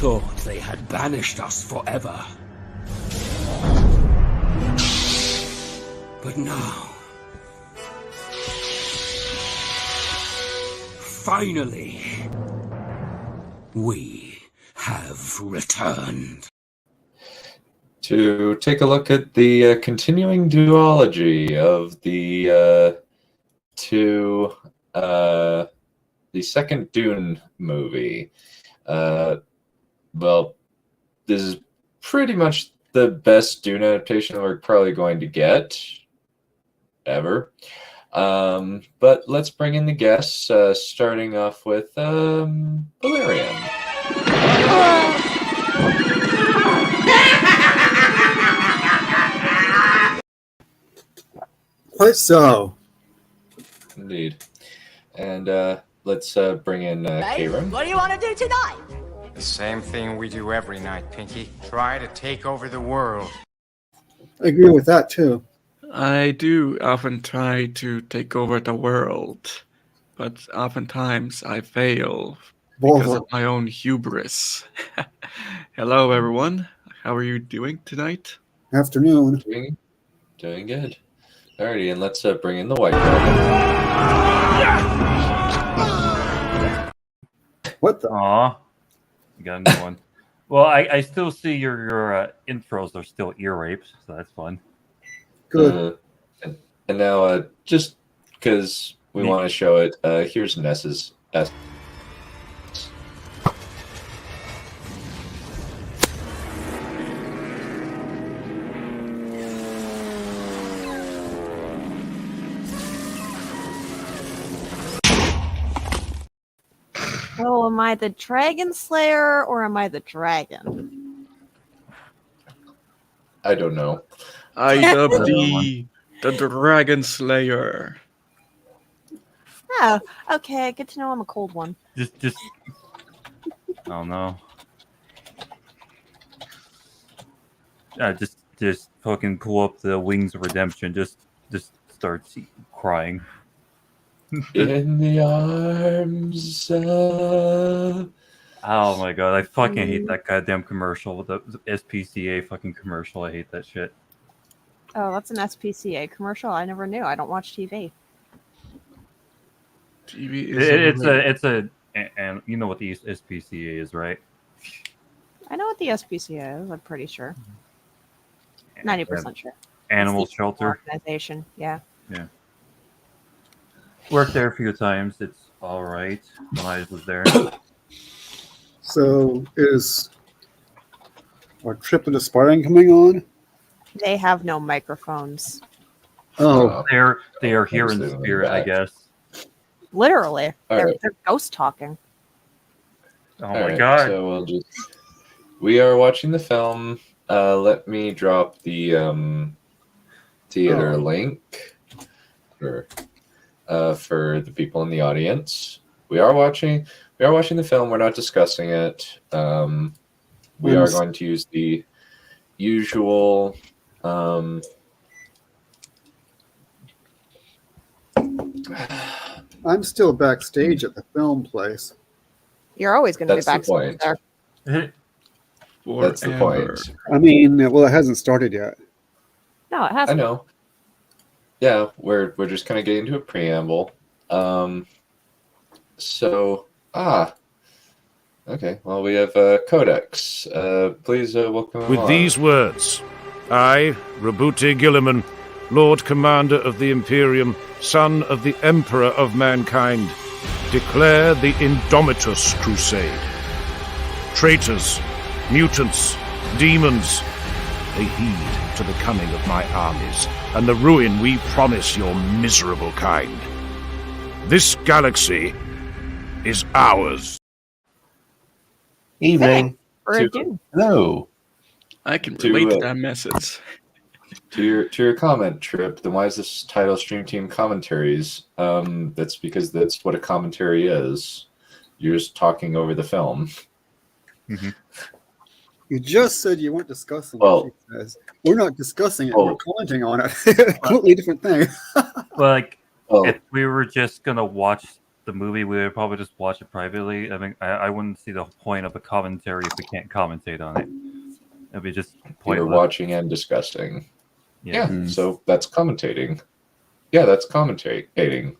thought they had banished us forever. But now, finally, we have returned. To take a look at the continuing duology of the second Dune movie. Well, this is pretty much the best Dune adaptation we're probably going to get ever. But let's bring in the guests, starting off with Valerian. Quite so. Indeed. And let's bring in Karen. What do you want to do tonight? The same thing we do every night, Pinky. Try to take over the world. I agree with that, too. I do often try to take over the world, but oftentimes I fail because of my own hubris. Hello, everyone. How are you doing tonight? Afternoon. Doing good. Alrighty, and let's bring in the white girl. What the? Aw. You got a new one. Well, I still see your intros are still ear rapes, so that's fun. Good. And now, just because we want to show it, here's Ness's. Oh, am I the Dragon Slayer or am I the dragon? I don't know. I dub thee the Dragon Slayer. Oh, okay. Good to know I'm a cold one. Just. Oh no. Just fucking pull up the Wings of Redemption. Just start crying. In the arms of... Oh my god, I fucking hate that goddamn commercial. The SPCA fucking commercial. I hate that shit. Oh, that's an SPCA commercial. I never knew. I don't watch TV. TV is and you know what the SPCA is, right? I know what the SPCA is. I'm pretty sure. 90% sure. Animal shelter organization. Yeah. Yeah. Worked there a few times. It's all right. When I was there. So is our trip into Spartan coming on? They have no microphones. Oh, they are here in spirit, I guess. Literally, All they're ghost talking. Oh my god! So we are watching the film. Let me drop the theater link for the people in the audience. We are watching the film. We're not discussing it. We are going to use the usual. I'm still backstage at the film place. You're always going to be That's the backstage point. there. That's the point. I mean, well, it hasn't started yet. No, it I hasn't. know. Yeah, we're just kind of getting to a preamble. Okay. Well, we have Codex. Please welcome him With on. these words, I, Rabuti Gilliman, Lord Commander of the Imperium, son of the Emperor of Mankind, declare the Indomitus Crusade. Traitors, mutants, demons, pay heed to the coming of my armies and the ruin we promise your miserable kind. This galaxy is ours. Evening. Or a Dune. Hello. I can relate to that message. To your comment, Trip, then why is this title Streamteam Commentaries? That's because that's what a commentary is. You're just talking over the film. Mm-hmm. You just said you weren't discussing Well, it. She says. We're not discussing it. Oh. We're commenting on it. Completely different thing. Like, if we were just gonna watch the movie, we would probably just watch it privately. I mean, I wouldn't see the point of a commentary if we can't commentate on it. It'd be just You're pointless. watching and discussing. Yeah. Yeah, so that's commentating. Yeah, that's commentating.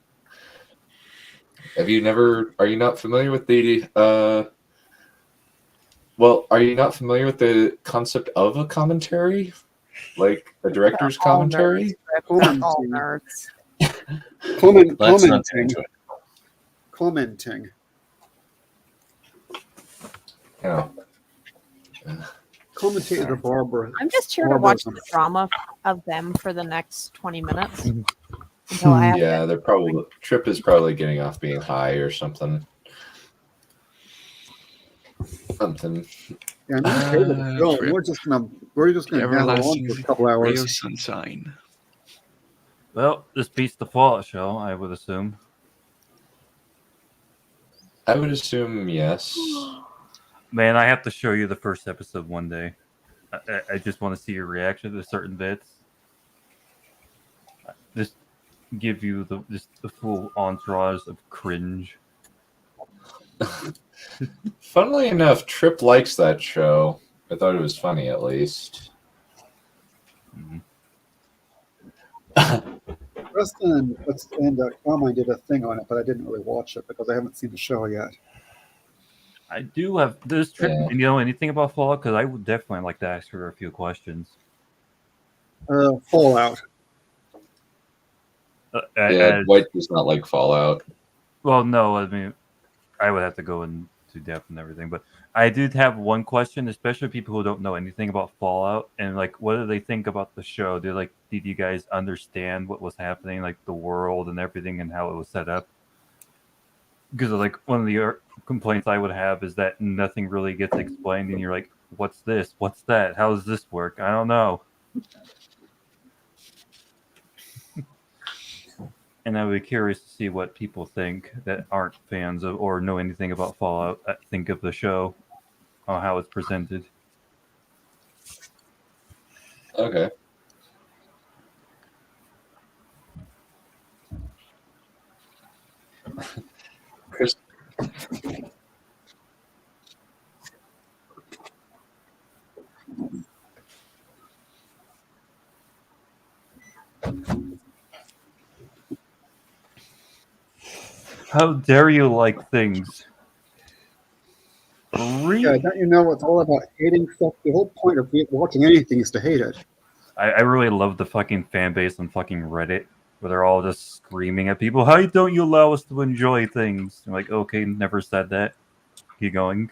Are you not familiar with are you not familiar with the concept of a commentary? Like a director's commentary? All nerds. Commenting. into it. Commenting. Yeah. Commentator the barber. I'm just here to watch the drama of them for the next 20 minutes. Until I have Yeah, Trip is probably getting off being high or something. Yeah, I'm okay with the film. Trip. We're just gonna dabble on Everlasting for a couple ray hours. of sunshine. Well, this beats the Fallout show, I would assume. I would assume yes. Man, I have to show you the first episode one day. I just want to see your reaction to certain bits. Just give you the full entourage of cringe. Funnily enough, Trip likes that show. I thought it was funny, at least. Preston and Carmine did a thing on it, but I didn't really watch it because I haven't seen the show yet. I do have this Trip. Yeah. You know anything about Fallout? Because I would definitely like to ask her a few questions. Fallout. White does not like Fallout. Well, no, I mean, I would have to go into depth and everything, but I did have one question, especially people who don't know anything about Fallout, and like, what do they think about the show? Did you guys understand what was happening, like the world and everything, and how it was set up? Because like one of the complaints I would have is that nothing really gets explained, and you're like, what's this? What's that? How does this work? I don't know. And I would be curious to see what people think that aren't fans of or know anything about Fallout think of the show, or how it's presented. Okay. Chris. How dare you like things? Yeah, don't you know it's all about hating stuff? The whole point of watching anything is to hate it. I really love the fucking fan base on fucking Reddit, where they're all just screaming at people, how don't you allow us to enjoy things? I'm like, okay, never said that. Keep going.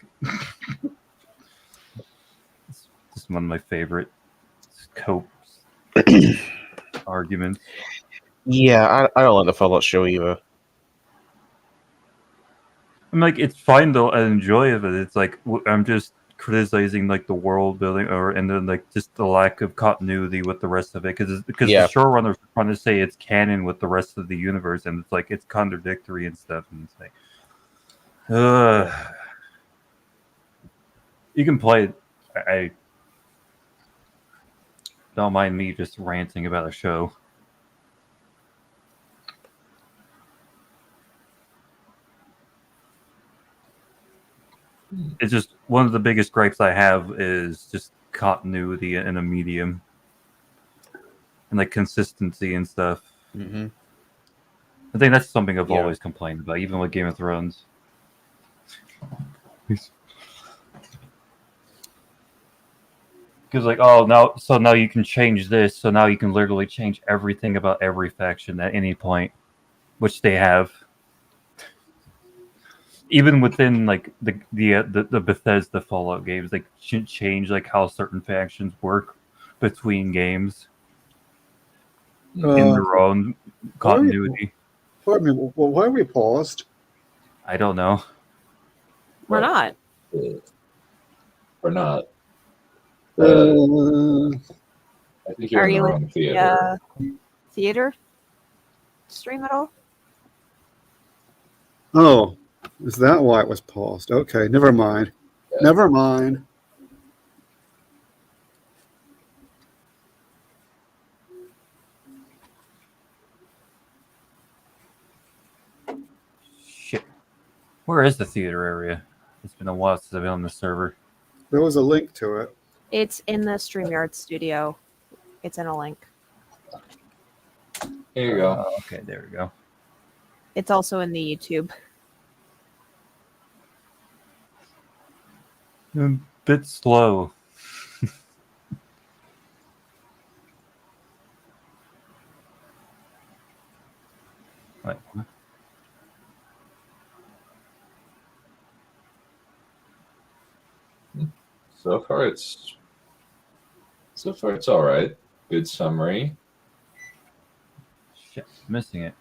It's just one of my favorite copes arguments. Yeah, I don't like the Fallout show either. I'm like, it's fine though, I enjoy it, but it's like, I'm just criticizing like the world building, and then like just the lack of continuity with the rest of it, because the showrunners are trying to say it's canon with the rest of the universe, and it's like it's contradictory and stuff, and it's like, you can play it. I don't mind me just ranting about a show. It's just one of the biggest gripes I have is just continuity in a medium and like consistency and stuff. Mm-hmm. I think that's something I've always complained about, even with Game of Thrones. Because like, oh, now you can change this, so now you can literally change everything about every faction at any point, which they have. Even within like the Bethesda Fallout games, they should change like how certain factions work between games in their own continuity. Pardon me. Well, why are we paused? I don't know. We're not. We're not. I think you're Are in the you wrong theater. Theater stream at all? Oh, is that why it was paused? Okay, never mind. Yeah. Never mind. Where is the theater area? It's been a while since I've been on the server. There was a link to it. It's in the StreamYard studio. It's in a link. Here you go. Okay, there we go. It's also in the YouTube. A bit slow. Wait, what? So far, it's all right. Good summary. Shit, missing it.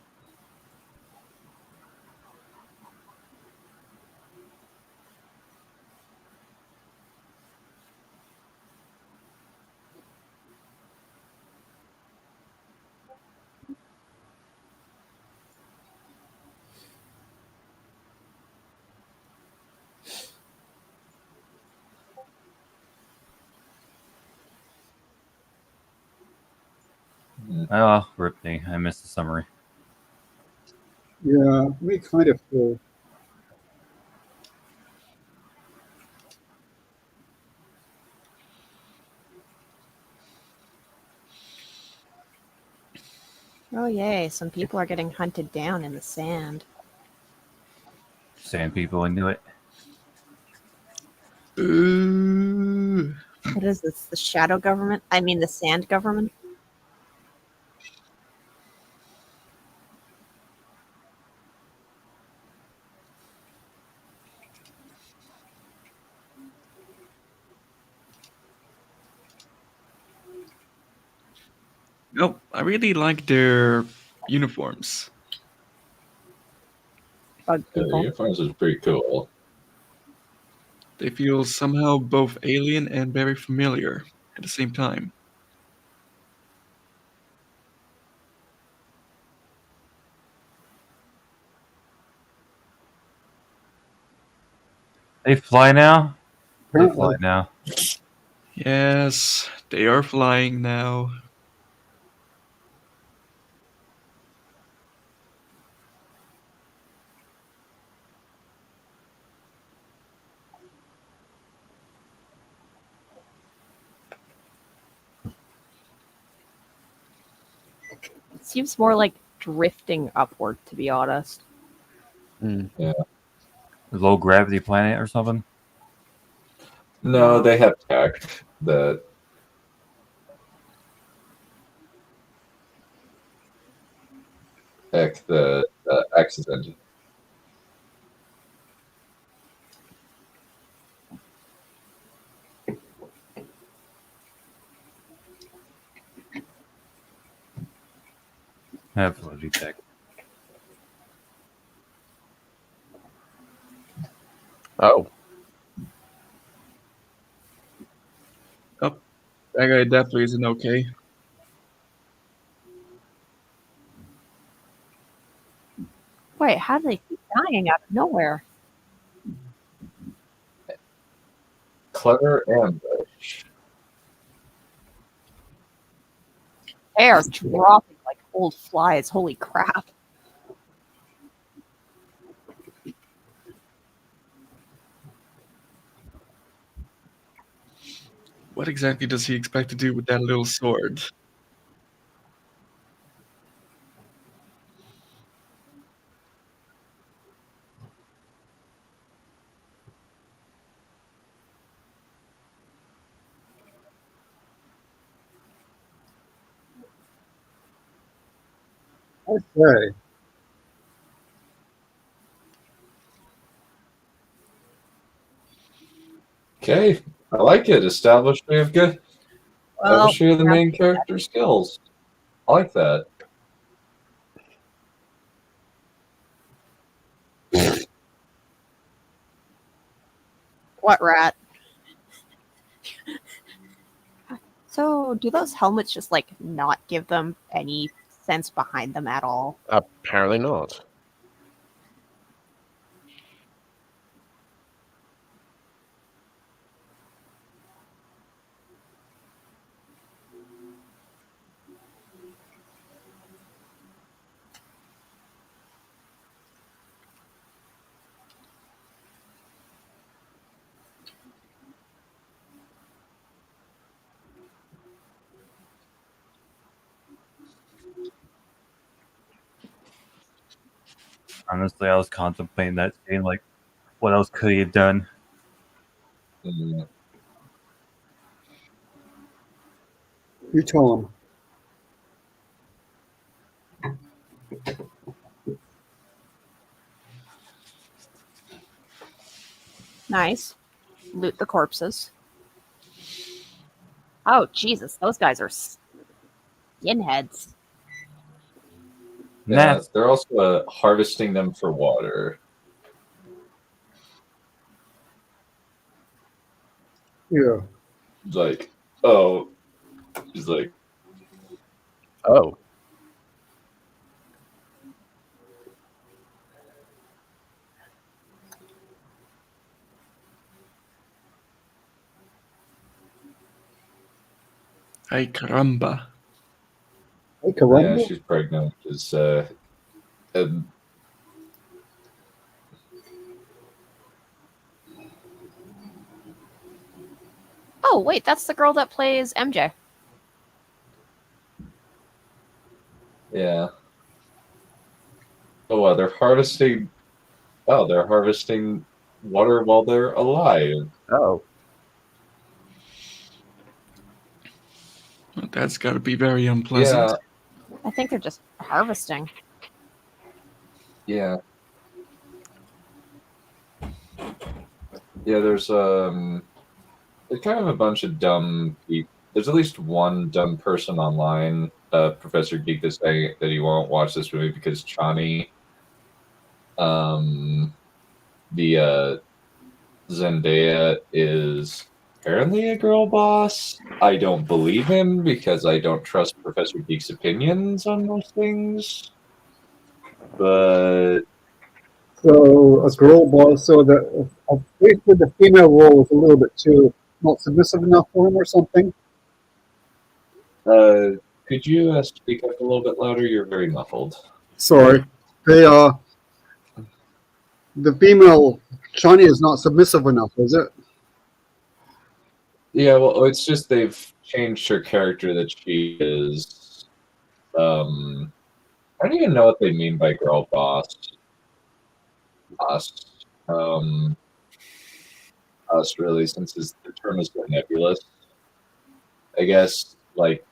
Oh, rip me. I missed the summary. Yeah, we kind of do. Oh, yay. Some people are getting hunted down in the sand. Sand people, I knew it. Ooh. What is this? The shadow government? I mean, the sand government? Nope, I really like their uniforms. Bug Yeah, the people. uniforms is pretty cool. They feel somehow both alien and very familiar at the same time. They fly now? They Apparently. fly now. Yes, they are flying now. It seems more like drifting upward, to be honest. Low gravity planet or something? No, they have tech that the Axis engine. Absolutely tech. Oh, Oh, that guy definitely isn't okay. Wait, how do they keep dying out of nowhere? Clever ambush. They are dropping like old flies. Holy crap. What exactly does he expect to do with that little sword? Okay. Okay, I like it. Established we have good. Well, Establish the main character skills. I like that. what rat? So, do those helmets just like not give them any sense behind them at all? apparently not. Honestly, I was contemplating that scene. Like, what else could he have done? Mm. You tell him. Nice. Loot the corpses. Oh, Jesus. Those guys are skinheads. Yeah, Nah, they're also harvesting them for water. Yeah. It's like, oh, he's like, Oh. Ay caramba. Hey, yeah, caramba. she's pregnant. Is Oh, wait, that's the girl that plays MJ. yeah. Oh, wow, they're harvesting. Oh, they're harvesting water while they're alive. Oh. That's got to be very unpleasant. Yeah, I think they're just harvesting. yeah, yeah. There's kind of a bunch of dumb people. There's at least one dumb person online, Professor Geek, that's saying that he won't watch this movie because Chani, the Zendaya, is apparently a girl boss. I don't believe him because I don't trust Professor Geek's opinions on those things. But So a girl boss, so basically the female role is a little bit too not submissive enough for him or something. could you speak up a little bit louder? You're very muffled. Sorry. They the female Shani is not submissive enough, is it? Yeah, well, it's just they've changed her character that she is. I don't even know what they mean by girl boss. Us really, since the term is so nebulous. I guess, like,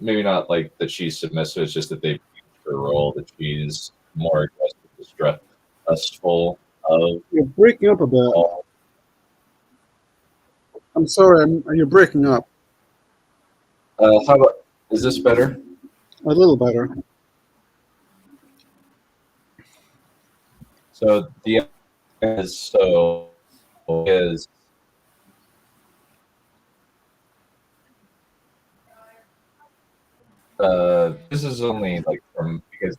maybe not like that she's submissive. It's just that they've changed her role. That she's more aggressive, distrustful of. You're breaking up a bit. All. I'm sorry, you're breaking up How about? Is this better? a little better. So the is this is only like from because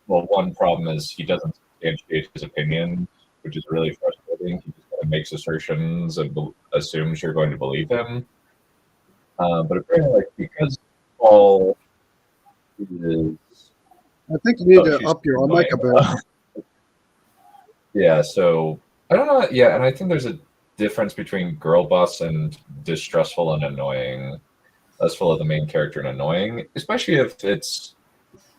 one problem is he doesn't substantiate his opinion, which is really frustrating. He just kind of makes assertions and assumes you're going to believe him. But apparently, like, because Paul is, I think you need to she's up your mic a bit. yeah. So I don't know. Yeah, and I think there's a difference between girl boss and distrustful and annoying. Lustful of the main character and annoying, especially if it's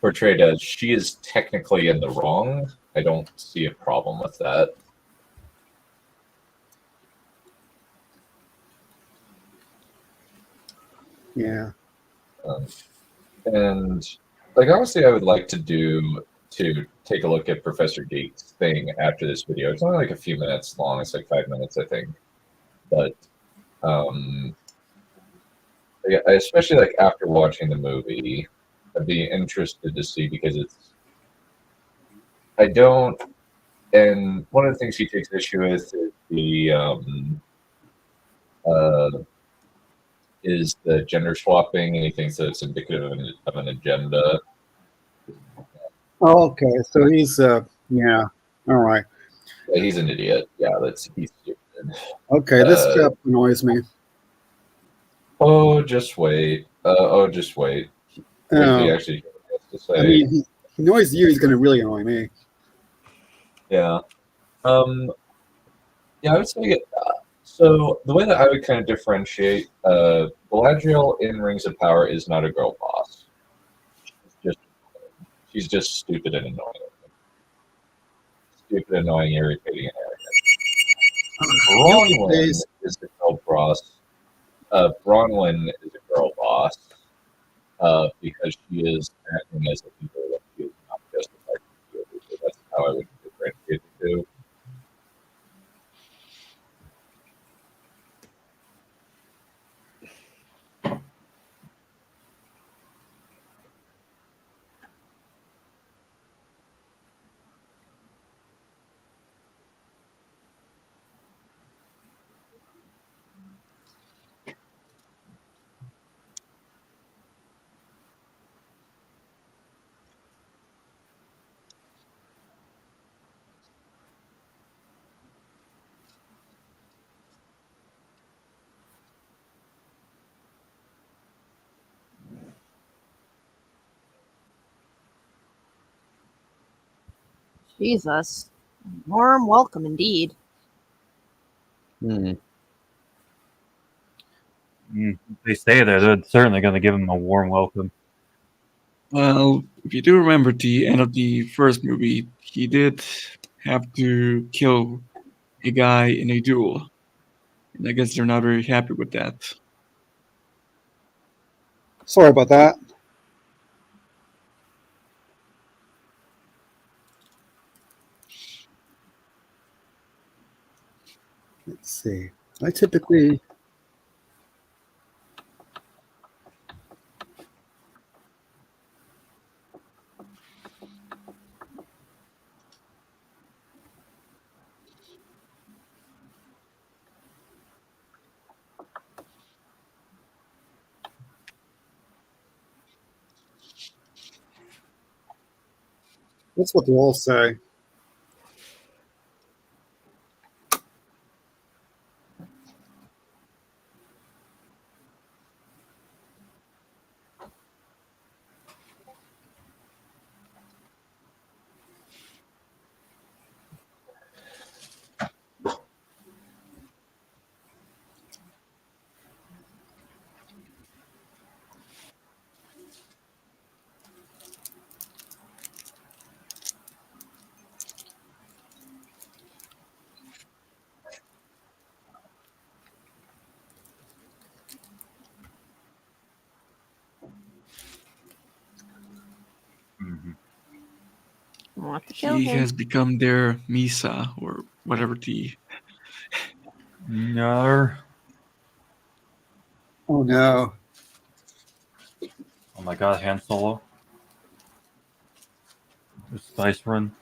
portrayed as she is technically in the wrong. I don't see a problem with that. Yeah. And like honestly, I would like to take a look at Professor Geek's thing after this video. It's only like a few minutes long. It's like 5 minutes, I think. But yeah, especially like after watching the movie, I'd be interested to see because I don't. And one of the things he takes issue with is the gender swapping, and he thinks that it's indicative of an agenda. Oh, okay. So he's yeah. All right. Yeah, he's an idiot. Yeah, he's stupid. Okay, this chap annoys me. Oh, just wait. Just wait. What does he actually has to say? I mean, he annoys you. He's going to really annoy me. Yeah. Yeah, I would say. So the way that I would kind of differentiate, Galadriel in Rings of Power is not a girl boss. She's just stupid and annoying. stupid, annoying, irritating, and arrogant. Guilty Bronwyn please. is the girl boss. Bronwyn is a girl boss because she is acting as a leader, but she is not just a fighter. So that's how I would differentiate the two. Jesus. Warm welcome indeed. Hmm. If they stay there, they're certainly going to give him a warm welcome. Well, if you do remember the end of the first movie, he did have to kill a guy in a duel. And I guess they're not very happy with that. Sorry about that. Let's see. I typically that's what they all say. Mhm. Want to kill He him. has become their Misa, or whatever the... No. Oh no. Oh my god, Han Solo. This dice run.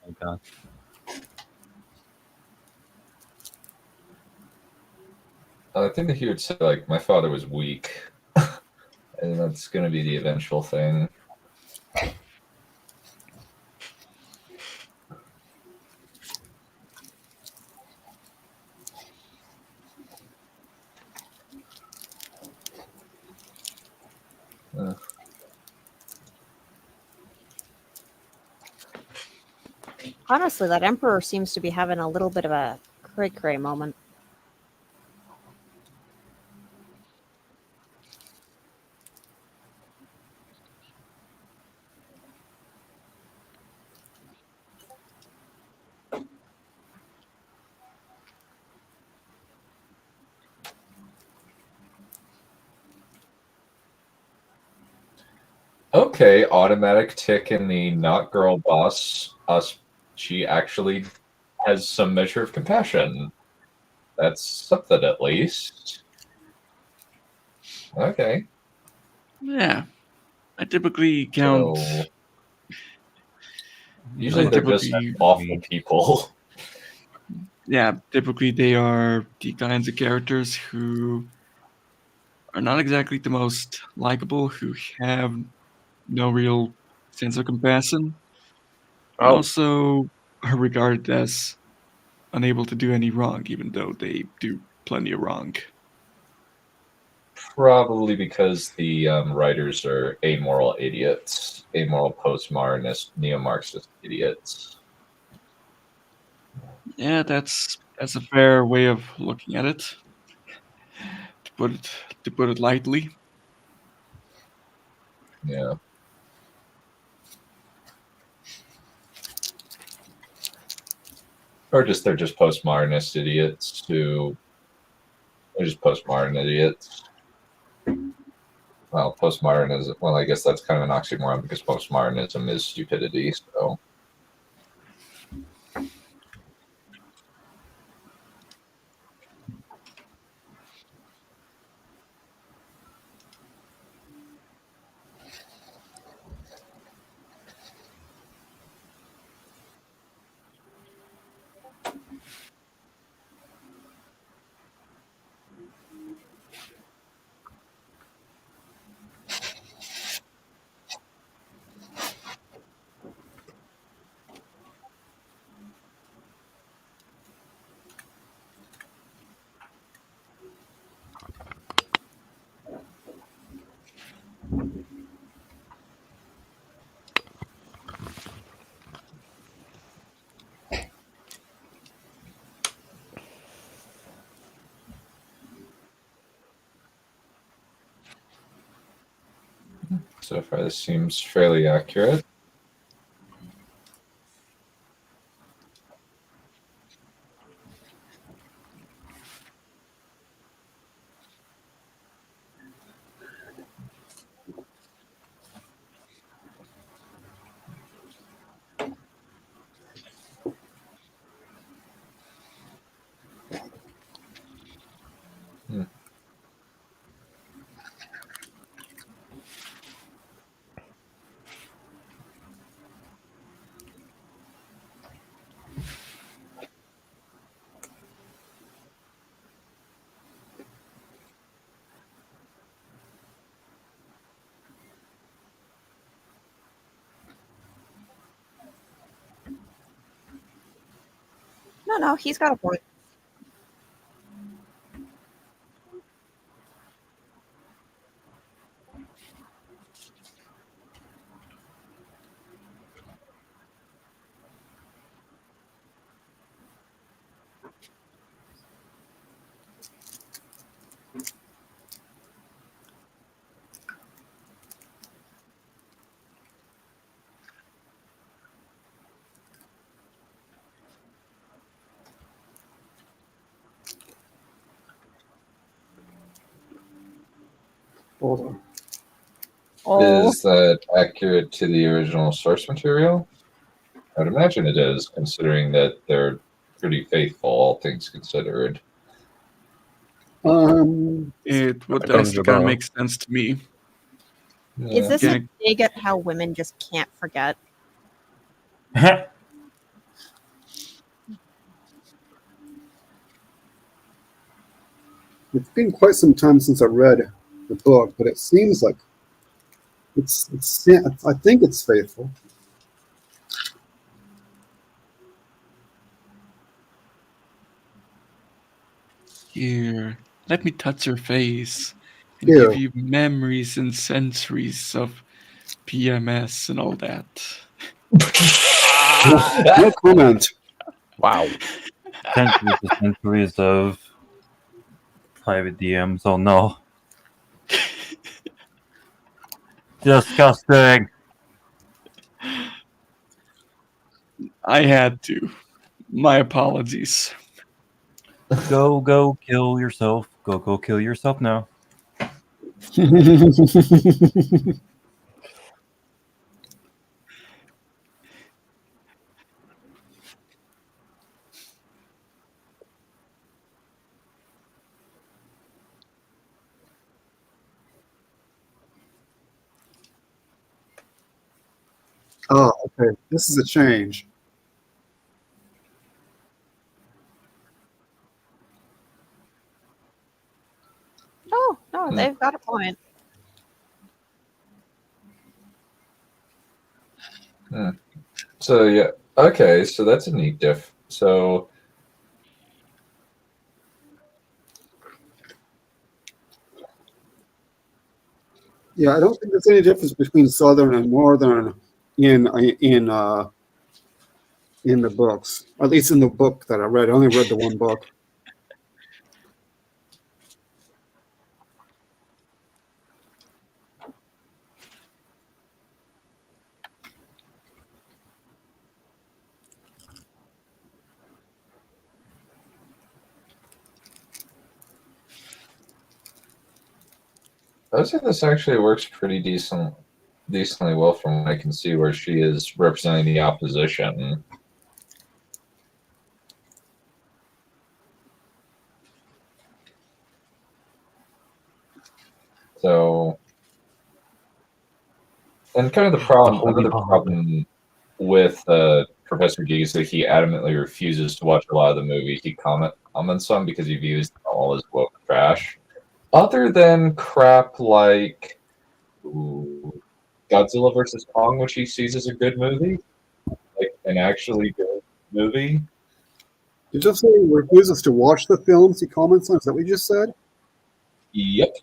Oh my god. I think that he would say, like, my father was weak. And that's going to be the eventual thing. Honestly, that Emperor seems to be having a little bit of a cray-cray moment. Okay, automatic tick in the not girl boss. She actually has some measure of compassion. That's something at least. Okay. Yeah. I typically count... So usually I they're just typically... awful people. Yeah, typically they are the kinds of characters who are not exactly the most likable, who have no real sense of compassion, and Oh, also are regarded as unable to do any wrong, even though they do plenty of wrong. Probably because the writers are amoral idiots, amoral postmodernist, neo-Marxist idiots. Yeah, that's a fair way of looking at it. To put it lightly. Yeah. Or just they're just postmodernist idiots who are just postmodern idiots. Well, postmodernism. Well, I guess that's kind of an oxymoron because postmodernism is stupidity. So. So far, this seems fairly accurate. No, he's got a point. Hold on. Oh, Is that accurate to the original source material? I'd imagine it is, considering that they're pretty faithful, all things considered. It would According actually to kind of Bo. make sense to me. is this Yeah. a dig at how women just can't forget? It's been quite some time since I read the book, but it seems like it's I think it's faithful. Here, let me touch your face and Ew. give you memories and centuries of PMS and all that. No comment. Wow. centuries of private DMs. Oh no. Disgusting. I had to. My apologies. Go kill yourself. Go kill yourself now. Oh, okay. This is a change. Oh, no, they've got a point. So yeah, okay, so that's a neat diff. So Yeah, I don't think there's any difference between southern and northern in the books. At least in the book that I read. I only read the one book. I would say this actually works pretty decently well from what I can see, where she is representing the opposition. So, and kind of the problem, another problem with Professor G is that he adamantly refuses to watch a lot of the movie he comments on because he views them all as woke trash. Other than crap like Godzilla vs. Kong, which he sees as a good movie, like an actually good movie. Did you just say he refuses to watch the films he comments on? Is that what you just said? Yep.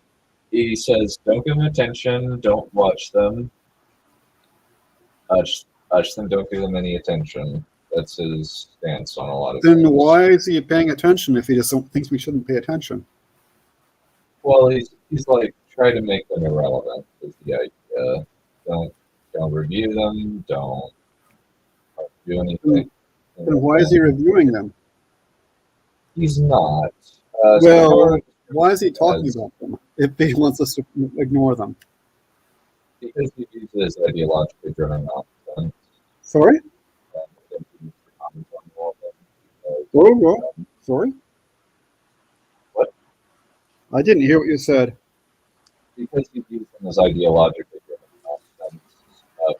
He says, don't give them attention, don't watch them. Watch them, don't give them any attention. That's his stance on a lot of Then things. why is he paying attention if he just thinks we shouldn't pay attention? Well, he's like, try to make them irrelevant is the idea. Don't review them, don't do anything. Then why is he reviewing them? He's not. Well, why is he talking about them if he wants us to ignore them? Because he views it as ideologically driven nonsense. Sorry? Sorry? What? I didn't hear what you said. Because he views them as ideologically driven nonsense,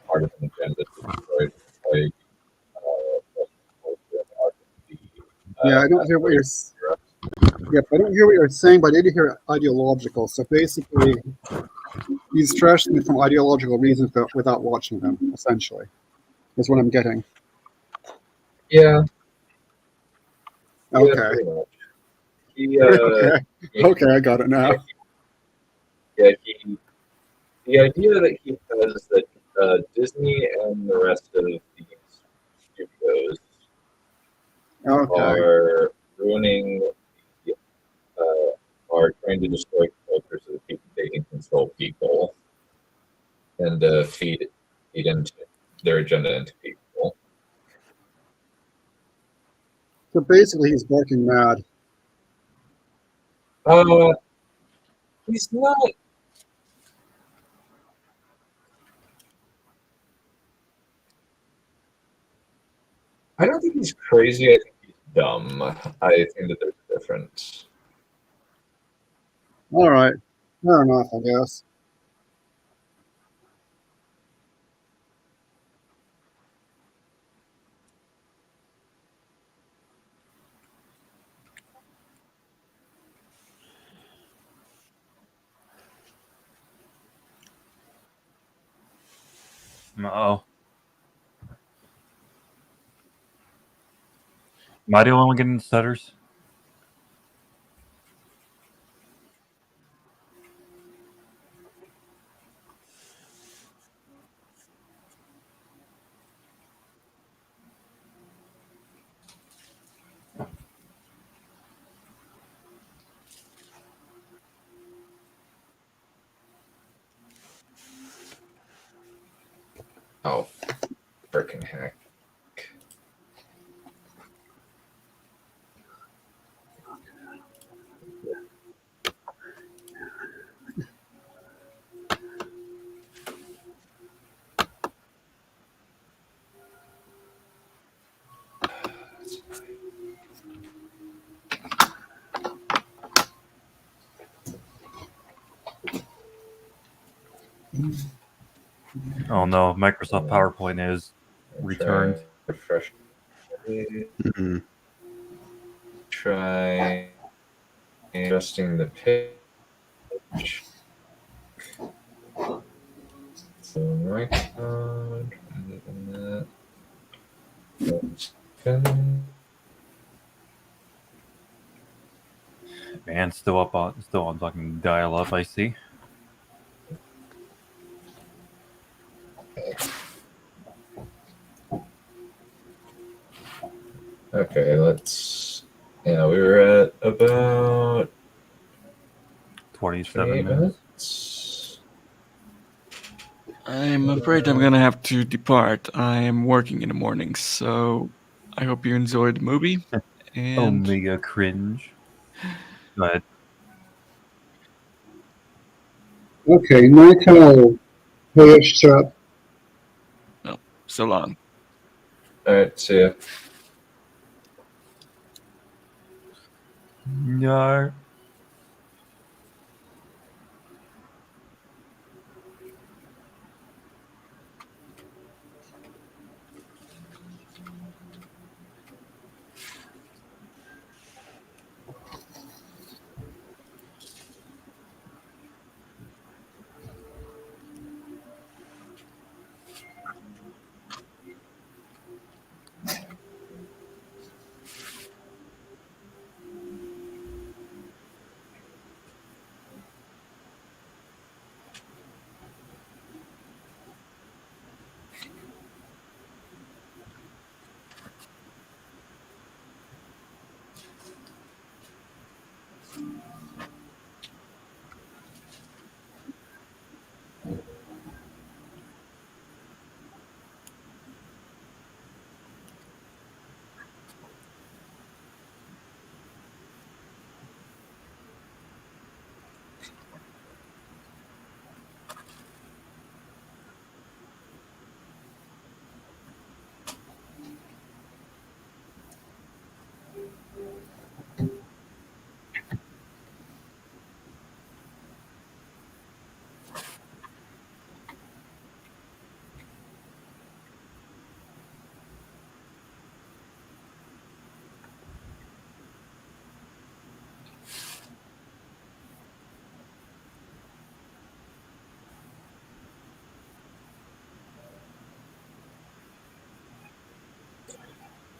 part of an agenda to destroy like, Yeah, I don't hear what you're. Yep, I don't hear what you're saying, but I did hear ideological. So basically, he's trashing them from ideological reasons without watching them. Essentially, is what I'm getting. Yeah. Okay. Yeah, Okay, I got it now. Yeah, the idea that he has that Disney and the rest of these studios are ruining, are trying to destroy culture so that they can control people and feed into their agenda into people. So basically, he's barking mad. He's not. I don't think he's crazy. I think he's dumb. I think that there's a difference. All right, fair enough, I guess. Uh-oh. Am I the only one getting stutters? Oh, freaking heck. Oh no, Microsoft PowerPoint is returned. Refresh. Try adjusting the pitch. So right now, Man, still on fucking dial up, I see. Okay, let's. Yeah, we were at about 27 minutes. I'm afraid I'm gonna have to depart. I am working in the morning, so I hope you enjoyed the movie. And Omega cringe. Go ahead. Okay, night owl. Hey, chat. So long. All right, see ya. No.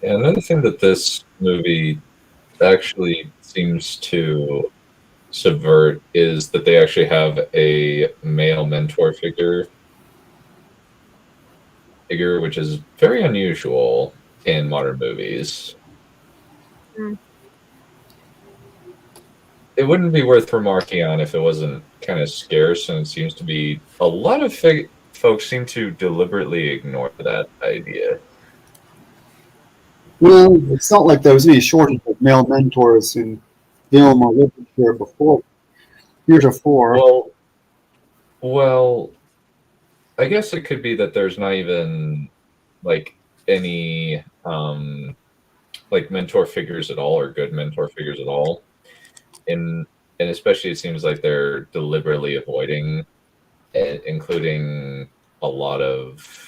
Yeah, another thing that this movie actually seems to subvert is that they actually have a male mentor figure, which is very unusual in modern movies. Mm. It wouldn't be worth remarking on if it wasn't kind of scarce, and it seems to be a lot of folks seem to deliberately ignore that idea. Well, it's not like there was any shortage of male mentors in film or literature before. Heretofore. Well, I guess it could be that there's not even like any like mentor figures at all, or good mentor figures at all. And especially it seems like they're deliberately avoiding it, including a lot of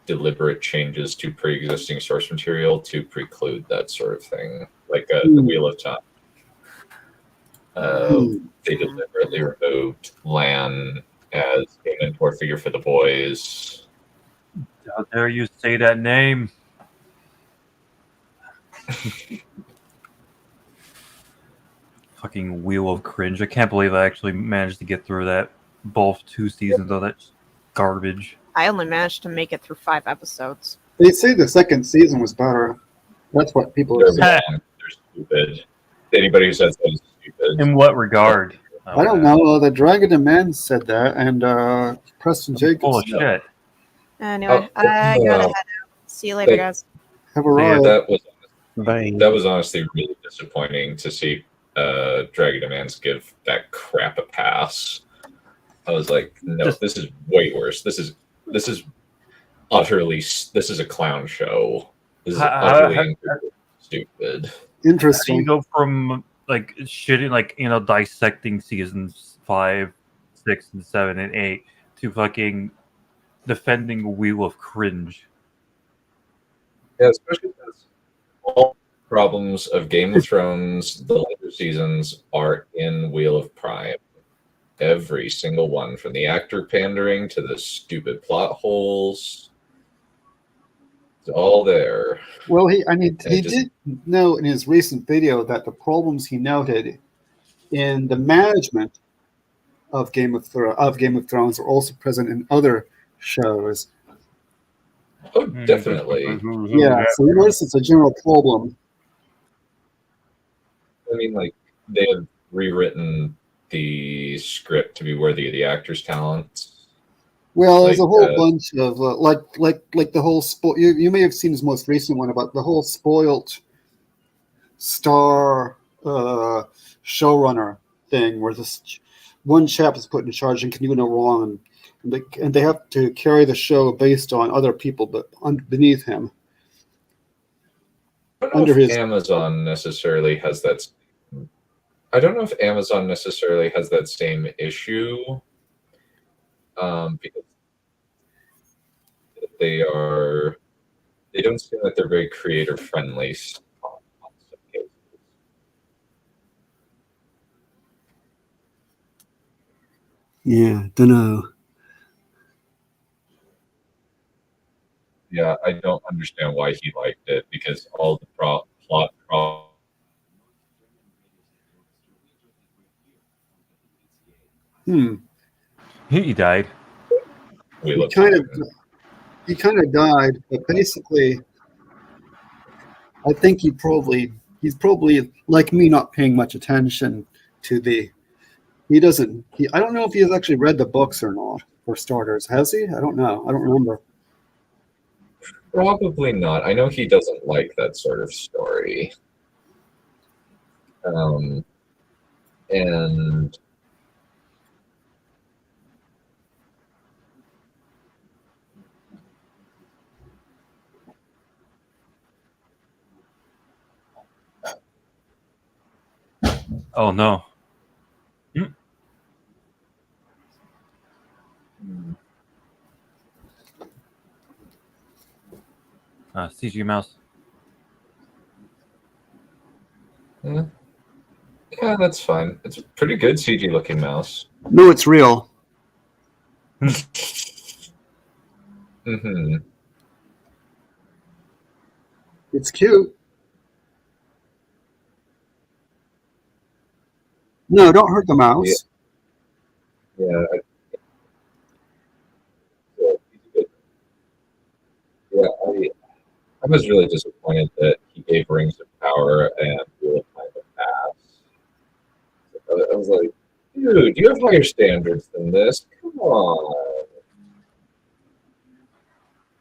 deliberate changes to pre-existing source material to preclude that sort of thing, like the Wheel of Time. They deliberately removed Lan as a mentor figure for the boys. How dare you say that name? Fucking Wheel of Cringe. I can't believe I actually managed to get through that. Both 2 seasons of that garbage. I only managed to make it through 5 episodes. They say the second season was better. That's what people are saying. They're stupid. Anybody who says that is stupid. In what regard? I don't know. The Dragon Demand said that, and Preston Jacobs. Full of shit. Anyway, I gotta head out. See you later, guys. Have a ride. That was honestly really disappointing to see Dragon Demands give that crap a pass. I was like, no, this is way worse. This is utterly. This is a clown show. This is utterly stupid. Interesting. How do you go from like shitting, like, you know, dissecting seasons 5, 6, and 7, and 8 to fucking defending Wheel of Cringe? Yeah, especially because all problems of Game of Thrones, the later seasons, are in Wheel of Prime. Every single one, from the actor pandering to the stupid plot holes, it's all there. Well, he did know in his recent video that the problems he noted in the management of Game of Thrones are also present in other shows. Oh, definitely. Yeah, so you notice it's a general problem. I mean, like, they have rewritten the script to be worthy of the actor's talent. Well, there's a whole bunch of like the whole you may have seen his most recent one about the whole spoilt star showrunner thing, where one chap is put in charge and can do no wrong, and they have to carry the show based on other people, but beneath him. I don't know if Amazon necessarily has that. I don't know if Amazon necessarily has that same issue, because they don't seem like they're very creator friendly. Yeah, don't know. Yeah, I don't understand why he liked it, because all the plot. He died. He kind of died, but basically, I think he's probably like me, not paying much attention to the. He doesn't. I don't know if he has actually read the books or not. For starters, has he? I don't know. I don't remember. Probably not. I know he doesn't like that sort of story. And Oh no. CG mouse. yeah, that's fine. It's a pretty good CG looking mouse. No, it's real. Mm-hmm. It's cute. No, don't hurt the mouse. Yeah. Yeah, I was really disappointed that he gave Rings of Power and Wheel of Time a pass. I was like, dude, you have higher standards than this. Come on.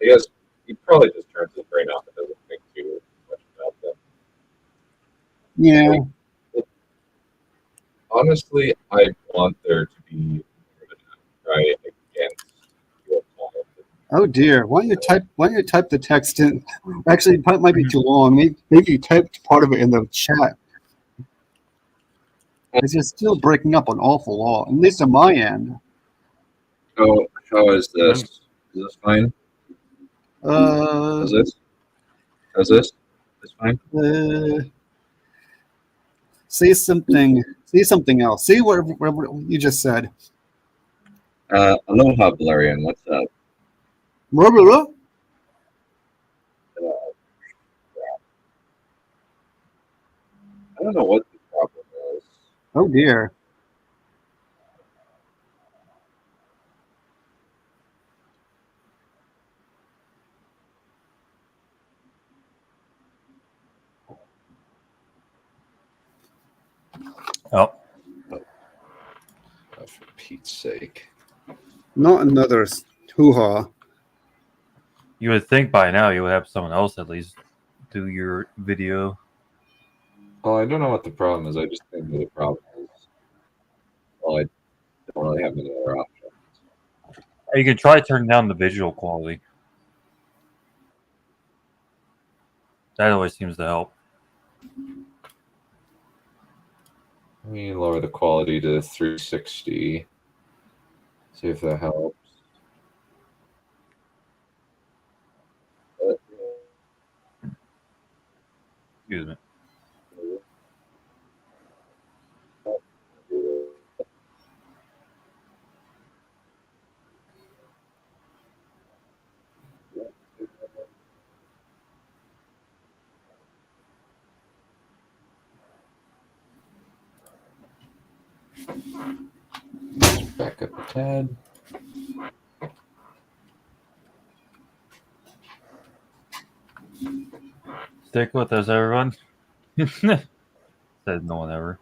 I guess he probably just turns his brain off and doesn't think too much about them. Yeah. Honestly, I want there to be more of an outcry against Wheel of Time. Oh dear. Why don't you type the text in? Actually, it might be too long. Maybe you typed part of it in the chat. Because you're still breaking up an awful lot, at least on my end. Oh, how is this? Is this fine? How's this? How's this? This fine? Say something. Say something else. See what you just said. Aloha, Valerian. What's up? Blah, blah, blah. I don't know what the problem is. Oh dear. Oh. For Pete's sake. Not another hoo-ha. You would think by now you would have someone else at least do your video. Well, I don't know what the problem is. I just think that the problem is, well, I don't really have any other options. You can try turning down the visual quality. That always seems to help. Let me lower the quality to 360. See if that helps. Excuse me. Back up a tad. Stick with us, everyone. Said no one ever.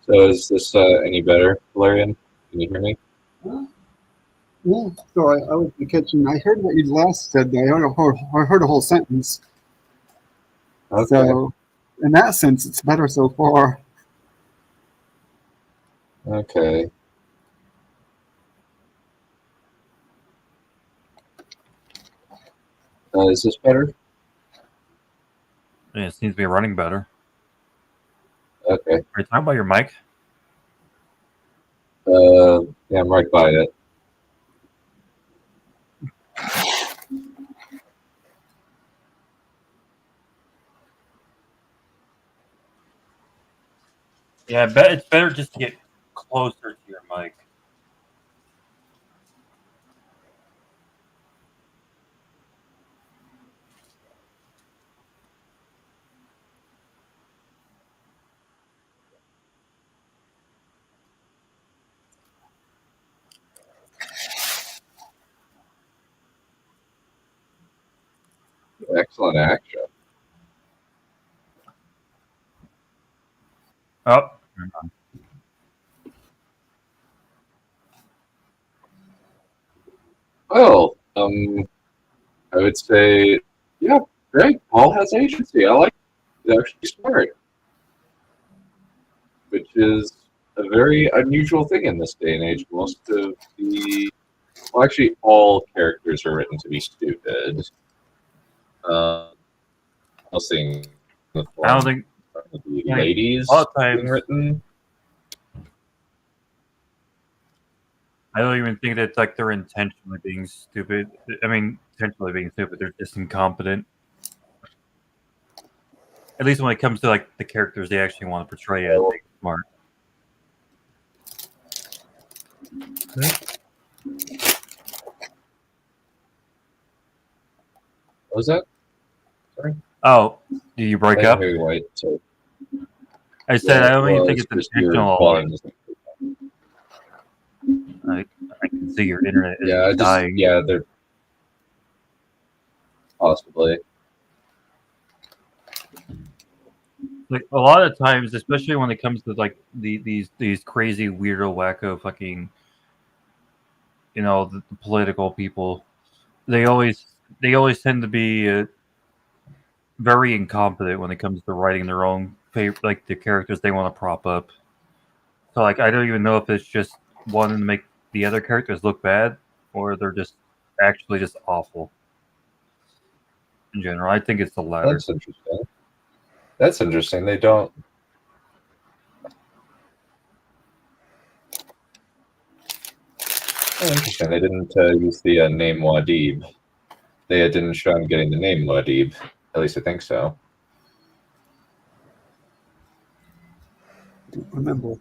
So is this any better, Valerian? Can you hear me? Yeah, so I was in the kitchen. I heard what you last said. I heard a whole sentence. Okay. So, in that sense, it's better so far. Okay. Is this better? Yeah, it seems to be running better. Okay. Are you talking about your mic? Yeah, I'm right by it. Yeah, I bet it's better just to get closer to your mic. Excellent action. Oh, Well, I would say, yeah, great. Paul has agency. I like it. He's actually smart, which is a very unusual thing in this day and age. Most of the, well, actually, all characters are written to be stupid. I'm seeing the I don't form think of the like, ladies a lot of being times written. I don't even think that like they're intentionally being stupid. I mean, intentionally being stupid. They're just incompetent. At least when it comes to like the characters they actually want to portray as being smart. What was that? Sorry, Oh, do you I break didn't up? hear you, White. So I said yeah, I don't even well, think it's it's just your intentional. volume. I can see your internet is Yeah, dying. yeah, they're possibly. Like a lot of times, especially when it comes to like these crazy weirdo wacko fucking, the political people, they always tend to be very incompetent when it comes to writing their own favorite, like the characters they want to prop up. So like I don't even know if it's just wanting to make the other characters look bad or they're just actually just awful. In general, I think it's the latter. That's interesting. That's interesting. They don't. Oh, interesting. They didn't use the name Wadib. They didn't show him getting the name Wadib. At least I think so. I don't remember.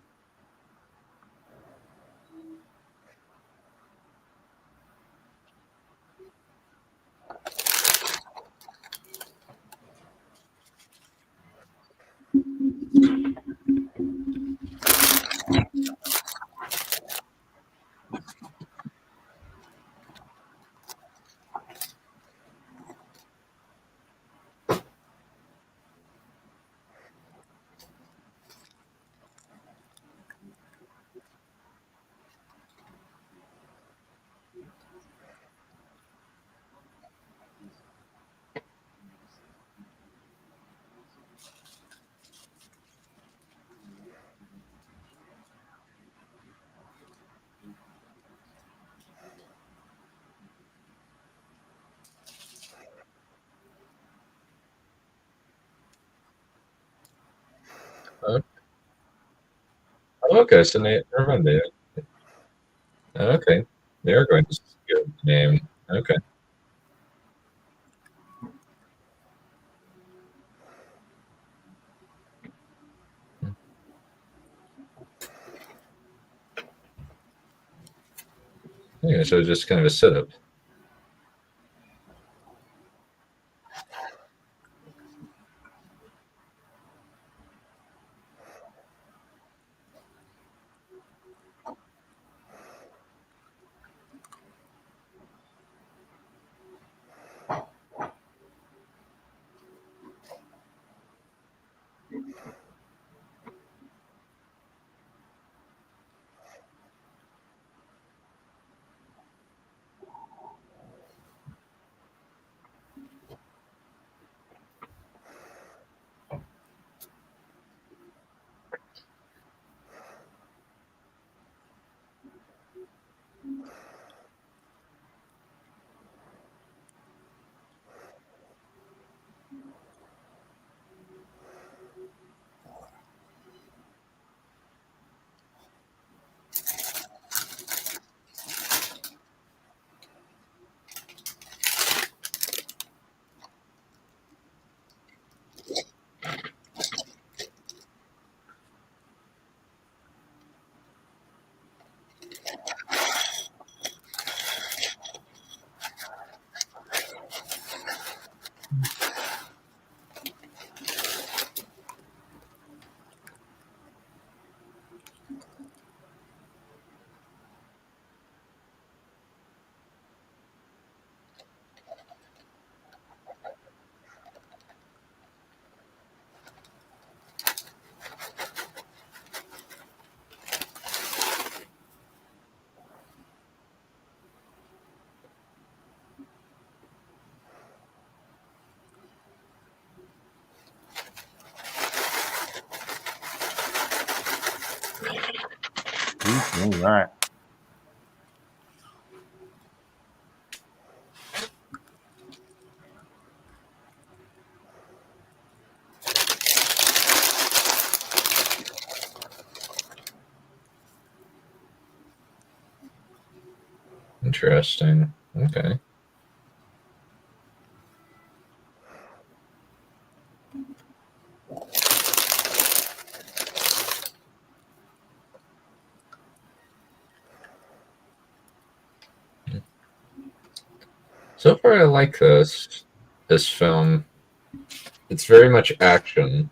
Oh, okay, so never mind. Okay, they are going to give the name. Okay. Yeah, so it's just kind of a setup. All right. Interesting. Okay. So far, I like this film. It's very much action.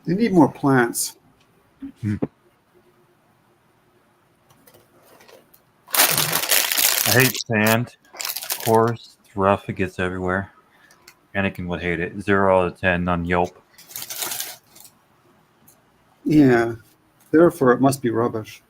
They need more plants. I hate sand. Of course, it's rough. It gets everywhere. Anakin would hate it. 0 out of 10 on Yelp. Yeah. Therefore, it must be rubbish.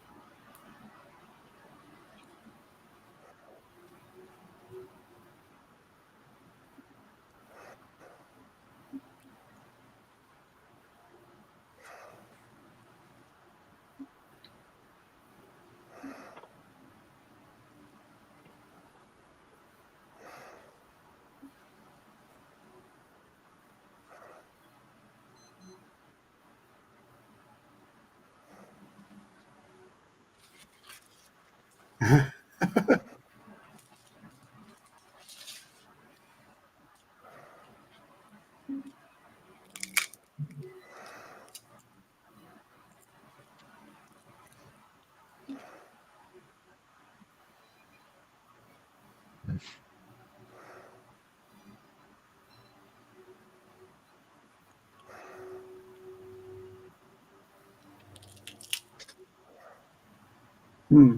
Hmm.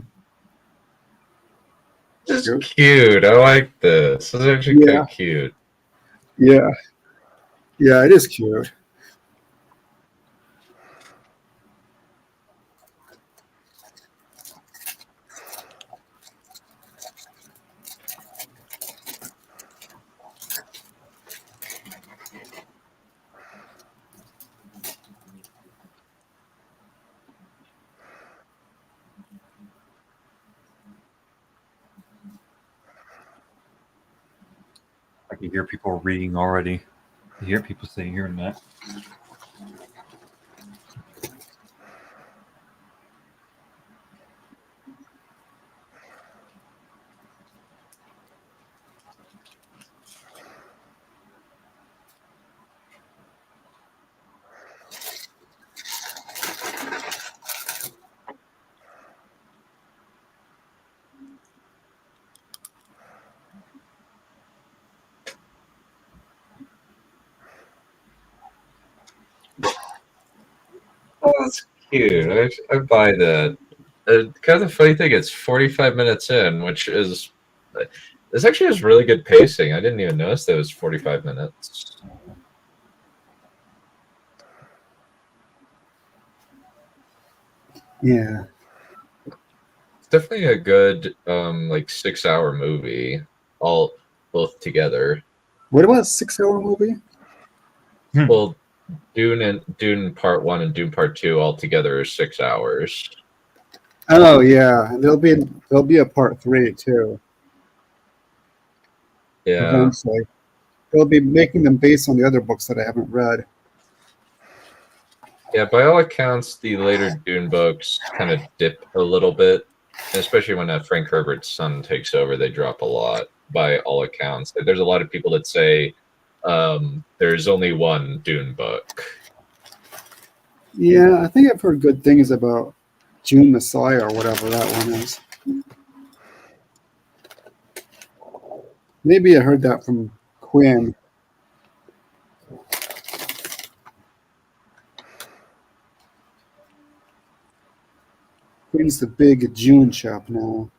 This is cute. I like this. This is actually kind of cute. Yeah. Yeah, it is cute. I can hear people reading already. I hear people saying hearing that. Oh, that's cute. I buy that. Kind of the funny thing, it's 45 minutes in, which is this actually has really good pacing. I didn't even notice that it was 45 minutes. Yeah. It's definitely a good like 6-hour movie, all both together. What about a 6-hour movie? Well, Dune Part 1 and Dune Part 2 all together are 6 hours. Oh yeah, there'll be a part 3 too. Yeah. Eventually, they'll be making them based on the other books that I haven't read. Yeah, by all accounts, the later Dune books kind of dip a little bit, and especially when Frank Herbert's son takes over, they drop a lot. By all accounts, there's a lot of people that say there's only one Dune book. Yeah, I think I've heard good things about June Messiah or whatever that one is. Maybe I heard that from Quinn. Quinn's the big June chap now.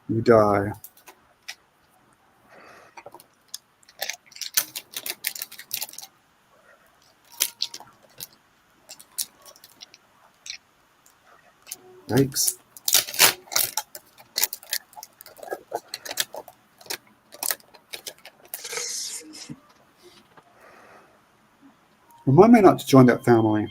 You die. Yikes. Remind me not to join that family.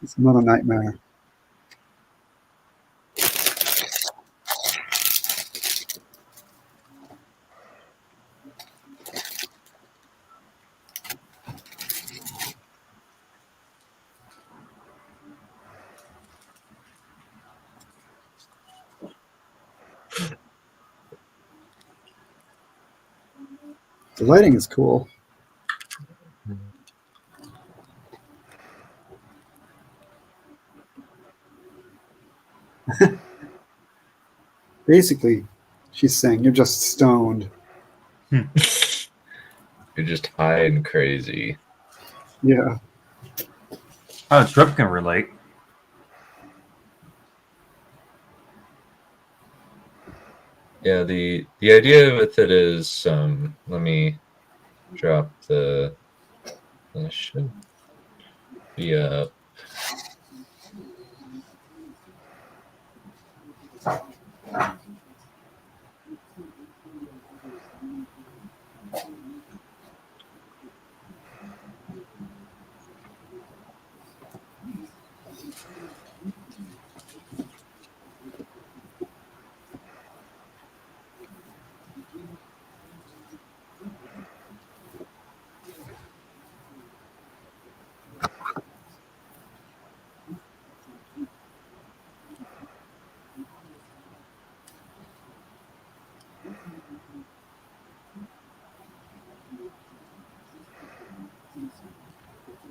It's another nightmare. The lighting is cool. Basically, she's saying you're just stoned. You're just high and crazy. Yeah. Oh, Trip can relate. Yeah, the idea with it is, let me drop the. This should be up.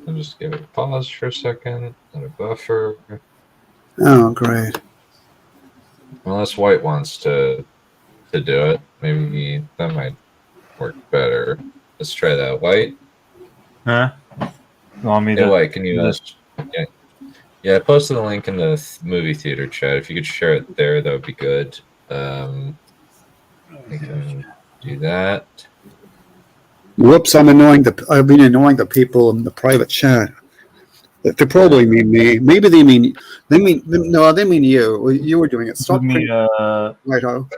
I'll just give it a pause for a second. Let it buffer. Oh, great. Unless White wants to do it, maybe that might work better. Let's try that. White. Huh? You want me Hey, to? White, can you? Yeah, I posted the link in the movie theater chat. If you could share it there, that would be good. I can do that. Whoops! I've been annoying the people in the private chat. They probably mean me. Maybe they mean no. They mean you. You were doing it. Stop. Give me Righto.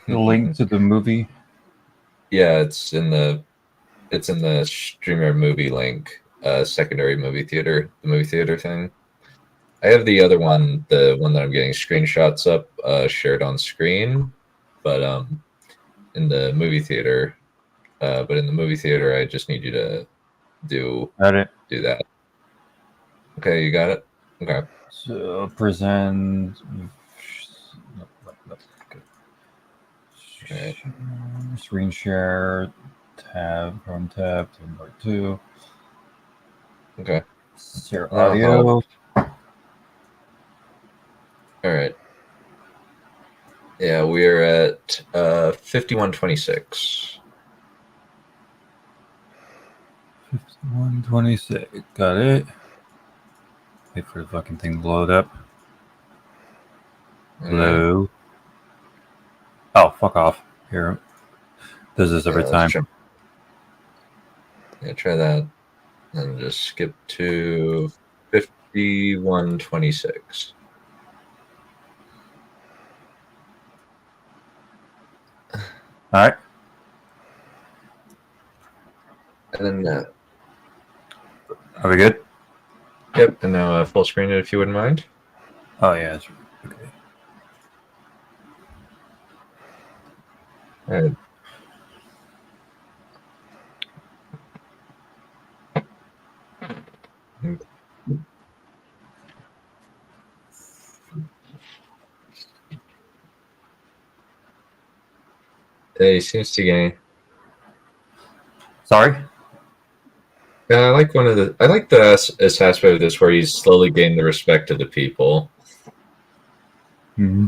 the link to the movie. Yeah, it's in the streamer movie link. Secondary movie theater, the movie theater thing. I have the other one, the one that I'm getting screenshots up, shared on screen, but in the movie theater. But in the movie theater, I just need you to do that. Okay, you got it. Okay. So present. Right. Screen share tab from tab to number 2. Okay. Share audio. All right. Yeah, we're at 5126. 5126. Got it. Wait for the fucking thing to load up. Hello. Oh, fuck off. Here. Does this every time. Try that. And just skip to 5126. All right. And then are we good? Yep. And now full screen it if you wouldn't mind. Oh yeah. It's okay. All right. Hey, seems to gain. Sorry? Yeah, I like I like the aspect of this where he's slowly gained the respect of the people. Mm-hmm.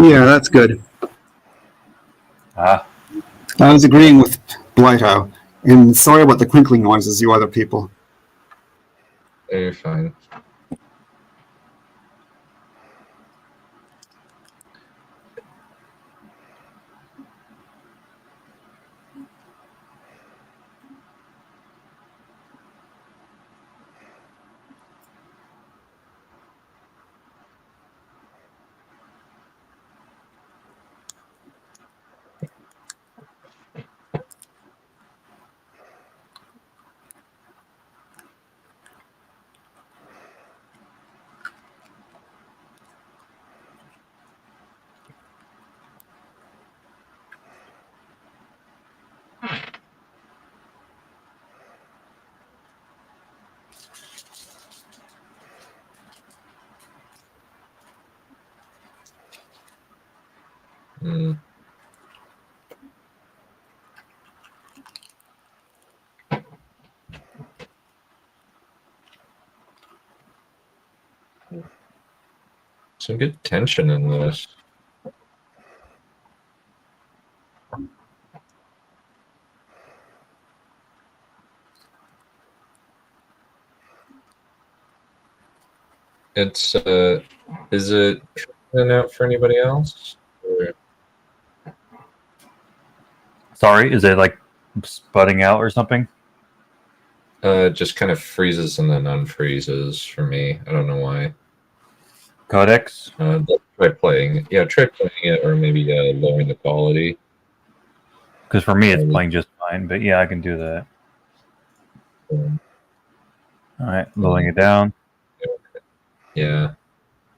Yeah, that's good. Ah, I was agreeing with Blightow, and sorry about the crinkling noises, you other people. You're fine. Mm. Some good tension in this. It's is it coming out for anybody else? Or, sorry, is it like sputting out or something? just kind of freezes and then unfreezes for me. I don't know why. Codex? Try playing. Yeah, try playing it, or maybe lowering the quality. Because for me, it's playing just fine. But yeah, I can do that. All right, lowering it down. Yeah,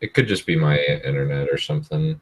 it could just be my internet or something.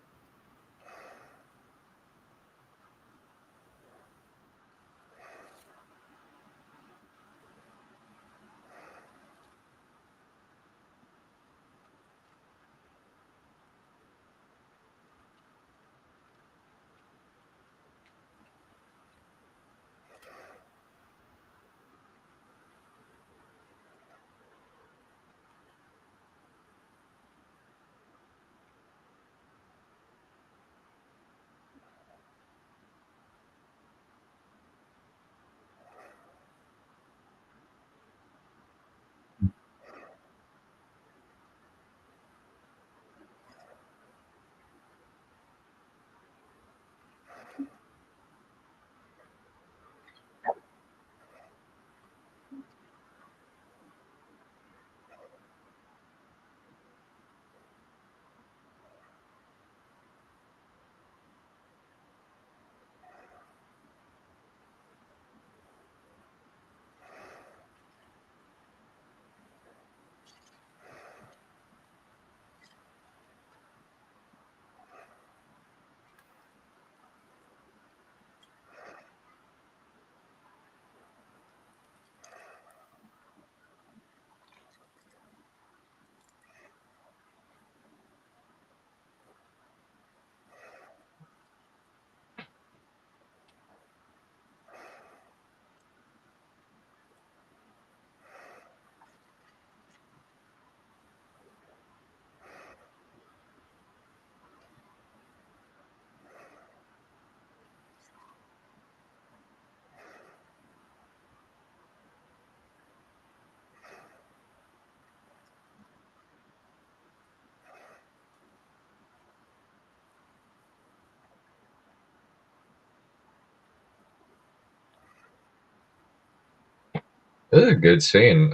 This is a good scene.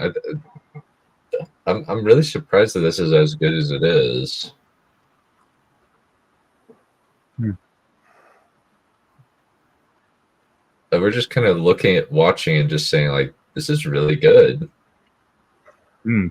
I'm really surprised that this is as good as it is. we're just kind of looking at watching and just saying like, this is really good. Hmm.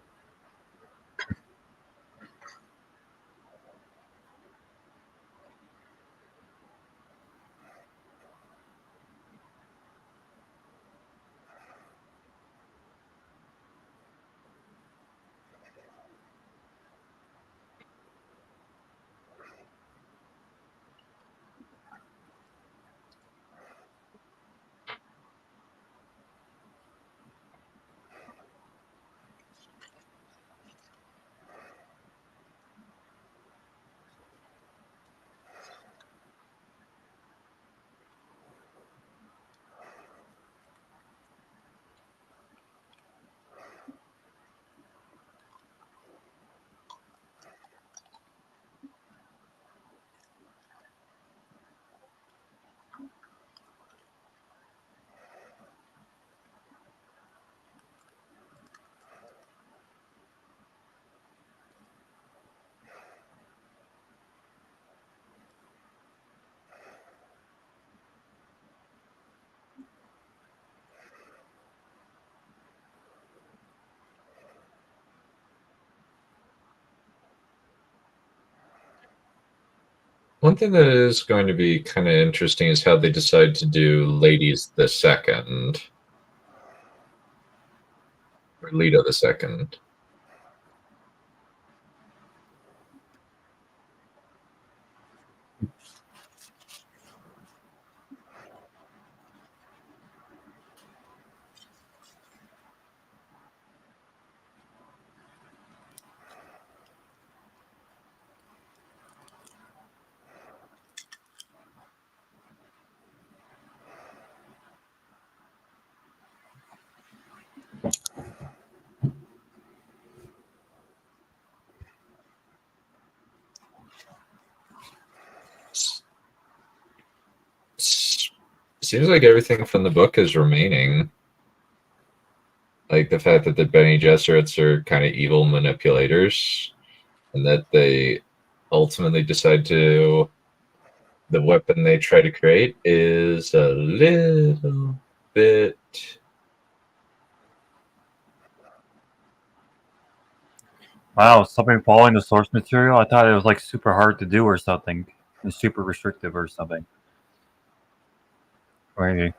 One thing that is going to be kind of interesting is how they decide to do Ladies the Second. Or Leto the Second. Seems like everything from the book is remaining. Like the fact that the Bene Gesserits are kind of evil manipulators, and that they ultimately decide to. The weapon they try to create is a little bit. Wow, something following the source material? I thought it was like super hard to do or something. It's super restrictive or something. Right.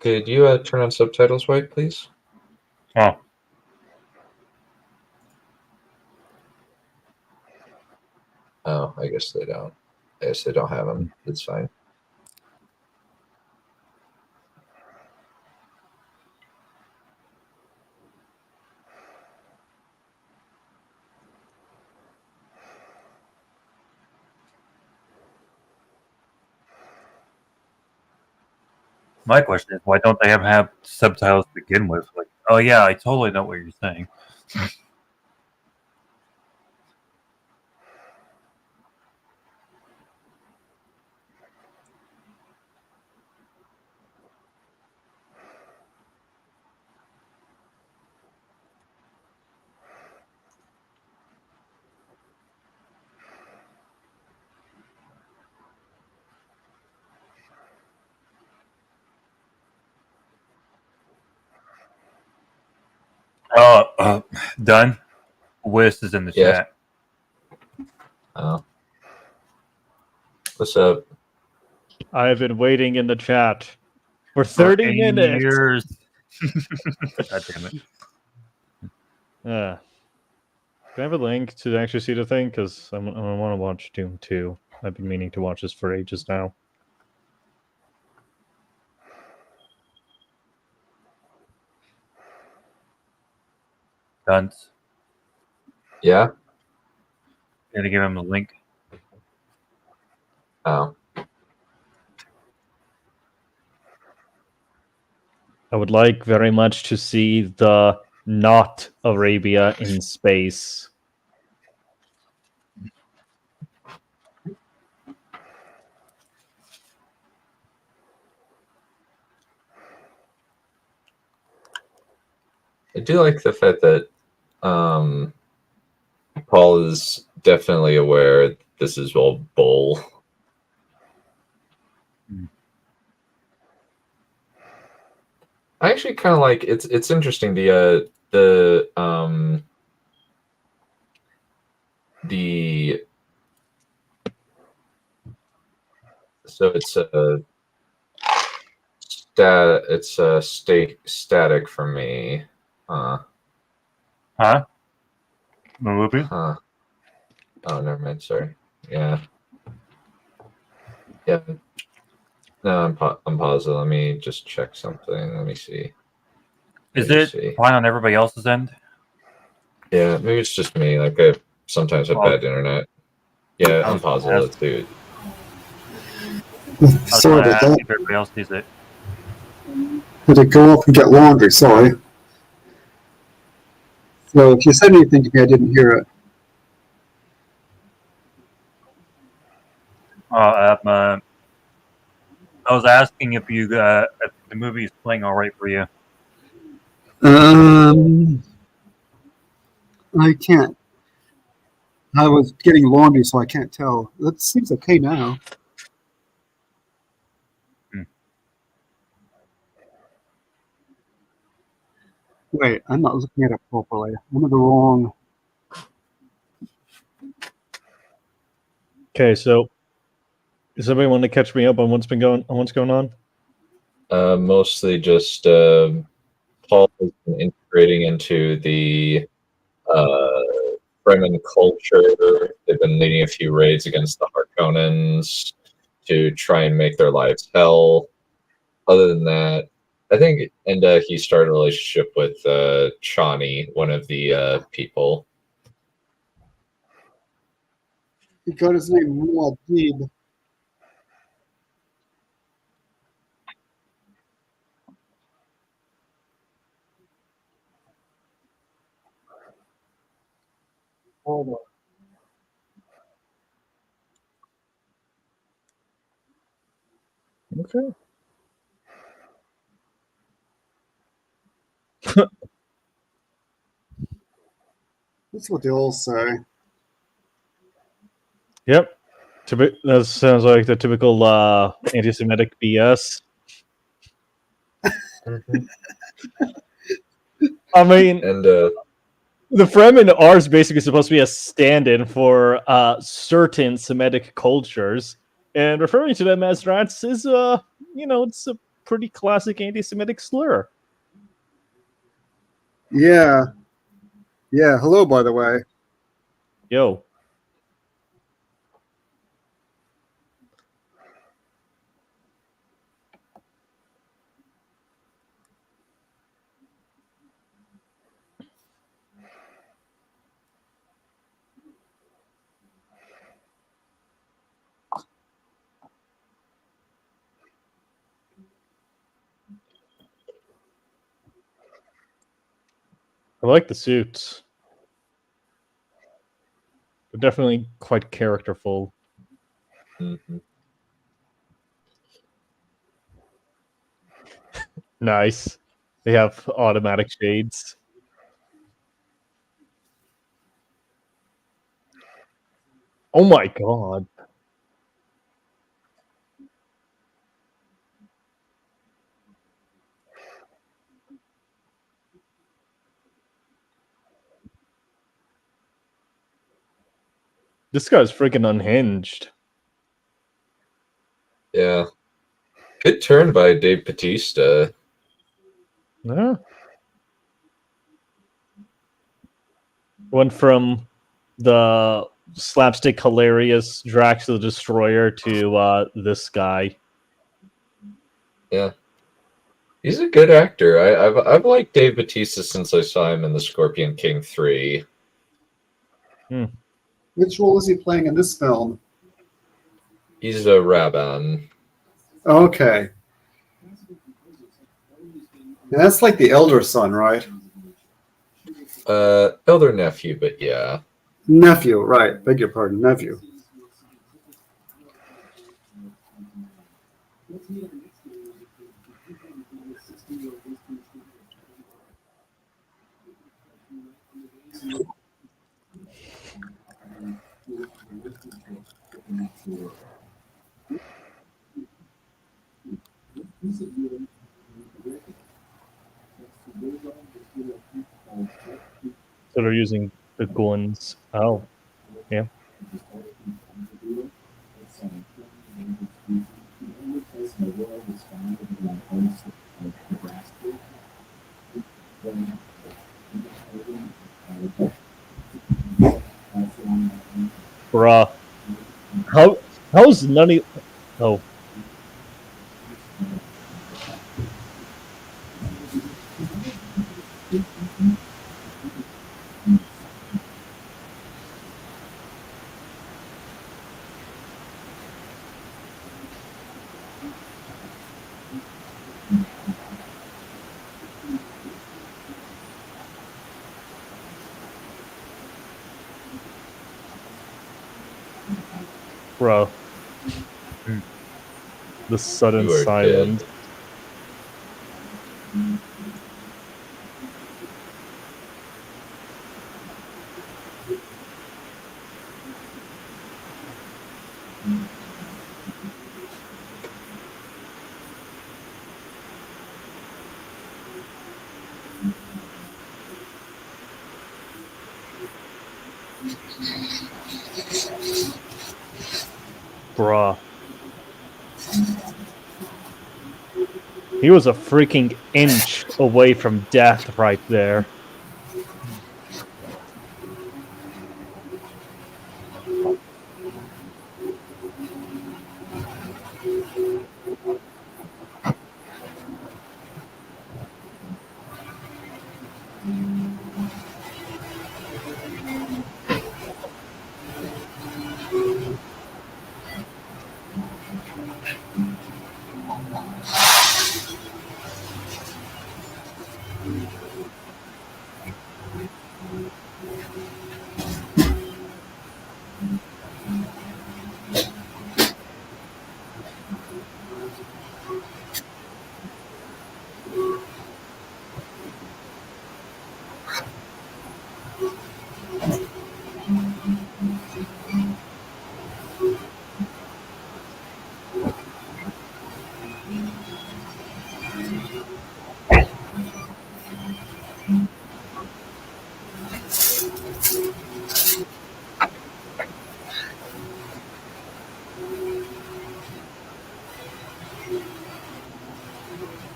Could you turn on subtitles, White, please? Oh. Oh, I guess they don't. I guess they don't have them. It's fine. My question is, why don't they have subtitles to begin with? Like, oh yeah, I totally know what you're saying. Done. Wiss is in the Yes. chat. Oh. What's up? I've been waiting in the chat for 30 minutes. Years. God damn it. Can I have a link to actually see the thing? Because I want to watch Dune 2. I've been meaning to watch this for ages now. Dunce. Yeah. Gotta give him the link. Oh. I would like very much to see the not Arabia in space. I do like the fact that Paul is definitely aware this is all bull. I actually kind of like it's interesting the so it's a static for me. Huh? Movie? Huh. Oh, never mind. Sorry. Yeah. Yeah. No, I'm positive. Let me just check something. Let me see. Is it fine on everybody else's end? Yeah, maybe it's just me. Like I sometimes have bad internet. Yeah, I'm positive. Let's do it. Sorry about that. If everybody else sees it. Had to go off and get laundry. Sorry. So if you said anything to me, I didn't hear it. I was asking if you if the movie is playing all right for you. I can't. I was getting laundry, so I can't tell. That seems okay now. Wait, I'm not looking at it properly. I'm in the wrong. Okay, so does anybody want to catch me up on what's going on? Mostly just Paul has been integrating into the Fremen culture. They've been leading a few raids against the Harkonnens to try and make their lives hell. Other than that, I think, and he started a relationship with Chani, one of the people. He got his name Bloodied. Hold on. Okay. That's what they all say. Yep. That sounds like the typical anti-Semitic BS. I mean, and the Fremen are basically supposed to be a stand-in for certain Semitic cultures, and referring to them as rats is, it's a pretty classic anti-Semitic slur. Yeah. Yeah. Hello, by the way. Yo. I like the suits. They're definitely quite characterful. Mm-hmm. Nice. They have automatic shades. Oh my god. This guy's freaking unhinged. Yeah. Good turn by Dave Bautista. Yeah. Went from the slapstick hilarious Drax the Destroyer to this guy. Yeah. He's a good actor. I've liked Dave Bautista since I saw him in The Scorpion King 3. Which role is he playing in this film? He's a Raban. Okay. And that's like the elder son, right? Elder nephew, but yeah. Nephew, right. Beg your pardon, nephew. So they're using the guns. Oh, yeah. Bruh. How's none of... Oh. Bro. The sudden You are silence. dead. Bruh. He was a freaking inch away from death right there.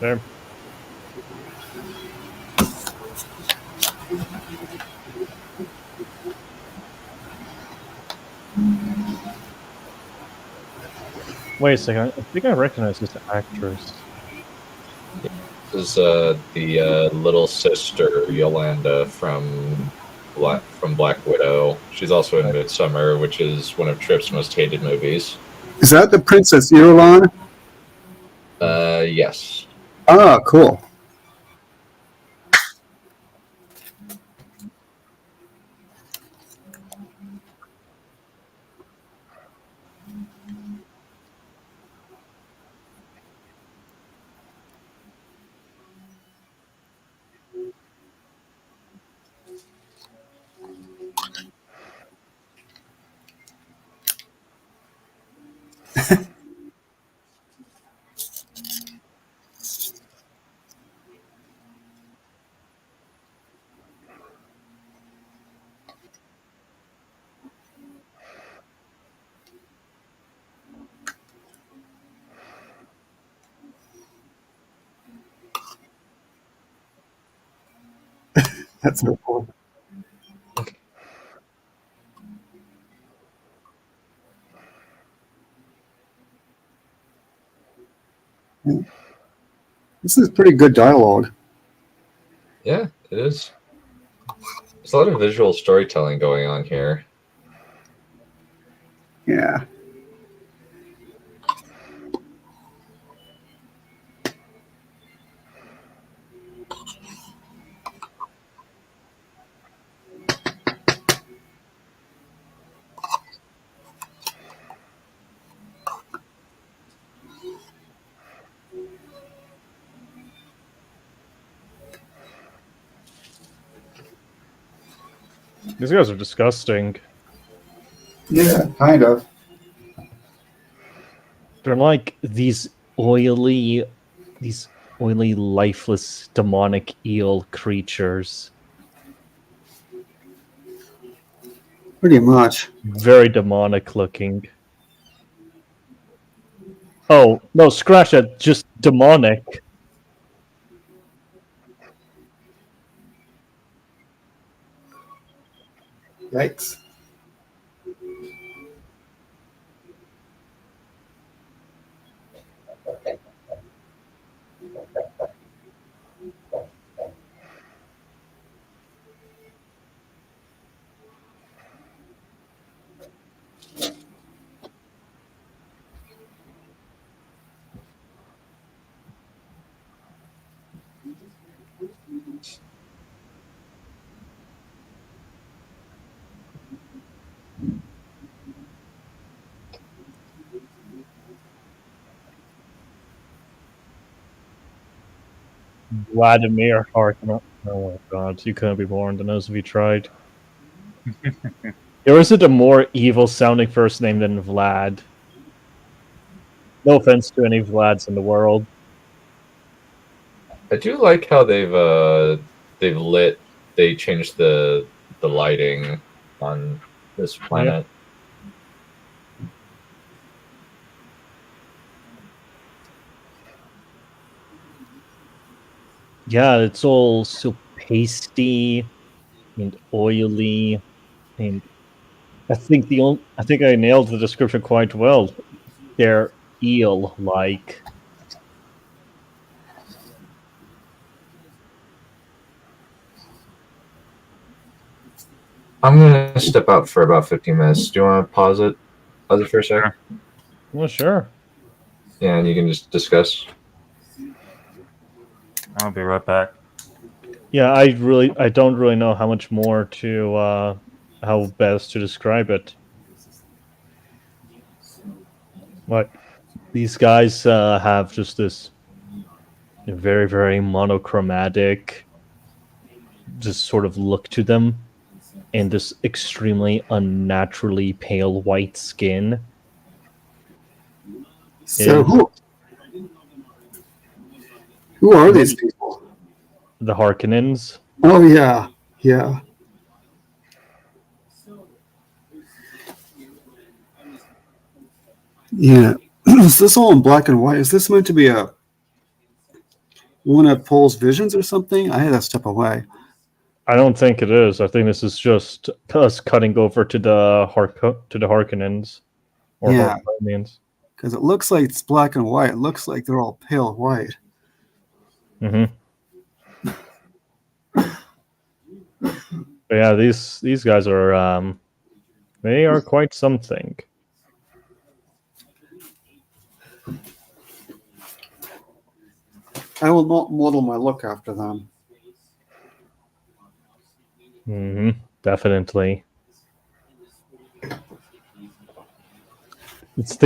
There. Wait a second. I think I recognize this actress. This is the little sister Yolanda from Black Widow. She's also in Midsummer, which is one of Tripp's most hated movies. Is that the Princess Irulan? Yes. Ah, cool. That's no cool. This is pretty good dialogue. Yeah, it is. There's a lot of visual storytelling going on here. Yeah. These guys are disgusting. Yeah, kind of. They're like these oily, lifeless, demonic eel creatures. Pretty much. Very demonic looking. Oh, no, scratch that. Just demonic. Yikes. Vladimir Harkness. Oh my god, you couldn't be more on the nose if you tried. There isn't a more evil sounding first name than Vlad. No offense to any Vlads in the world. I do like how they changed the lighting on this planet. Yeah, it's all so pasty and oily, and I think I nailed the description quite well. They're eel-like. I'm gonna step out for about 15 minutes. Do you want to pause it for a second? Well, sure. Yeah, and you can just discuss. I'll be right back. Yeah, I don't really know how much more to how best to describe it. What these guys have just this very, very monochromatic just sort of look to them, and this extremely unnaturally pale white skin. So who are these people? The Harkonnens. Oh yeah, yeah. Yeah. Is this all in black and white? Is this meant to be a one of Paul's visions or something? I had to step away. I don't think it is. I think this is just us cutting over to the Harkonnens or Yeah. Harkonnens. Because it looks like it's black and white. It looks like they're all pale white. Mm-hmm. But yeah, these guys are they are quite something. I will not model my look after them. Mm-hmm. Definitely. It's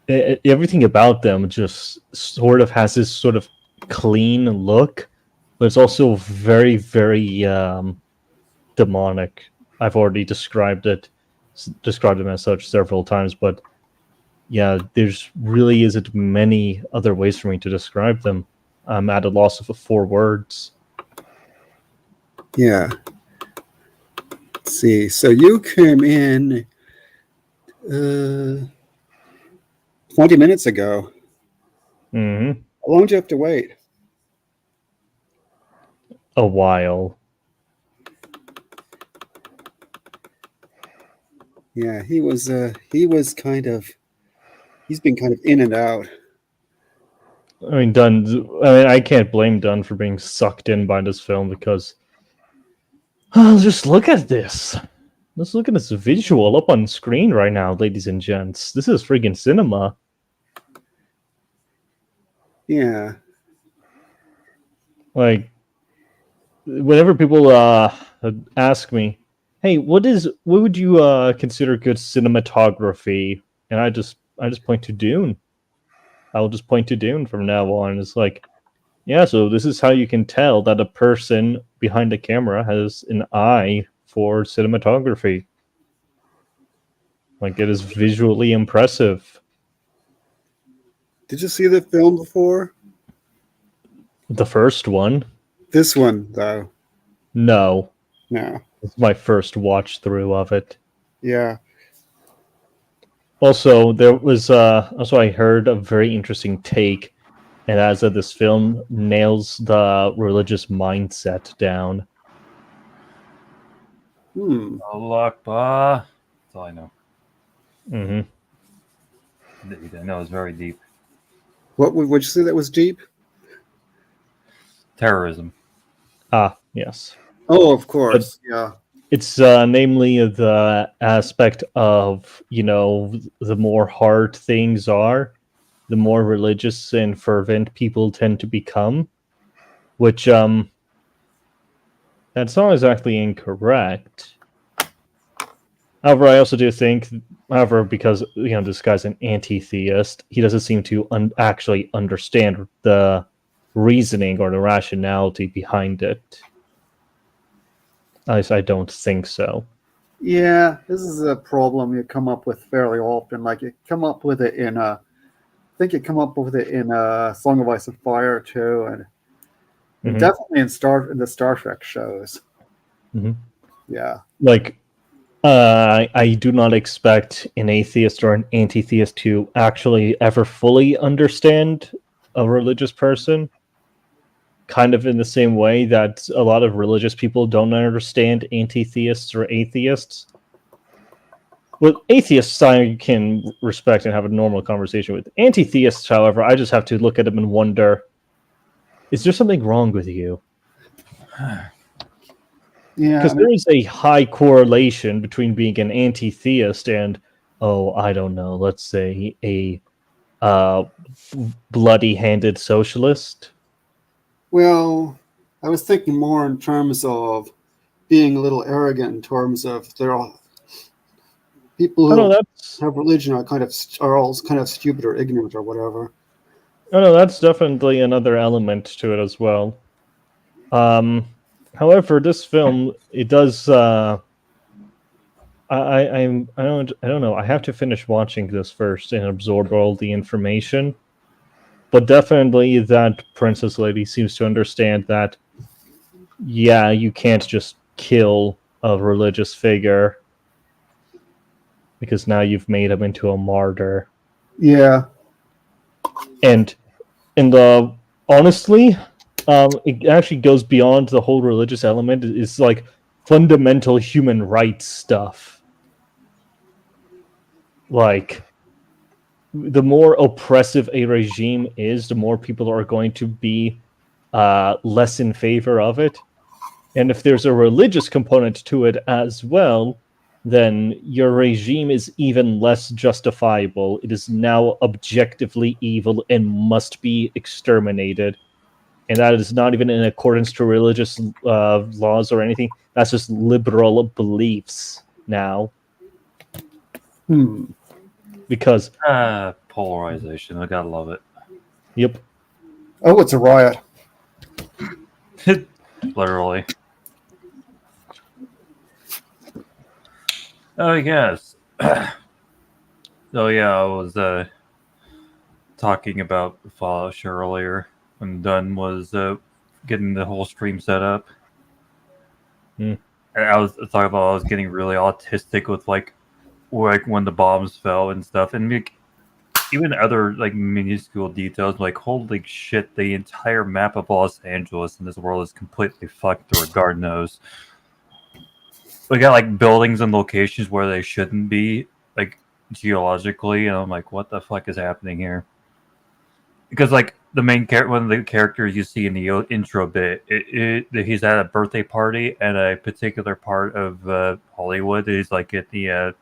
everything about them just sort of has this sort of clean look, but it's also very, very demonic. I've already described them as such several times, but yeah, there's really isn't many other ways for me to describe them. I'm at a loss of 4 words. Yeah. Let's see. So you came in 20 minutes ago. Mm-hmm. How long did you have to wait? A while. Yeah, he's been kind of in and out. I mean, Dunn. I mean, I can't blame Dunn for being sucked in by this film because, just look at this. Let's look at this visual up on screen right now, ladies and gents. This is friggin' cinema. Yeah. Like, whenever people ask me, "Hey, what would you consider good cinematography?" and I just point to Dune. I'll just point to Dune from now on. It's like, yeah, so this is how you can tell that a person behind the camera has an eye for cinematography. Like, it is visually impressive. Did you see the film before? The first one? This one, though. No. No. It's my first watch through of it. Yeah. Also, there was I heard a very interesting take, and as of this film nails the religious mindset down. Allah Akbar. That's all I know. Mm-hmm. I know it's very deep. What would you say that was deep? Terrorism. Ah, yes. Oh, of course. Yeah. It's namely the aspect of, the more hard things are, the more religious and fervent people tend to become, which that's not exactly incorrect. However, I also do think, because this guy's an anti-theist, he doesn't seem to actually understand the reasoning or the rationality behind it. At least I don't think so. Yeah, this is a problem you come up with fairly often. Like, you come up with it in I think you come up with it in Song of Ice and Fire too, and definitely in the Star Trek shows. Mm-hmm. Yeah. Like, I do not expect an atheist or an anti-theist to actually ever fully understand a religious person. Kind of in the same way that a lot of religious people don't understand anti-theists or atheists. With atheists, I can respect and have a normal conversation with. Anti-theists, however, I just have to look at them and wonder, is there something wrong with you? Yeah. Because there is a high correlation between being an anti-theist and, I don't know, let's say a bloody-handed socialist. Well, I was thinking more in terms of being a little arrogant in terms of people who have religion are all kind of stupid or ignorant or whatever. Oh no, that's definitely another element to it as well. However, this film, it does. I don't know. I have to finish watching this first and absorb all the information. But definitely, that princess lady seems to understand that. Yeah, you can't just kill a religious figure because now you've made him into a martyr. Yeah. And honestly, it actually goes beyond the whole religious element. It's like fundamental human rights stuff. Like, the more oppressive a regime is, the more people are going to be less in favor of it. And if there's a religious component to it as well, then your regime is even less justifiable. It is now objectively evil and must be exterminated. And that is not even in accordance to religious laws or anything. That's just liberal beliefs now. Because polarization, I gotta love it. Yep. Oh, it's a riot. Literally. Oh yes. So yeah, I was talking about the Fallout show earlier when Dunn was getting the whole stream set up. And I was talking about I was getting really autistic with like when the bombs fell and stuff, and like, even other like minuscule details, like holy shit, the entire map of Los Angeles in this world is completely fucked, or God knows. We got like buildings and locations where they shouldn't be, like geologically, and I'm like, what the fuck is happening here? Because like the main character, one of the characters you see in the intro bit, he's at a birthday party at a particular part of Hollywood. He's like at the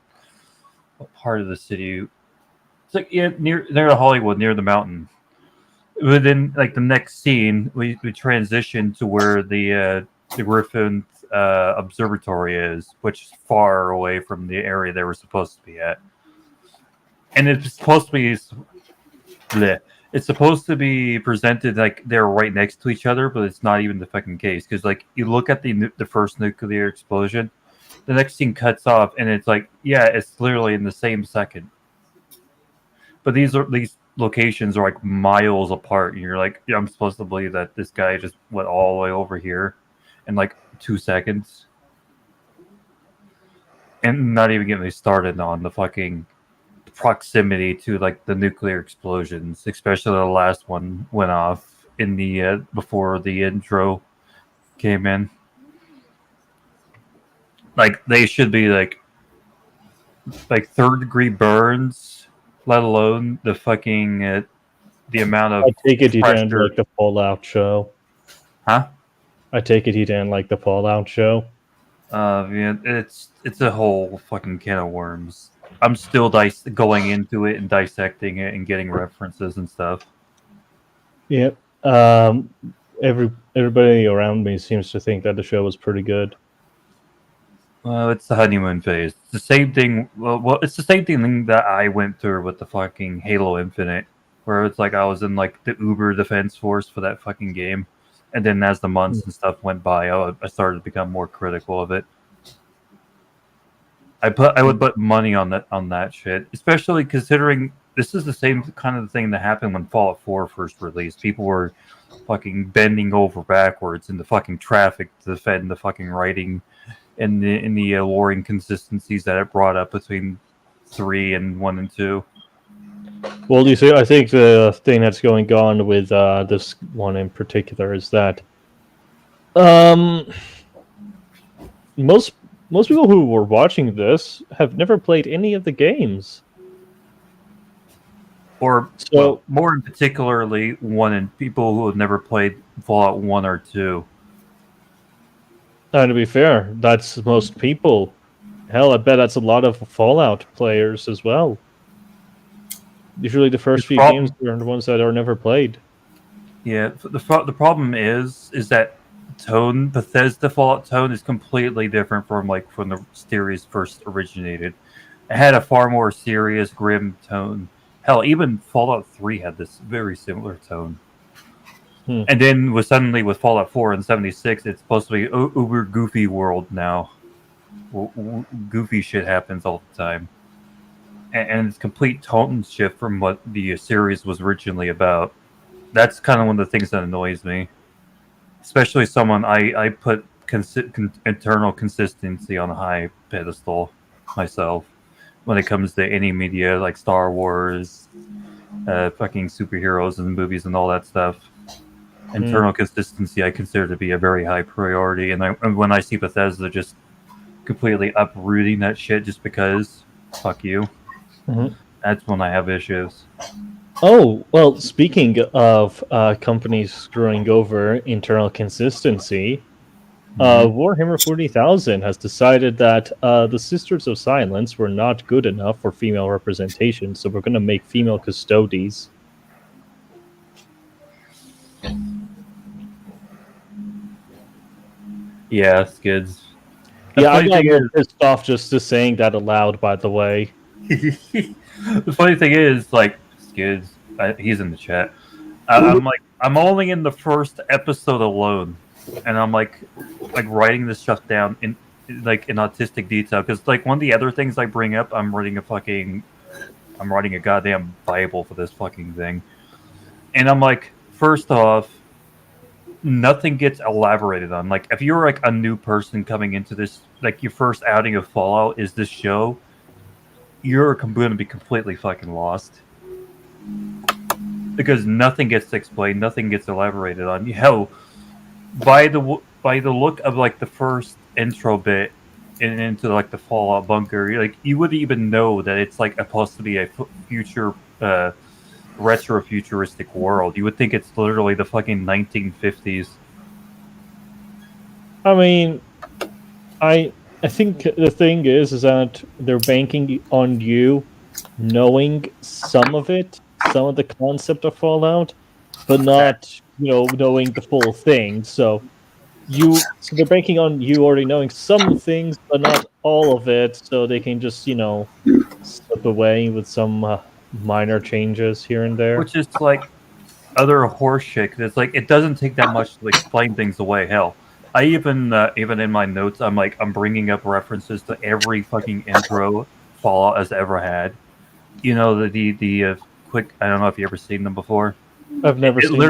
what part of the city? It's like near Hollywood, near the mountain. Within like the next scene, we transition to where the Griffin observatory is, which is far away from the area they were supposed to be at, and it's supposed to be. Bleh. It's supposed to be presented like they're right next to each other, but it's not even the fucking case. Because like you look at the first nuclear explosion, the next scene cuts off, and it's like, yeah, it's literally in the same second. But these locations are like miles apart, and you're like, yeah, I'm supposed to believe that this guy just went all the way over here in like 2 seconds, and not even getting me started on the fucking proximity to like the nuclear explosions, especially the last one went off in the before the intro came in. Like they should be like third-degree burns, let alone the fucking the amount of. I take it you didn't pressure. like the Fallout show, Huh? I take it you didn't like the Fallout show. Yeah, it's a whole fucking can of worms. I'm still going into it and dissecting it and getting references and stuff. Yep. Everybody around me seems to think that the show was pretty good. Well, it's the honeymoon phase. It's the same thing. Well, it's the same thing that I went through with the fucking Halo Infinite, where it's like I was in like the Uber Defense Force for that fucking game, and then as the months and stuff went by, I started to become more critical of it. I would put money on that shit, especially considering this is the same kind of thing that happened when Fallout 4 first released. People were fucking bending over backwards in the fucking traffic to defend the fucking writing and the lore inconsistencies that it brought up between 3 and 1 and 2. Well, you see, I think the thing that's going on with this one in particular is that most people who were watching this have never played any of the games. Or So- more in particularly people who have never played Fallout 1 or 2. To be fair, that's most people. Hell, I bet that's a lot of Fallout players as well. Usually the first few games are the ones that are never played. Yeah, the problem is that tone, Bethesda Fallout tone is completely different from the series first originated. It had a far more serious, grim tone. Hell, even Fallout 3 had this very similar tone. And then suddenly with Fallout 4 and 76, it's supposed to be uber goofy world now. Goofy shit happens all the time. And it's complete tone shift from what the series was originally about. That's kind of one of the things that annoys me. Especially someone I put internal consistency on a high pedestal myself when it comes to any media like Star Wars, fucking superheroes and movies and all that stuff. Internal consistency I consider to be a very high priority, and when I see Bethesda just completely uprooting that shit just because, fuck you, that's when I have issues. Oh, well, speaking of companies screwing over internal consistency, Warhammer 40,000 has decided that the Sisters of Silence were not good enough for female representation, so we're going to make female custodies. Yeah, skids. Yeah, I got pissed off just to saying that aloud, by the way. The funny thing is, like, Skids, he's in the chat. I'm only in the first episode alone, and I'm like writing this stuff down in autistic detail because like one of the other things I bring up, I'm writing a goddamn Bible for this fucking thing, and I'm like, first off, nothing gets elaborated on. Like, if you're like a new person coming into this, like your first outing of Fallout is this show, you're going to be completely fucking lost. Because nothing gets explained, nothing gets elaborated on. Hell, by the look of like the first intro bit and into like the Fallout bunker, you wouldn't even know that it's like supposed to be a future retro futuristic world. You would think it's literally the fucking 1950s. I mean, I think the thing is that they're banking on you knowing some of it, some of the concept of Fallout, but not knowing the full thing. So they're banking on you already knowing some things, but not all of it, so they can just slip away with some minor changes here and there. Which is like other horse shit. 'Cause it's like it doesn't take that much to explain things away. Hell, I even in my notes, I'm bringing up references to every fucking intro Fallout has ever had. You know the quick. I don't know if you ever seen them before. I've never seen them.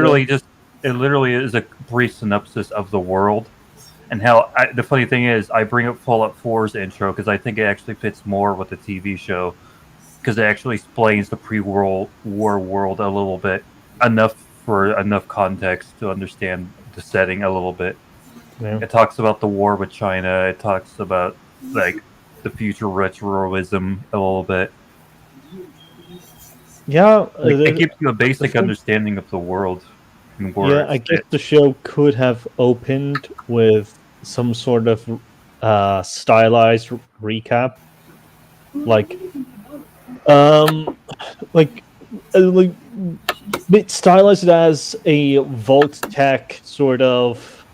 It literally is a brief synopsis of the world. And how the funny thing is, I bring up Fallout 4's intro because I think it actually fits more with the TV show because it actually explains the pre-World War world a little bit, enough context to understand the setting a little bit. Yeah. It talks about the war with China. It talks about like the future retroism a little bit. Yeah, it gives you a basic understanding of the world. Yeah, I guess the show could have opened with some sort of stylized recap, like stylized as a Vault Tech sort of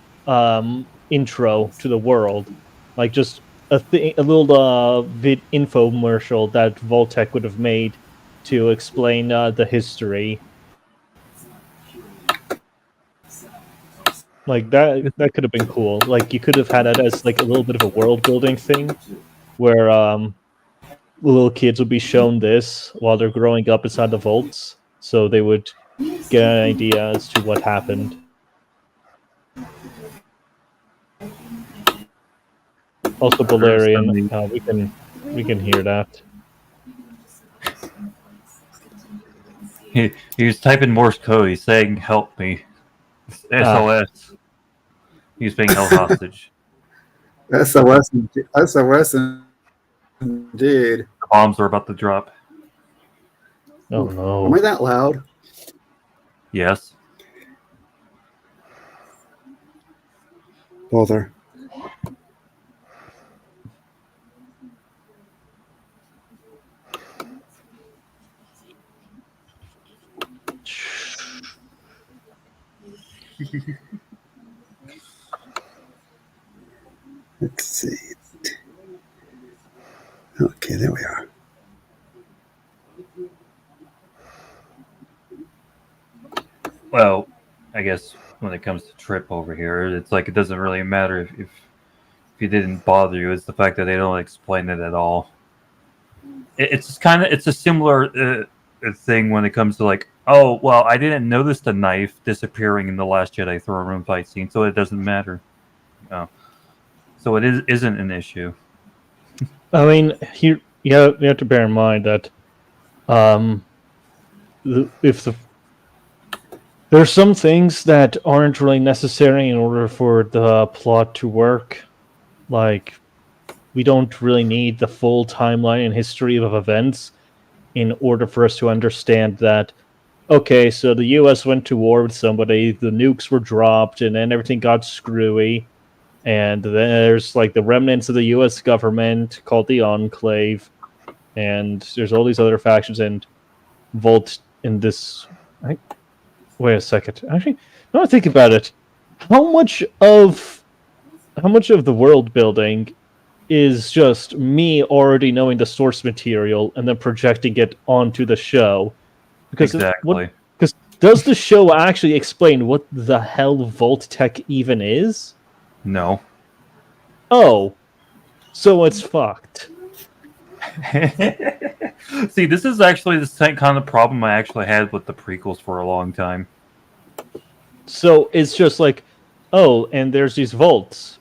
intro to the world, like just a little infomercial that Vault Tech would have made to explain the history. Like that could have been cool. Like you could have had it as like a little bit of a world building thing, where little kids would be shown this while they're growing up inside the vaults, so they would get an idea as to what happened. Also, Valerian, we can hear that. He was typing Morse code. He's saying, "Help me." SOS. He's being held hostage. SOS indeed. The bombs are about to drop. Oh no. Am I that loud? Yes. Bother. Let's see. Okay, there we are. Well, I guess when it comes to Trip over here, it's like it doesn't really matter if he didn't bother you. It's the fact that they don't explain it at all. It's a similar thing when it comes to like, oh well, I didn't notice the knife disappearing in the Last Jedi throne room fight scene, so it doesn't matter. So it isn't an issue. I mean, you have to bear in mind that there's some things that aren't really necessary in order for the plot to work. Like, we don't really need the full timeline and history of events in order for us to understand that, okay, so the US went to war with somebody, the nukes were dropped, and then everything got screwy. And then there's like the remnants of the U.S. government called the Enclave, and there's all these other factions and Volt in this. Wait a second. Actually, now I think about it, how much of the world building is just me already knowing the source material and then projecting it onto the show? Because exactly. Because does the show actually explain what the hell Volt Tech even is? No. Oh, so it's fucked. See, this is actually the same kind of problem I actually had with the prequels for a long time. So it's just like, oh, and there's these vaults.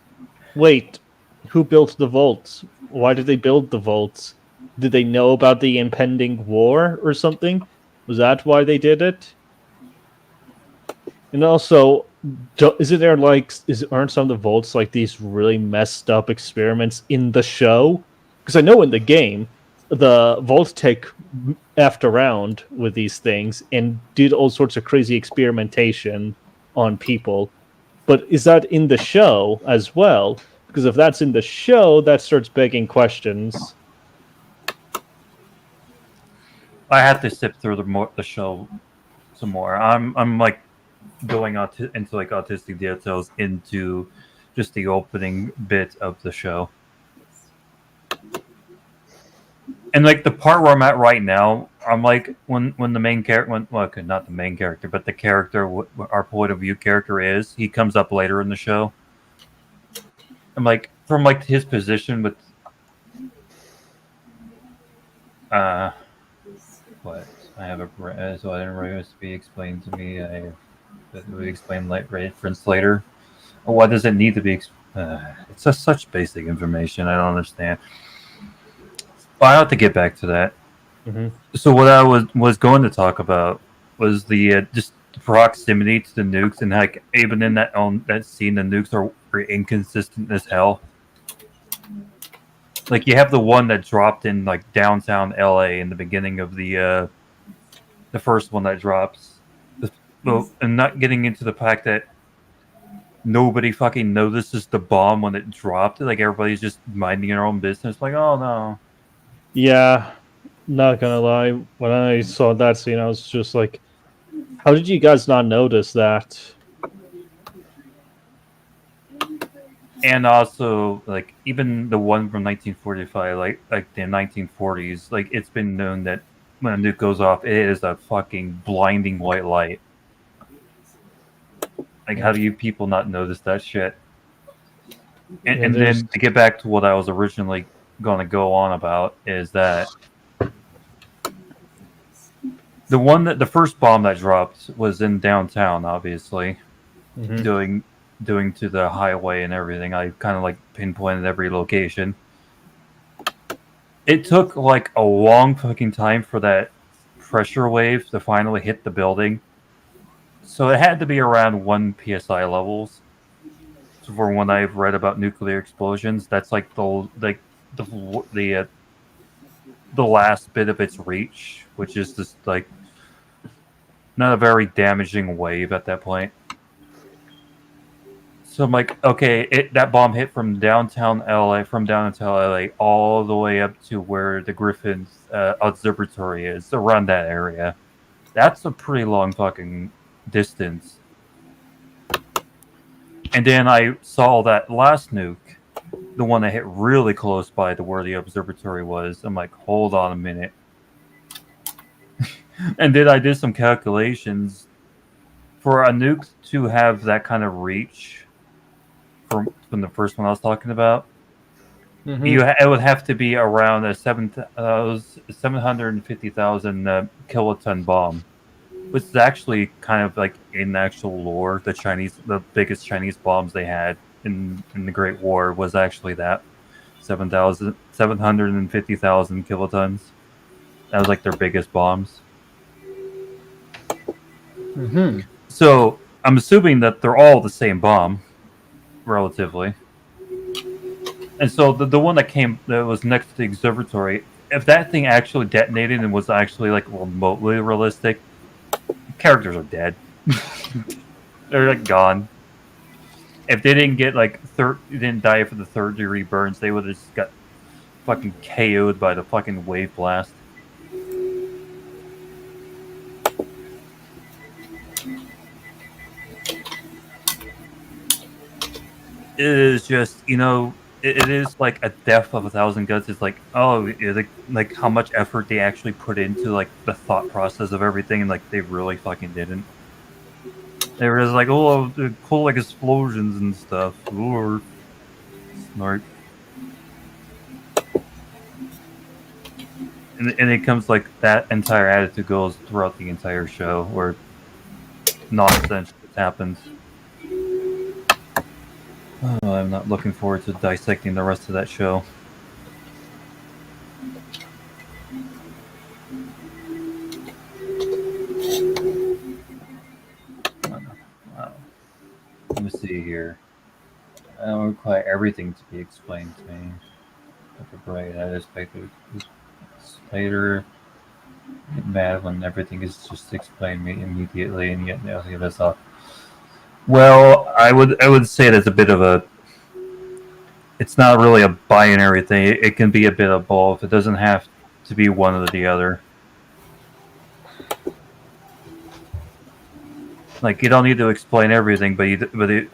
Wait, who built the vaults? Why did they build the vaults? Did they know about the impending war or something? Was that why they did it? And also, aren't some of the vaults like these really messed up experiments in the show? Because I know in the game, the Voltec effed around with these things and did all sorts of crazy experimentation on people. But is that in the show as well? Because if that's in the show, that starts begging questions. I have to sip through the show some more. I'm like going into like autistic details into just the opening bit of the show. And like the part where I'm at right now, I'm like when the main character, well, okay, not the main character, but the character, our point of view character is, he comes up later in the show. I'm like from like his position with, what I have so I didn't really be explained to me. That will be explained reference later. Why does it need to be? It's just such basic information. I don't understand. But I have to get back to that. Mm-hmm. So what I was going to talk about was the just proximity to the nukes, and like even in that scene, the nukes are inconsistent as hell. Like you have the one that dropped in like downtown LA in the beginning of the first one that drops, and not getting into the fact that nobody fucking notices the bomb when it dropped. Like everybody's just minding their own business. Like, oh no. Yeah, not gonna lie. When I saw that scene, I was just like, "How did you guys not notice that?" And also, like even the one from 1945, like the 1940s, like it's been known that when a nuke goes off, it is a fucking blinding white light. Like, how do you people not notice that shit? And then to get back to what I was originally going to go on about is that the first bomb that dropped was in downtown, obviously, doing to the highway and everything. I kind of like pinpointed every location. It took like a long fucking time for that pressure wave to finally hit the building. So it had to be around 1 psi levels. So for when I've read about nuclear explosions, that's like the last bit of its reach, which is just like not a very damaging wave at that point. So I'm like, okay, that bomb hit from downtown LA all the way up to where the Griffin's observatory is, around that area. That's a pretty long fucking distance. And then I saw that last nuke, the one that hit really close by to where the observatory was. I'm like, hold on a minute. And then I did some calculations. For a nuke to have that kind of reach from the first one I was talking about, it would have to be around a 750,000 kiloton bomb, which is actually kind of like in actual lore. The biggest Chinese bombs they had in the Great War was actually that 750,000 kilotons. That was like their biggest bombs. So I'm assuming that they're all the same bomb, relatively. And so the one that was next to the observatory, if that thing actually detonated and was actually like remotely realistic, characters are dead. They're like gone. If they didn't get didn't die for the third-degree burns, they would have just got fucking KO'd by the fucking wave blast. It is just, it is like a death of 1,000 guts. It's like, like how much effort they actually put into like the thought process of everything, and like they really fucking didn't. They were just like, oh, cool, like explosions and stuff. Or snark. And it comes like that entire attitude goes throughout the entire show, where nonsense happens. Oh, I'm not looking forward to dissecting the rest of that show. Wow. Let me see here. I don't require everything to be explained to me. Right, I expect later. Get mad when everything is just explained me immediately, and yet okay, that's all. Well, I would say that's a bit of a. It's not really a binary thing. It can be a bit of both. It doesn't have to be one or the other. Like, you don't need to explain everything, but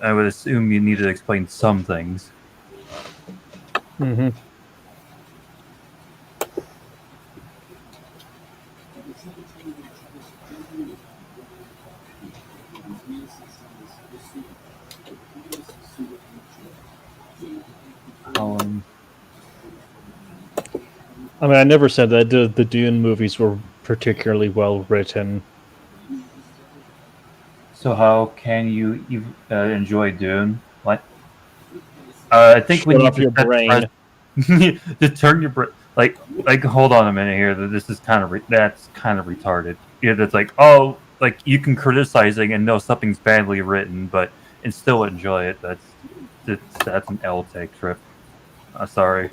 I would assume you need to explain some things. Mm-hmm. I mean, I never said that the Dune movies were particularly well written. So how can you enjoy Dune? What? I think we Shut need off to your brain. to turn your brain. Like, hold on a minute here. This is kind of that's kind of retarded. Yeah, that's like, oh, like you can criticizing and know something's badly written, but and still enjoy it. That's an L take trip. Sorry.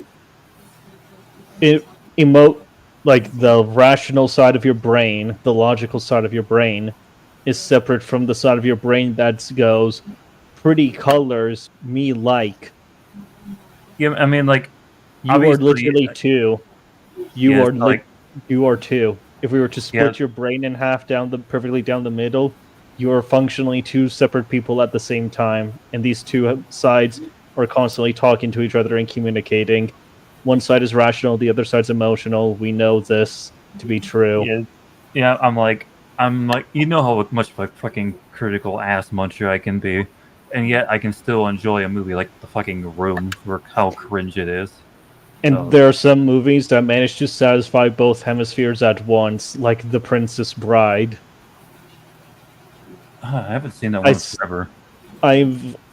Emote, like the rational side of your brain, the logical side of your brain, is separate from the side of your brain that goes, pretty colors, me like. Yeah, I mean, like, you are literally two. You are like you are two. If we were to split your brain in half perfectly down the middle, you are functionally two separate people at the same time, and these two sides are constantly talking to each other and communicating. One side is rational, the other side's emotional. We know this to be true. Yeah. I'm like, you know how much of a fucking critical ass muncher I can be, and yet I can still enjoy a movie like The fucking Room for how cringe it is. And there are some movies that manage to satisfy both hemispheres at once, like The Princess Bride. I haven't seen that one forever.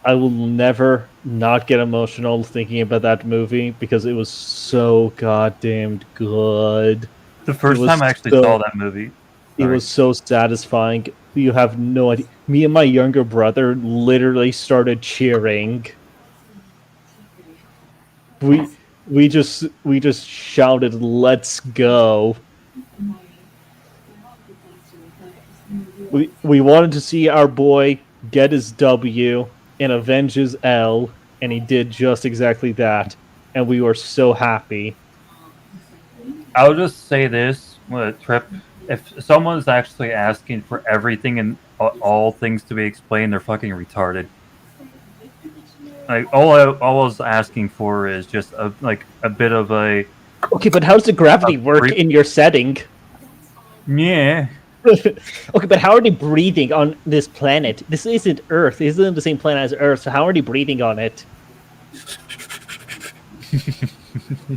I will never not get emotional thinking about that movie because it was so goddamn good. The first time I actually saw that movie, it was so satisfying. You have no idea. Me and my younger brother literally started cheering. We just shouted, "Let's go!" We wanted to see our boy get his W and avenge his L, and he did just exactly that, and we were so happy. I'll just say this: Trip, if someone's actually asking for everything and all things to be explained, they're fucking retarded. Like all I was asking for is just a bit of a. Okay, but how does the gravity work in your setting? Yeah. Okay, but how are they breathing on this planet? This isn't Earth. This isn't the same planet as Earth. So how are they breathing on it?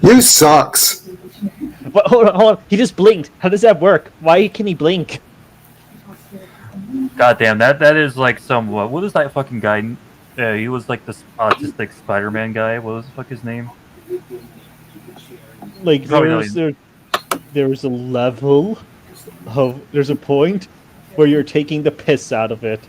You sucks. But hold on. He just blinked. How does that work? Why can he blink? God damn, that is like some what is that fucking guy? He was like this autistic Spider-Man guy. What was the fuck his name? Like there's a level of there's a point where you're taking the piss out of it.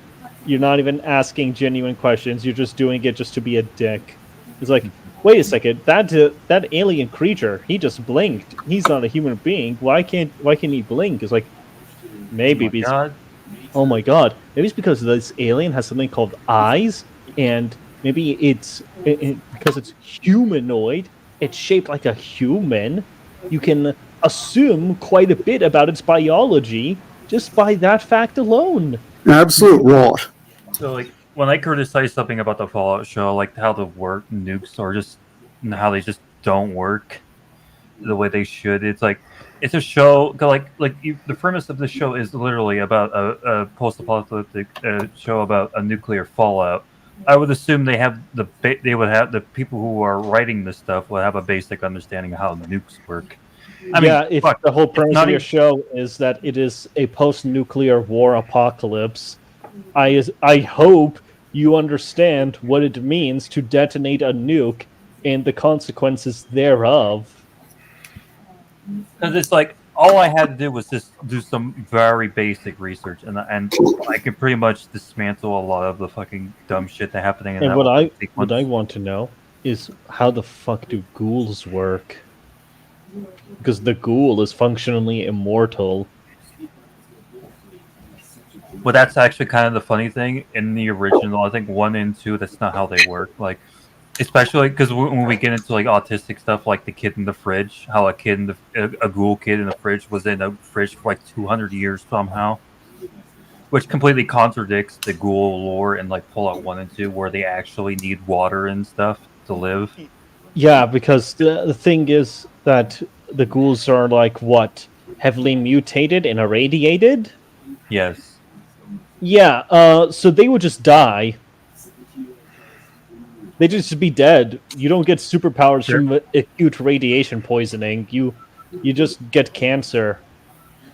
You're not even asking genuine questions. You're just doing it just to be a dick. It's like, wait a second, that alien creature, he just blinked. He's not a human being. Why can he blink? It's like maybe because oh my god, maybe it's because this alien has something called eyes, and maybe it's because it's humanoid. It's shaped like a human. You can assume quite a bit about its biology just by that fact alone. Absolute rot. So, like, when I criticize something about the Fallout show, like how the nukes or just how they just don't work the way they should, it's like it's a show the premise of the show is literally about a post-apocalyptic show about a nuclear fallout. I would assume they would have the people who are writing this stuff would have a basic understanding of how nukes work. I mean, if the whole premise of your show is that it is a post-nuclear war apocalypse, I hope you understand what it means to detonate a nuke and the consequences thereof. Because it's like all I had to do was just do some very basic research, and I could pretty much dismantle a lot of the fucking dumb shit that's happening. In and that what I want to know is how the fuck do ghouls work? because the ghoul is functionally immortal. But that's actually kind of the funny thing in the original. I think 1 and 2, that's not how they work. Like, especially because when we get into like autistic stuff, like the kid in the fridge, how a ghoul kid in the fridge was in a fridge for like 200 years somehow, which completely contradicts the ghoul lore in like Fallout 1 and 2, where they actually need water and stuff to live. Yeah, because the thing is that the ghouls are like what, heavily mutated and irradiated. Yes. Yeah, so they would just die. They just be dead. You don't get superpowers from acute radiation poisoning. You just get cancer,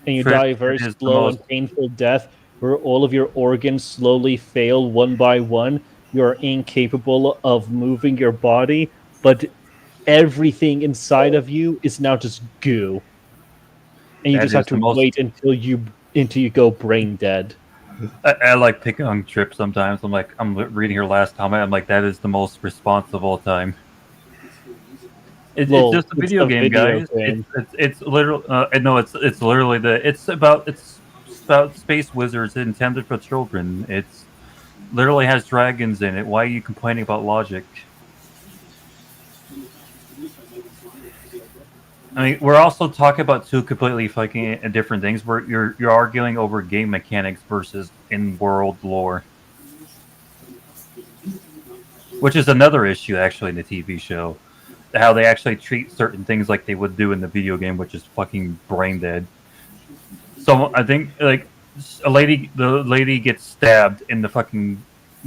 and you die a very slow and painful death, where all of your organs slowly fail one by one. You are incapable of moving your body, but everything inside of you is now just goo, and you just have to wait until you go brain dead. I like picking on Trip sometimes. I'm reading her last comment. I'm like, that is the most response of all time. It's just a video game, guys. It's literally no, it's literally it's about space wizards intended for children. It's literally has dragons in it. Why are you complaining about logic? I mean, we're also talking about two completely fucking different things. Where you're arguing over game mechanics versus in-world lore, which is another issue actually in the TV show. How they actually treat certain things like they would do in the video game, which is fucking brain dead. So I think like the lady gets stabbed in the fucking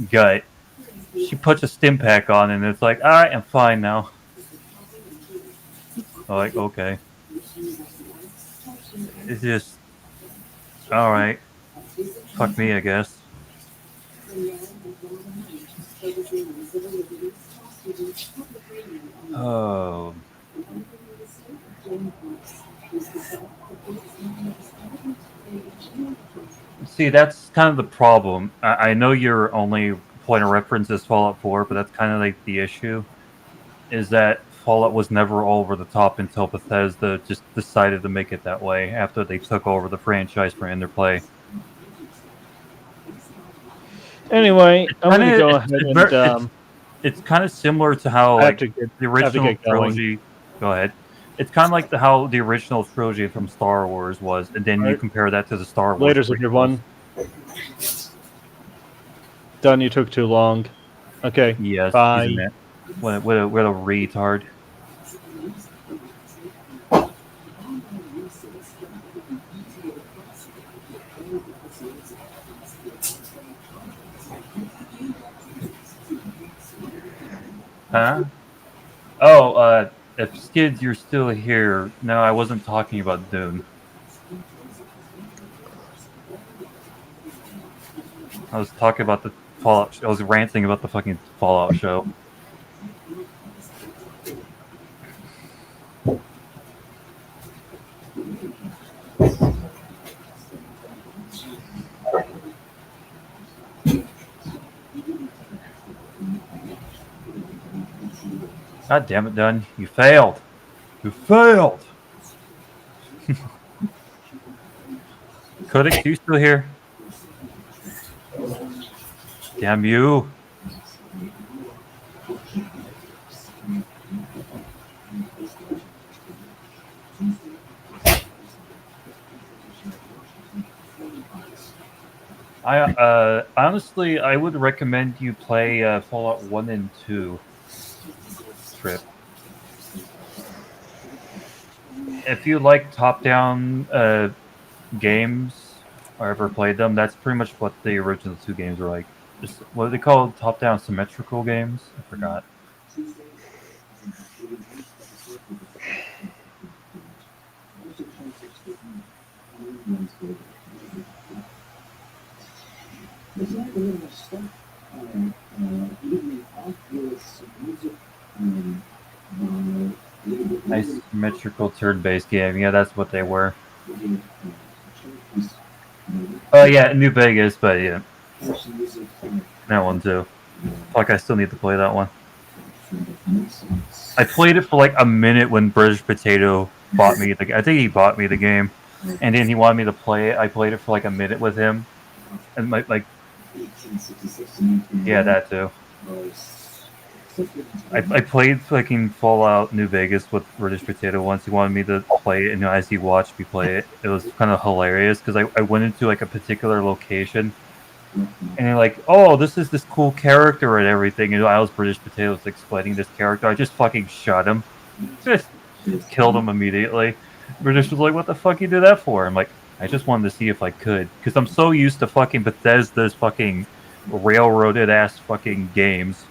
gut. She puts a stim pack on, and it's like, all right, I'm fine now. I'm like, okay. It's just all right. Fuck me, I guess. Oh. See, that's kind of the problem. I know your only point of reference is Fallout 4, but that's kind of like the issue. Is that Fallout was never all over the top until Bethesda just decided to make it that way after they took over the franchise for Interplay. Anyway, I'm going to go ahead and... It's kind of similar to how the original trilogy... Go ahead. It's kind of like how the original trilogy from Star Wars was, and then you compare that to the Star Wars. Later's everyone. Done, you took too long. Okay, yes, bye. What a retard. Huh? Oh, if Skids, you're still here. No, I wasn't talking about Dune. I was talking about the Fallout. I was ranting about the fucking Fallout show. God damn it, Dunn. You failed. You failed. Codex, you still here? Damn you. Honestly, I would recommend you play Fallout 1 and 2. Trip. If you like top-down games or ever played them, that's pretty much what the original two games were like. Just, what are they called? Top-down symmetrical games? I forgot. Nice symmetrical turn-based game. Yeah, that's what they were. Oh yeah, New Vegas, but yeah, that one too. Fuck, I still need to play that one. I played it for like a minute when British Potato bought me I think he bought me the game, and then he wanted me to play it. I played it for like a minute with him, and yeah, that too. I played fucking Fallout New Vegas with British Potato once. He wanted me to play it, and as he watched me play it, it was kind of hilarious because I went into like a particular location, and they're like, "Oh, this is this cool character and everything." And I was British Potato was explaining this character. I just fucking shot him, just killed him immediately. British was like, "What the fuck you do that for?" I'm like, "I just wanted to see if I could," because I'm so used to fucking Bethesda's fucking railroaded ass fucking games,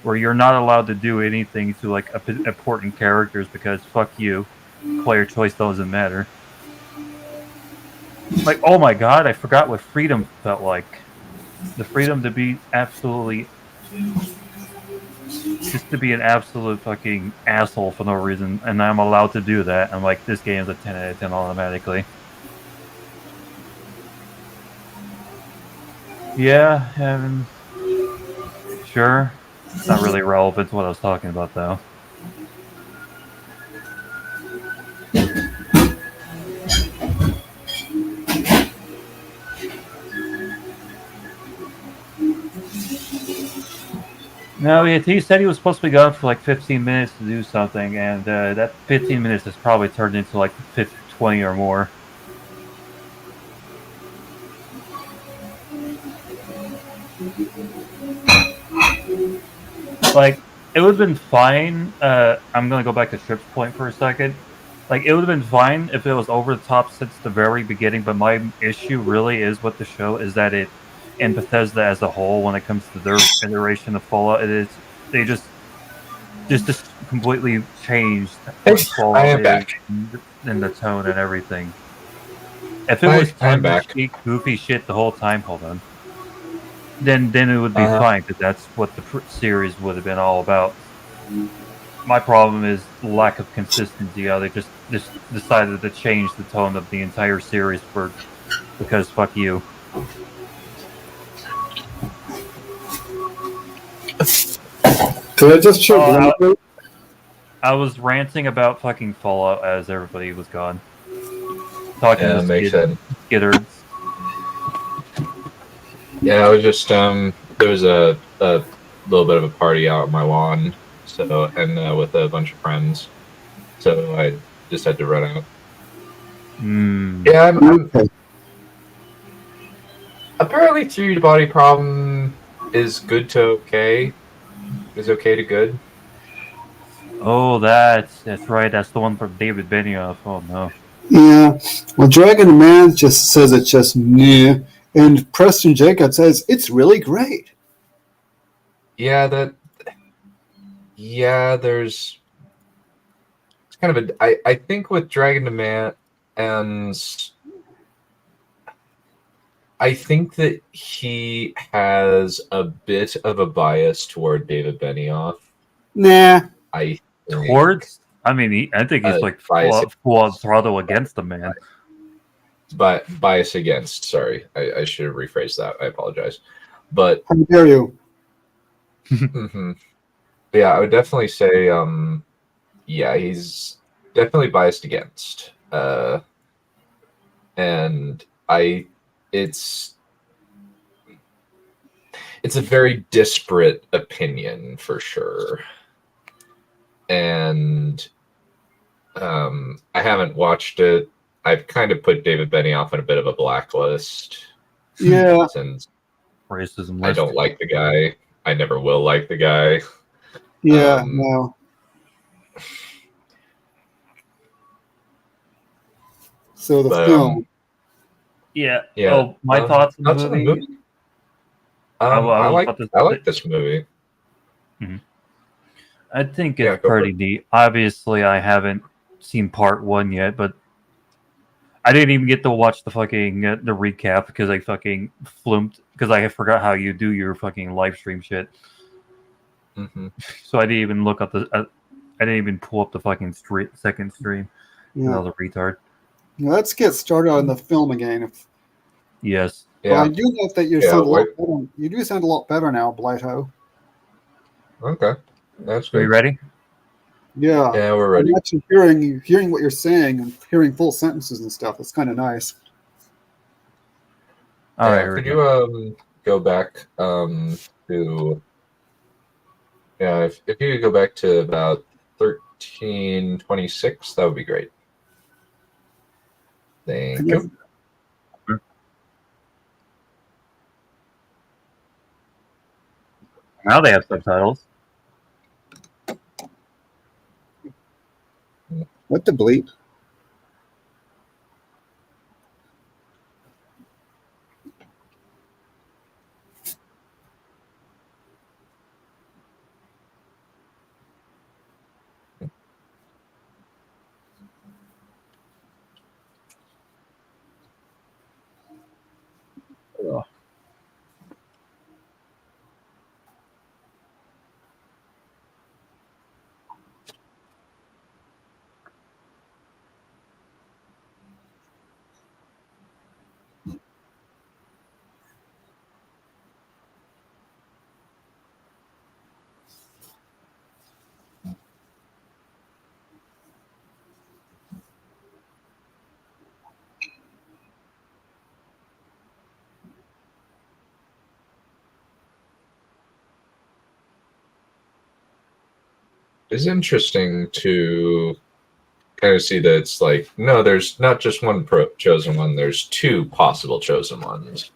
where you're not allowed to do anything to like important characters because fuck you, player choice doesn't matter. Like, oh my god, I forgot what freedom felt like. The freedom to be absolutely, just to be an absolute fucking asshole for no reason, and I'm allowed to do that. I'm like, this game's a 10 out of 10 automatically. Yeah, sure. It's not really relevant to what I was talking about, though. No, he said he was supposed to be gone for like 15 minutes to do something, and that 15 minutes has probably turned into like 20 or more. Like, it would have been fine. I'm going to go back to Trip's point for a second. Like, it would have been fine if it was over the top since the very beginning, but my issue really is with the show is that it, and Bethesda as a whole, when it comes to their iteration of Fallout, they just completely changed what Fallout is in the tone and everything. If it was tongue-in-cheek, goofy shit the whole time, then it would be fine, because that's what the series would have been all about. My problem is lack of consistency. How they just decided to change the tone of the entire series because fuck you. Could I just show I was ranting about fucking Fallout as everybody was gone. Talking to Skiddards. Yeah, I was just there was a little bit of a party out on my lawn, and with a bunch of friends, so I just had to run out. Yeah, I'm apparently Three Body Problem is good to okay. Is okay to good. Oh, that's right. That's the one from David Benioff. Oh no. Yeah. Well, Dragon Man just says it's just meh, and Preston Jacob says it's really great. Yeah, there's it's kind of I think with Dragon Man, and I think that he has a bit of a bias toward David Benioff. Nah. I think he's like full throttle against the man. But bias against. Sorry, I should have rephrased that. I apologize. But how dare you? Yeah, I would definitely say, yeah, he's definitely biased against. And it's a very disparate opinion for sure. And I haven't watched it. I've kind of put David Benioff on a bit of a blacklist. Yeah. Since racism. I don't like the guy. I never will like the guy. Yeah, no. So the film. Yeah. Oh, my thoughts on the movie. I like this movie. Mm-hmm. I think it's pretty neat. Obviously, I haven't seen part 1 yet, but I didn't even get to watch the fucking the recap because I fucking flunked because I forgot how you do your fucking live stream shit. So I didn't even look up I didn't even pull up the fucking second stream. Yeah. I was a retard. Let's get started on the film again. Yes. Well, I do note that you sound a lot better. You do sound a lot better now, Blighto. Okay, that's good. Are you ready? Yeah. Yeah, we're ready. I'm actually hearing what you're saying and hearing full sentences and stuff. That's kind of nice. All right. Could you go back to if you could go back to about 1326, that would be great. Thank you. Now they have subtitles. What the bleep? Ugh. It's interesting to kind of see that it's like, no, there's not just one chosen one, there's two possible chosen ones.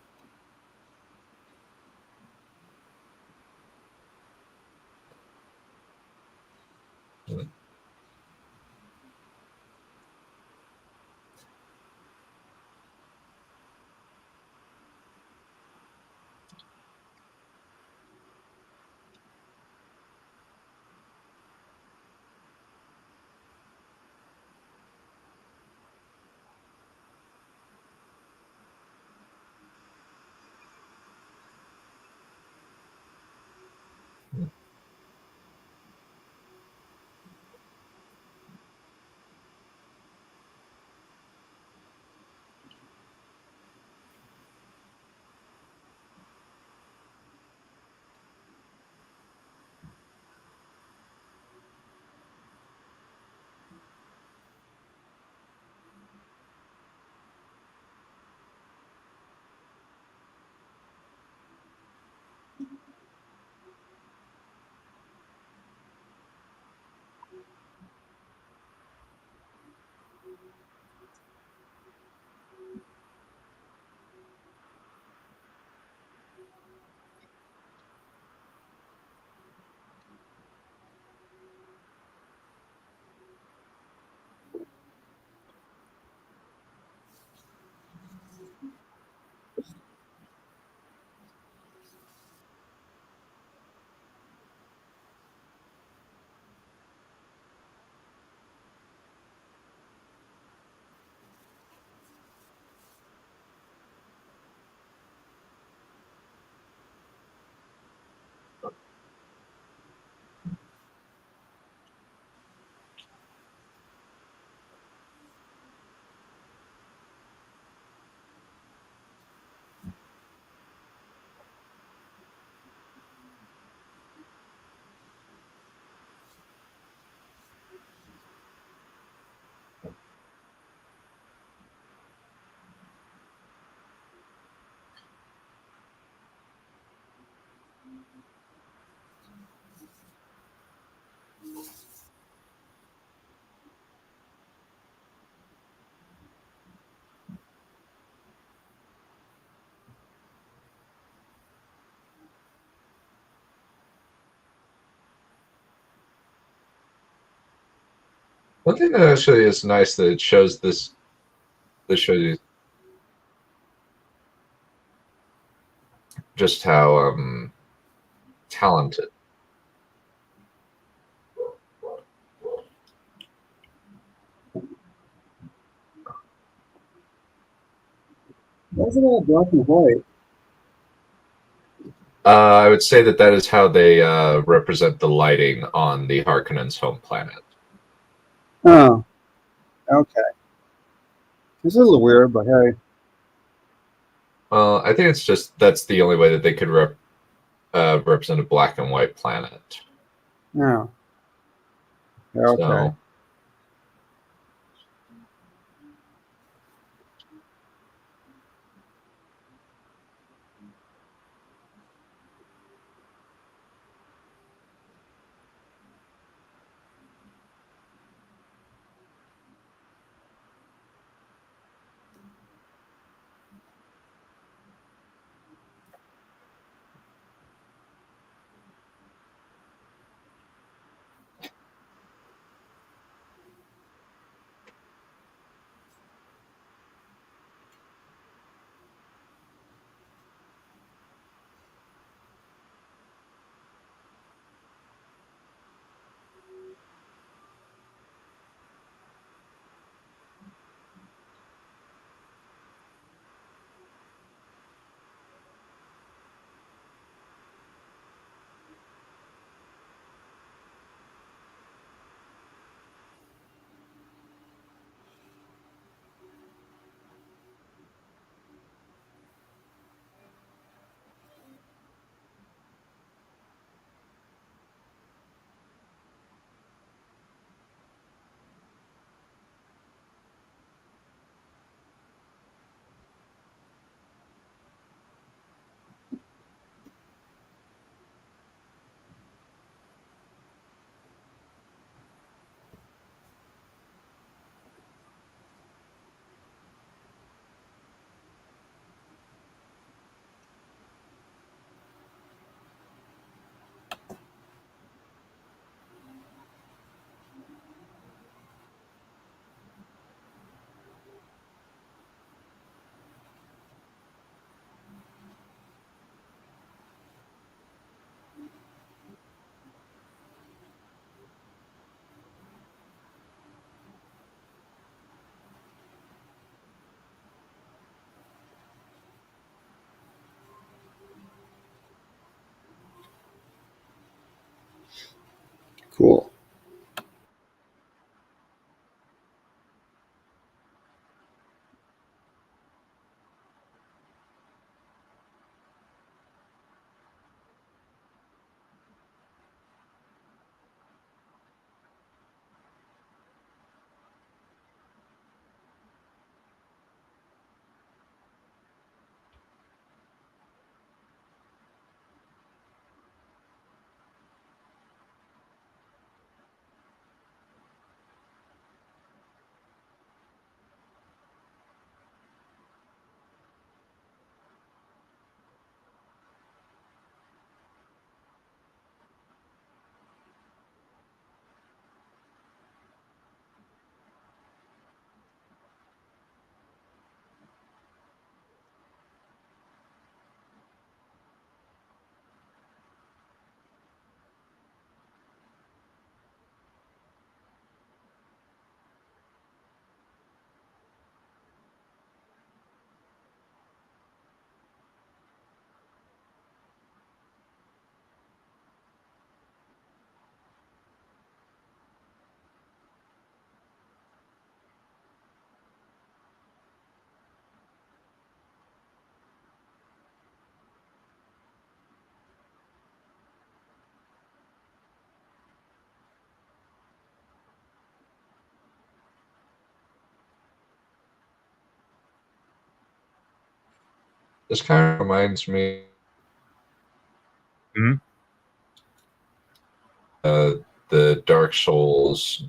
One thing that actually is nice that it shows this shows you just how talented. Why is it all black and white? I would say that is how they represent the lighting on the Harkonnens' home planet. Oh, okay. It's a little weird, but hey. Well, I think it's just that's the only way that they could represent a black and white planet. Yeah. Okay. So, Cool. this kind of reminds me Mhm. the Dark Souls.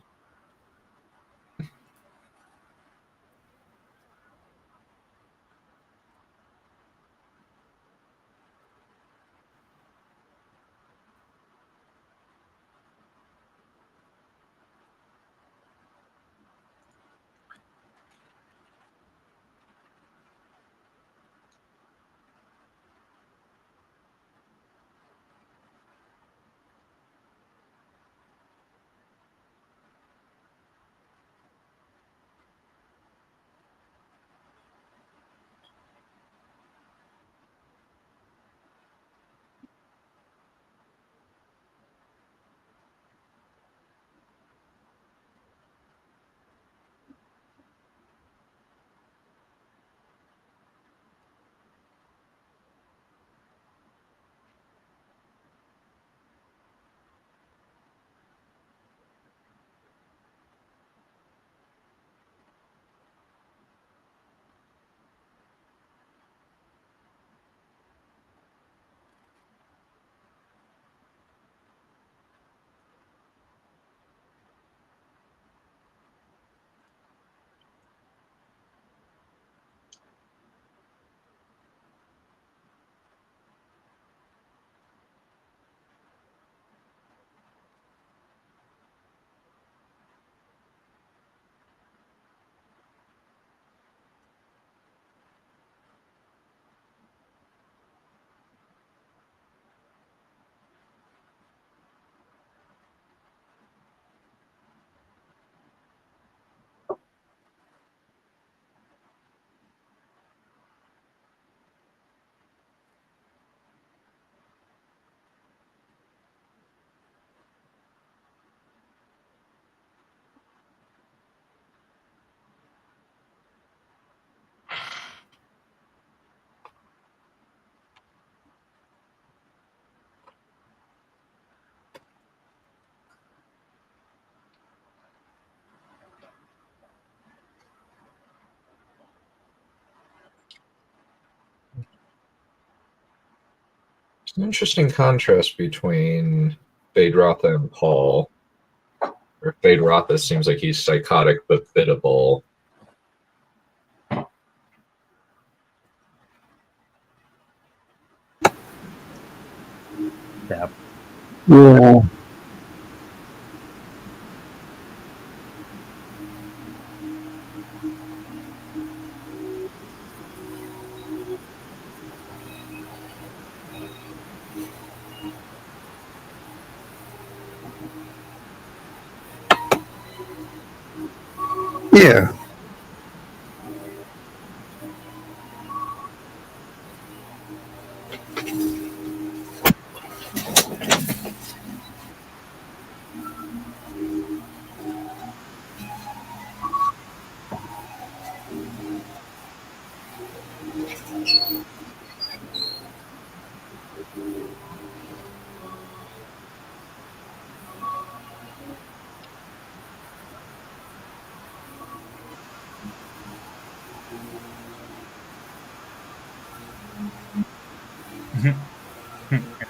An interesting contrast between Phaedrotha and Paul. Or Phaedrotha seems like he's psychotic but biddable. Yeah. Yeah. Yeah.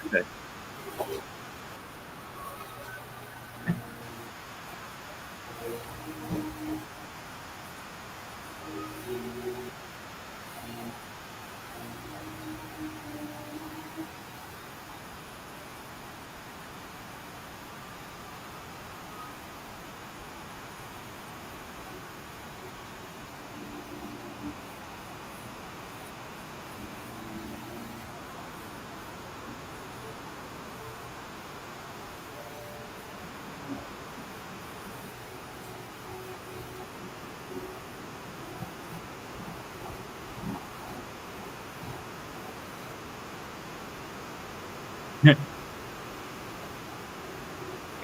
Okay.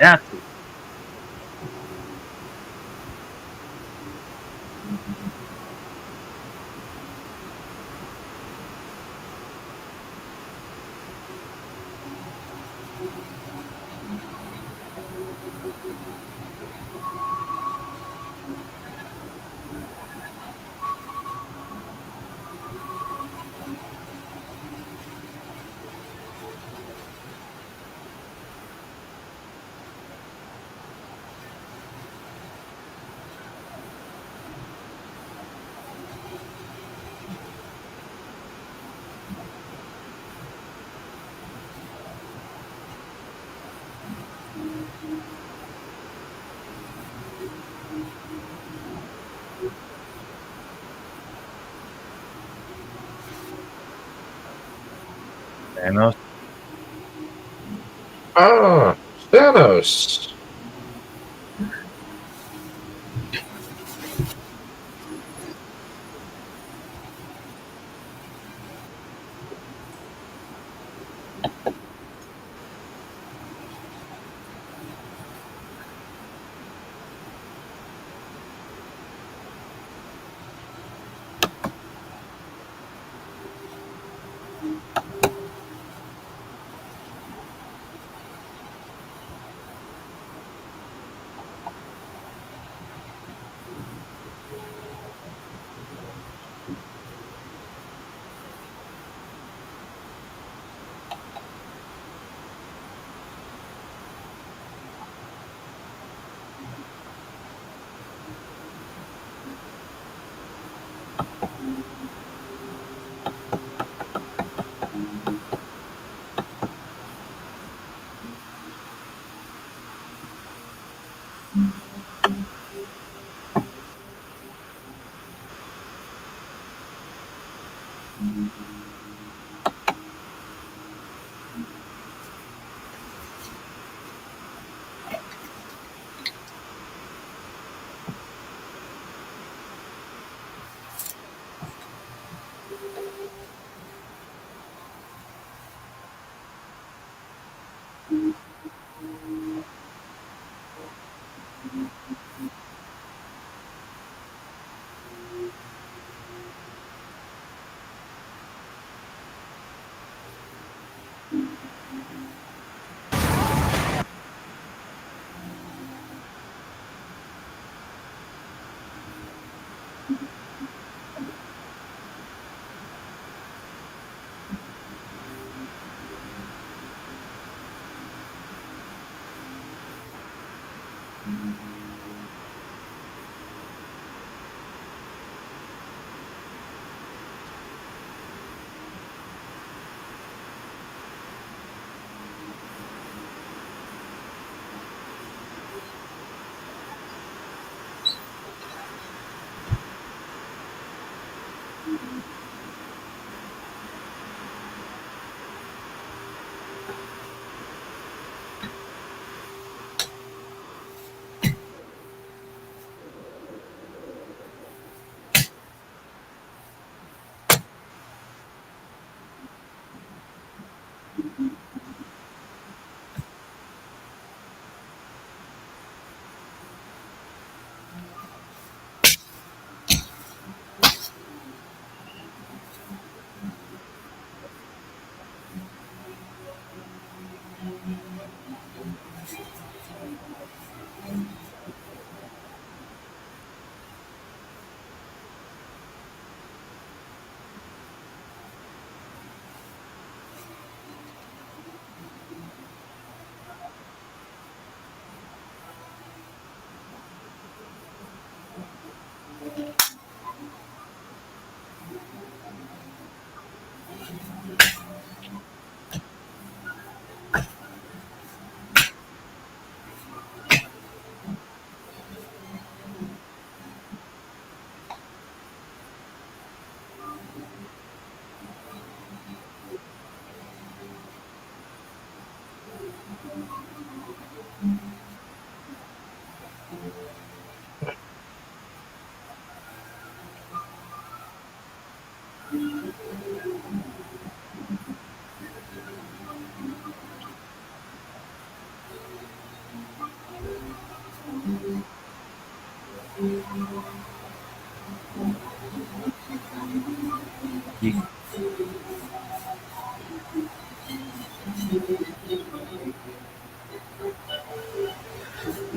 Yeah. Thanos. Ah, Thanos.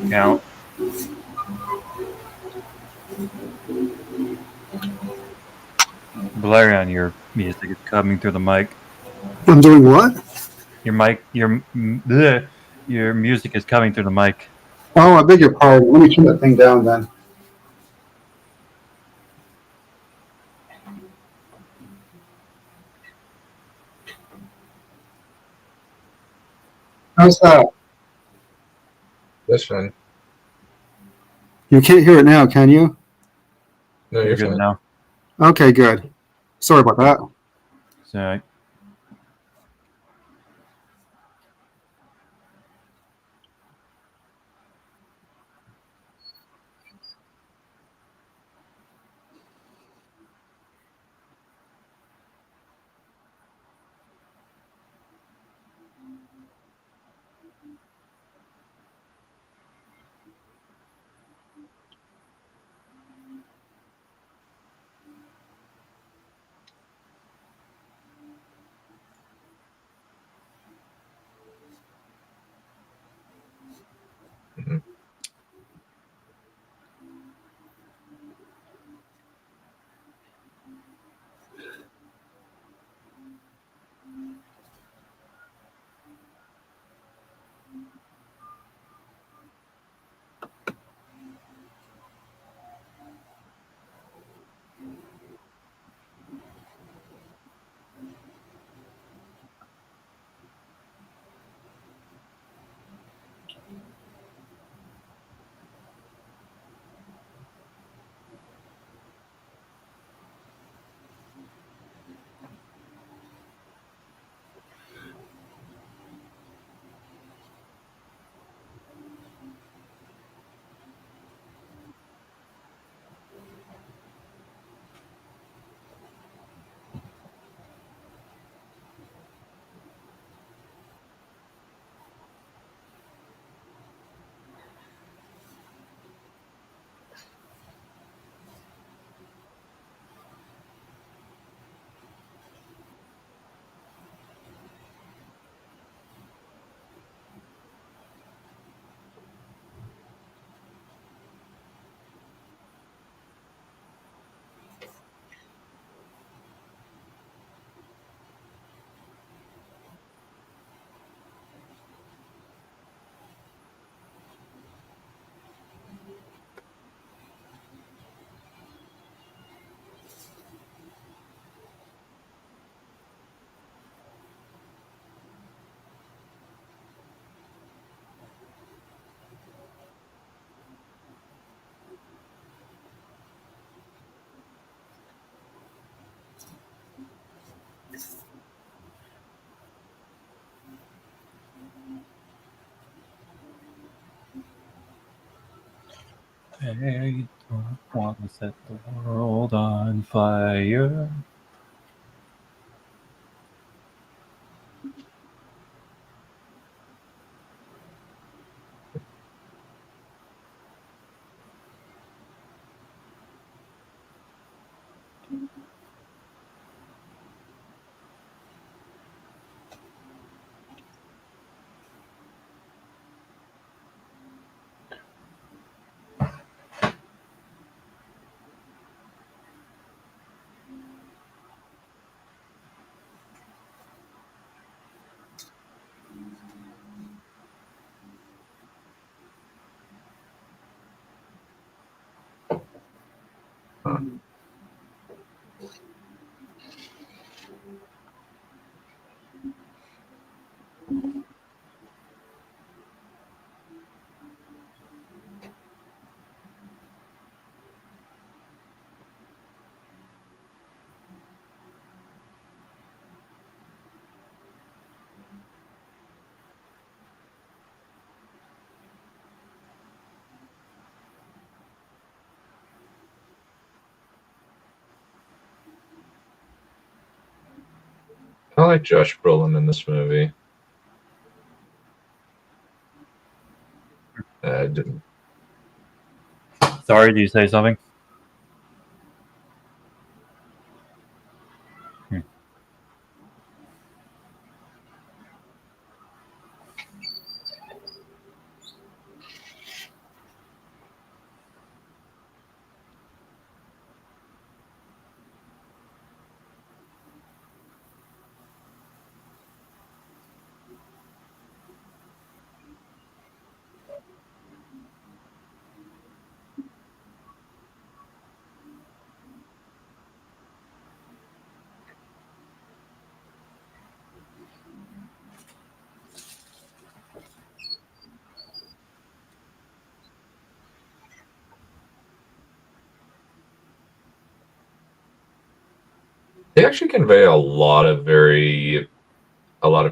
Count. Valerian, your music is coming through the mic. I'm doing what? Your music is coming through the mic. Oh, I beg your pardon. Let me turn that thing down then. How's that? That's fine. You can't hear it now, can you? No, You're good fine. now. Okay, good. Sorry about that. It's all right. They don't want to set the world on fire. I like Josh Brolin in this movie. Didn't. Sorry, did you say something? They actually convey a lot of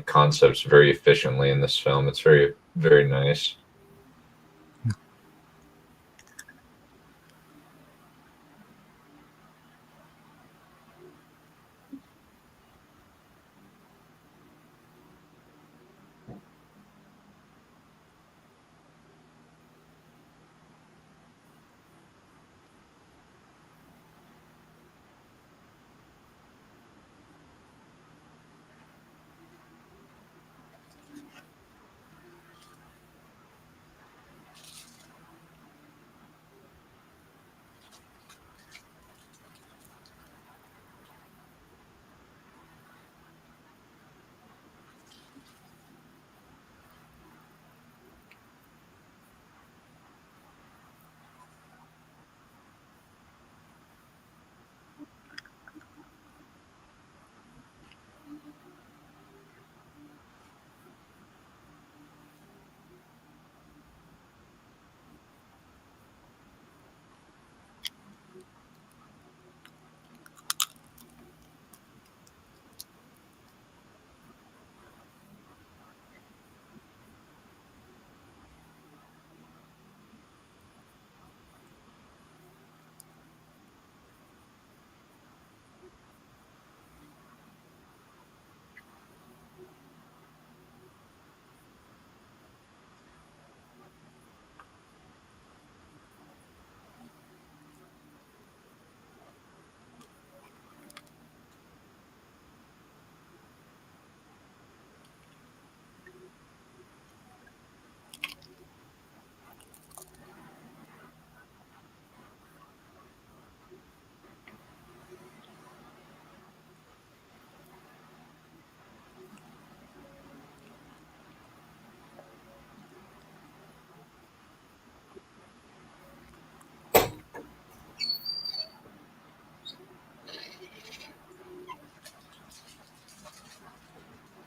concepts very efficiently in this film. It's very, very nice.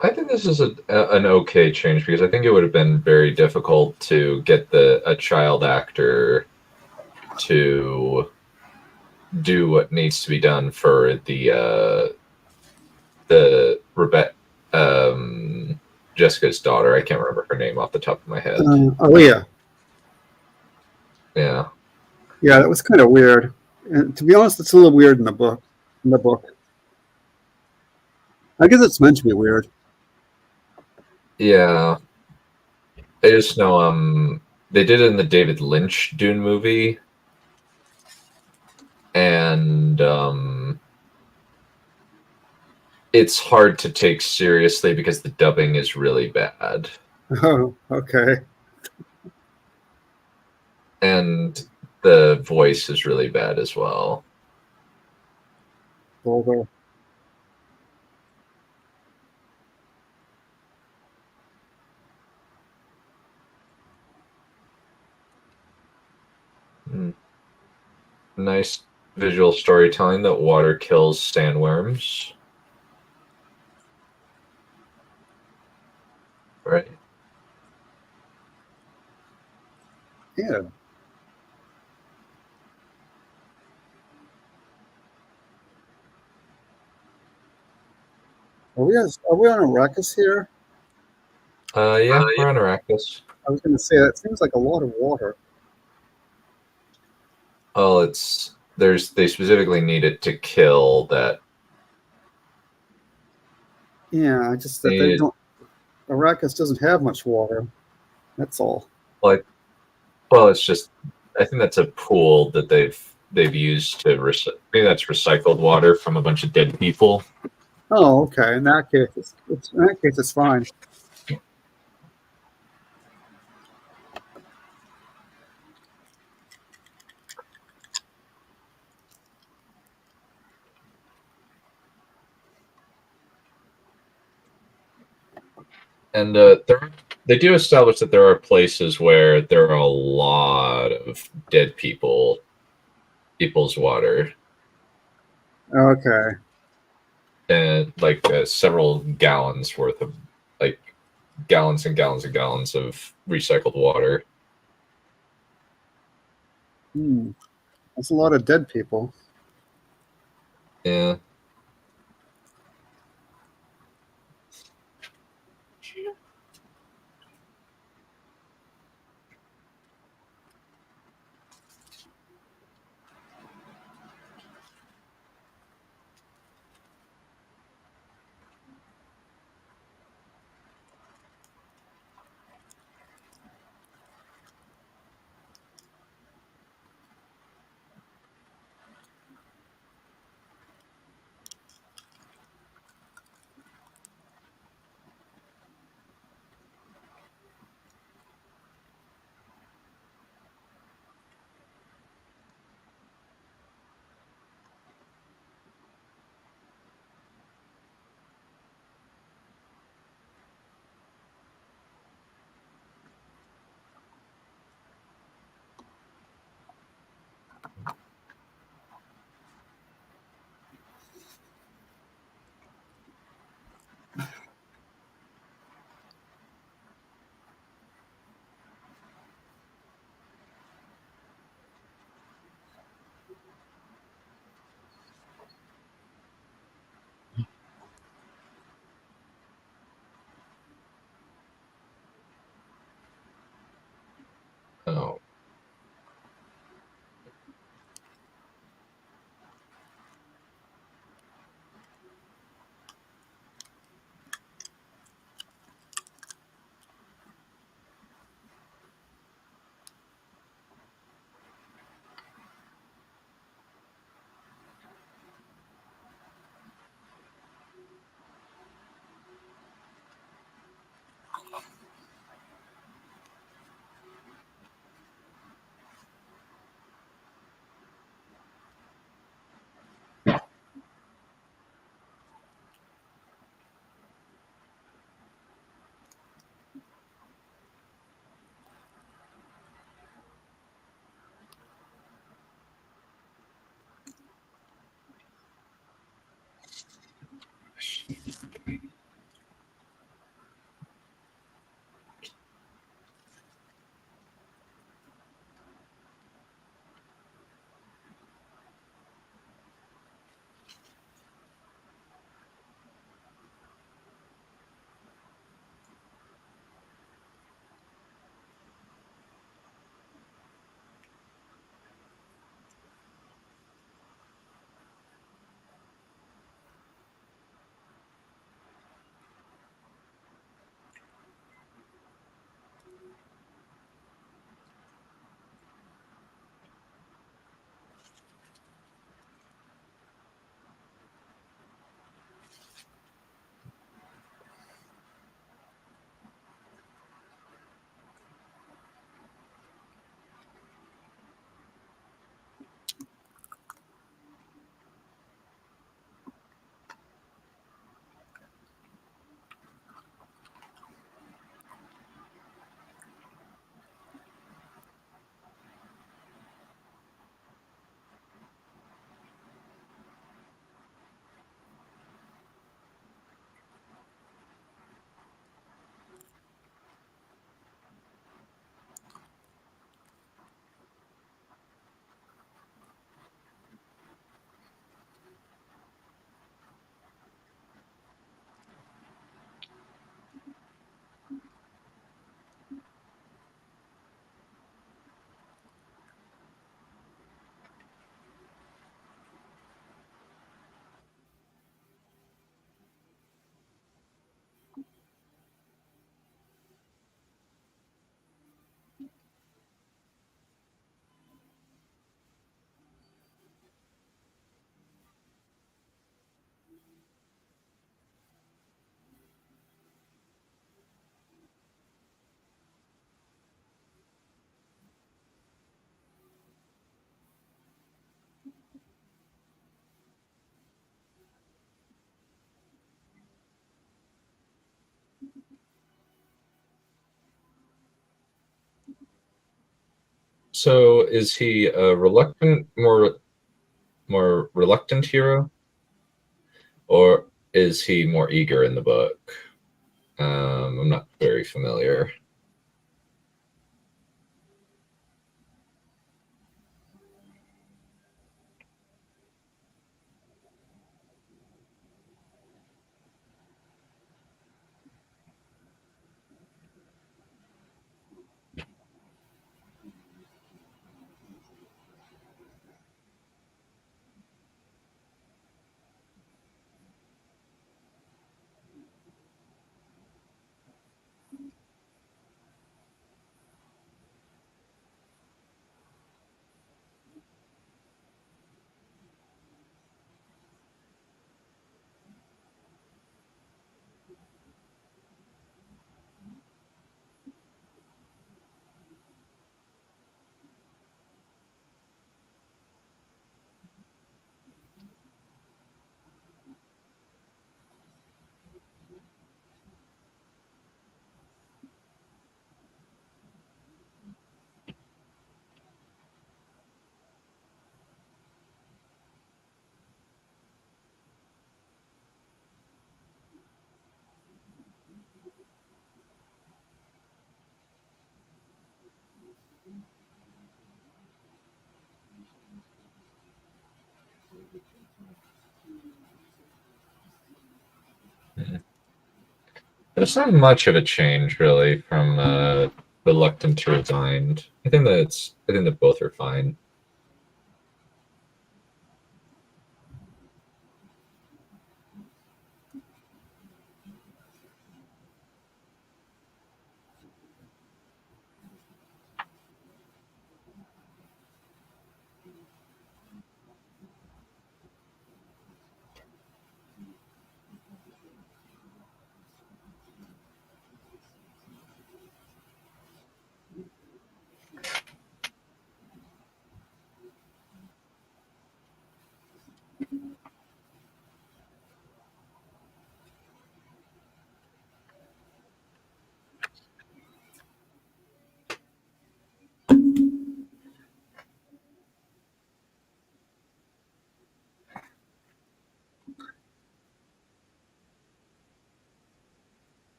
I think this is an okay change because I think it would have been very difficult to get a child actor to do what needs to be done for the Jessica's daughter. I can't remember her name off the top of my head. Aaliyah. Yeah. Yeah, that was kind of weird. And to be honest, it's a little weird in the book. I guess it's meant to be weird. Yeah. I just know they did it in the David Lynch Dune movie. And it's hard to take seriously because the dubbing is really bad. Oh, okay. And the voice is really bad as well. Vulgar. Nice visual storytelling that water kills sandworms. Right. Yeah. Are we on Arrakis here? Yeah, we're on Arrakis. I was going to say, that seems like a lot of water. Oh, they specifically need it to kill that. Yeah, just that they don't. Arrakis doesn't have much water. That's all. Well, it's just I think that's a pool that they've used to maybe that's recycled water from a bunch of dead people. Oh, okay. In that case, it's fine. And they do establish that there are places where there are a lot of dead people's water. Okay. And like several gallons worth of like gallons and gallons and gallons of recycled water. That's a lot of dead people. Yeah. So is he a more reluctant hero, or is he more eager in the book? I'm not very familiar. There's not much of a change really from reluctant to resigned. I think that both are fine.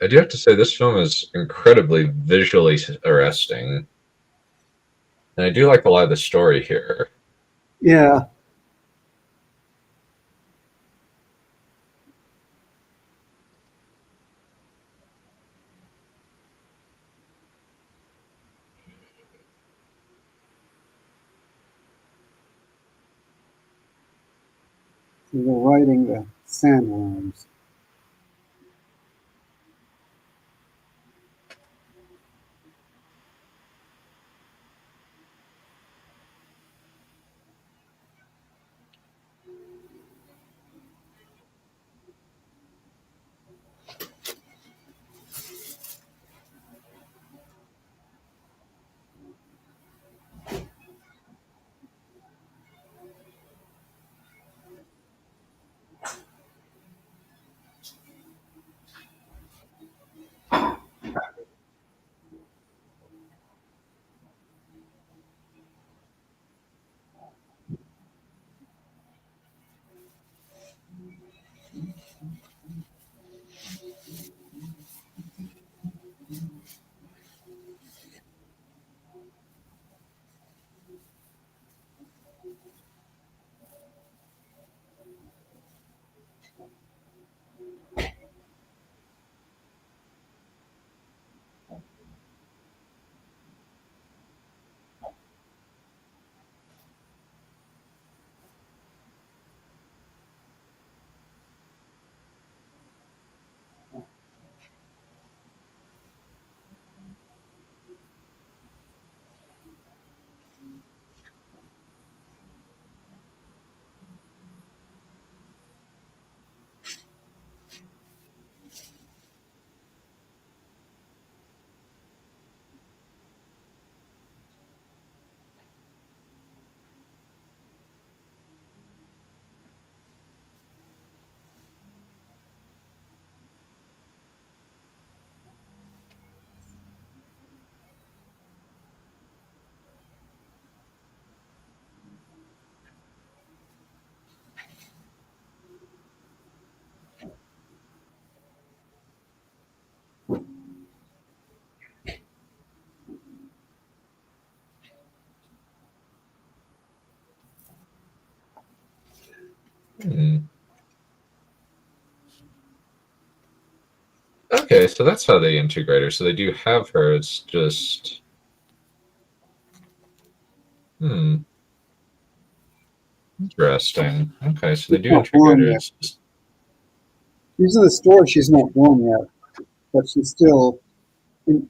I do have to say this film is incredibly visually arresting, and I do like a lot of the story here. Yeah. So they're riding the sandworms. Hmm. Okay, so that's how they integrate her. So they do have her. It's just, interesting. Okay, so they She's do not integrate born her. yet. It's just, She's in the store. She's not born yet, but she's still.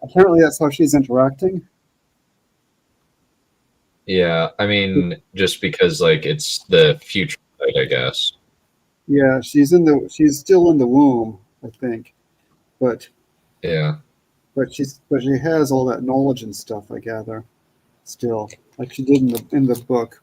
Apparently, that's how she's interacting. yeah, I mean, just because like it's the future site, I guess. Yeah, she's still in the womb, I think, but Yeah. she has all that knowledge and stuff, I gather, still, like she did in the book.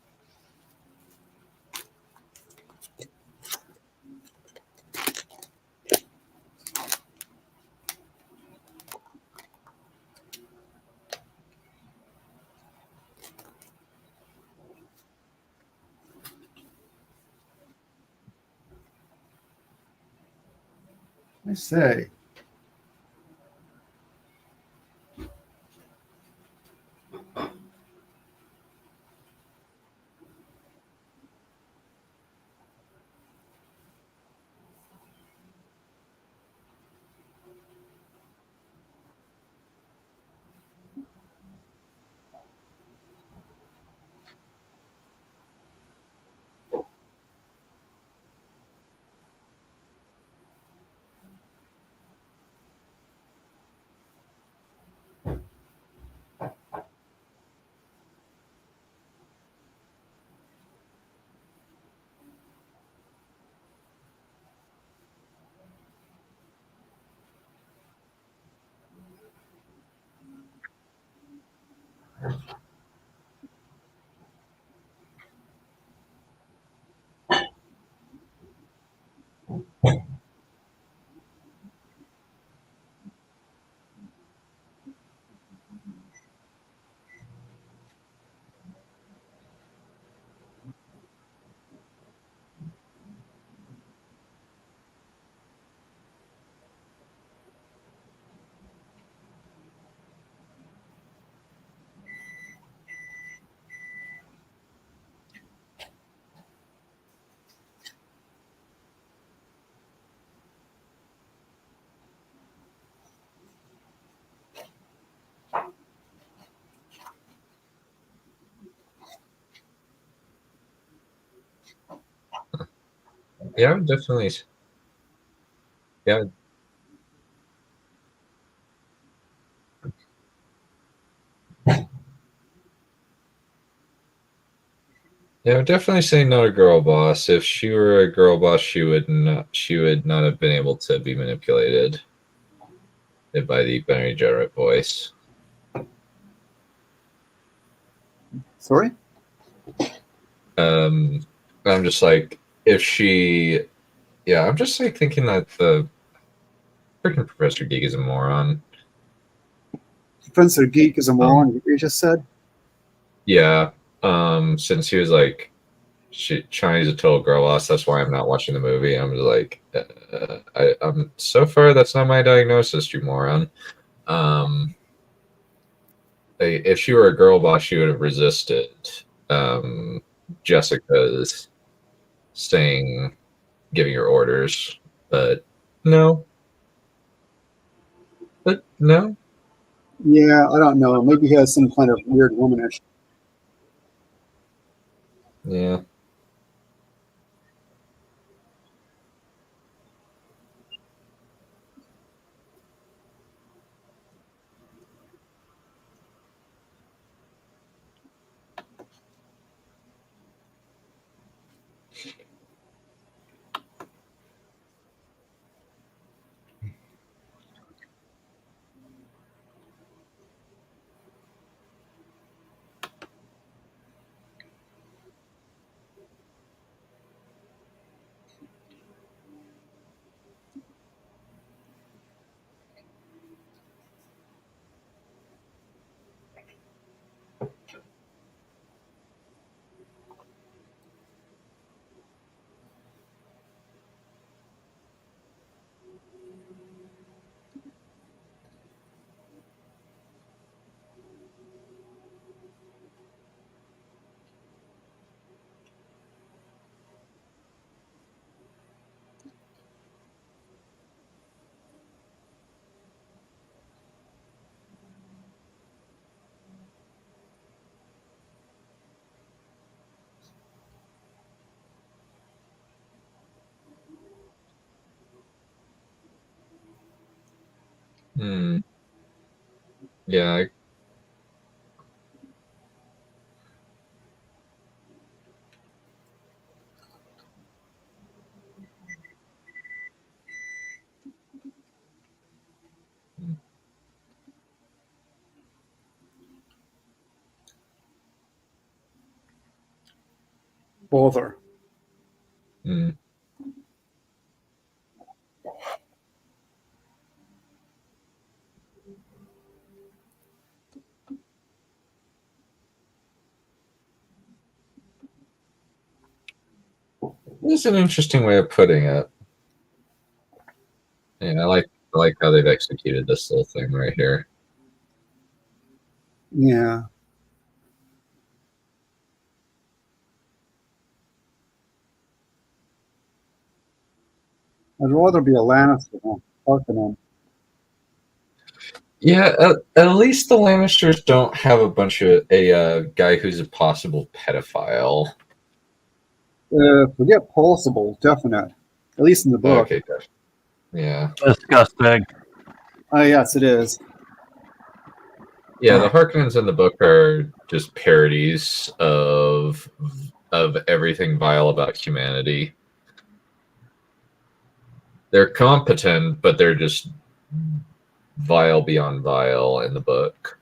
I say. Yeah, I would definitely. Yeah, yeah, I would definitely say not a girl boss. If she were a girl boss, she would not. She would not have been able to be manipulated by the binary generate voice. Sorry? I'm just like, if she, yeah, I'm just like thinking that the freaking Professor Geek is a moron. Professor Geek is a moron, you just said? Yeah, since he was like, Chinese a total girl boss. That's why I'm not watching the movie. I'm just like, I'm so far that's not my diagnosis, you moron. Um, if she were a girl boss, she would have resisted Jessica's saying, giving her orders, but no, but no. Yeah, I don't know. Maybe he has some kind of weird womanish. Yeah. Hmm. Yeah. Bother. Hmm. It's an interesting way of putting it. Yeah, I like how they've executed this little thing right here. Yeah. I'd rather be a Lannister than Harkonnen. Yeah, at least the Lannisters don't have a bunch of a guy who's a possible pedophile. Forget possible, definite. At least in the book. Okay, yeah. Disgusting. Oh, yes, it is. Yeah, the Harkonnens in the book are just parodies of everything vile about humanity. They're competent, but they're just vile beyond vile in the book.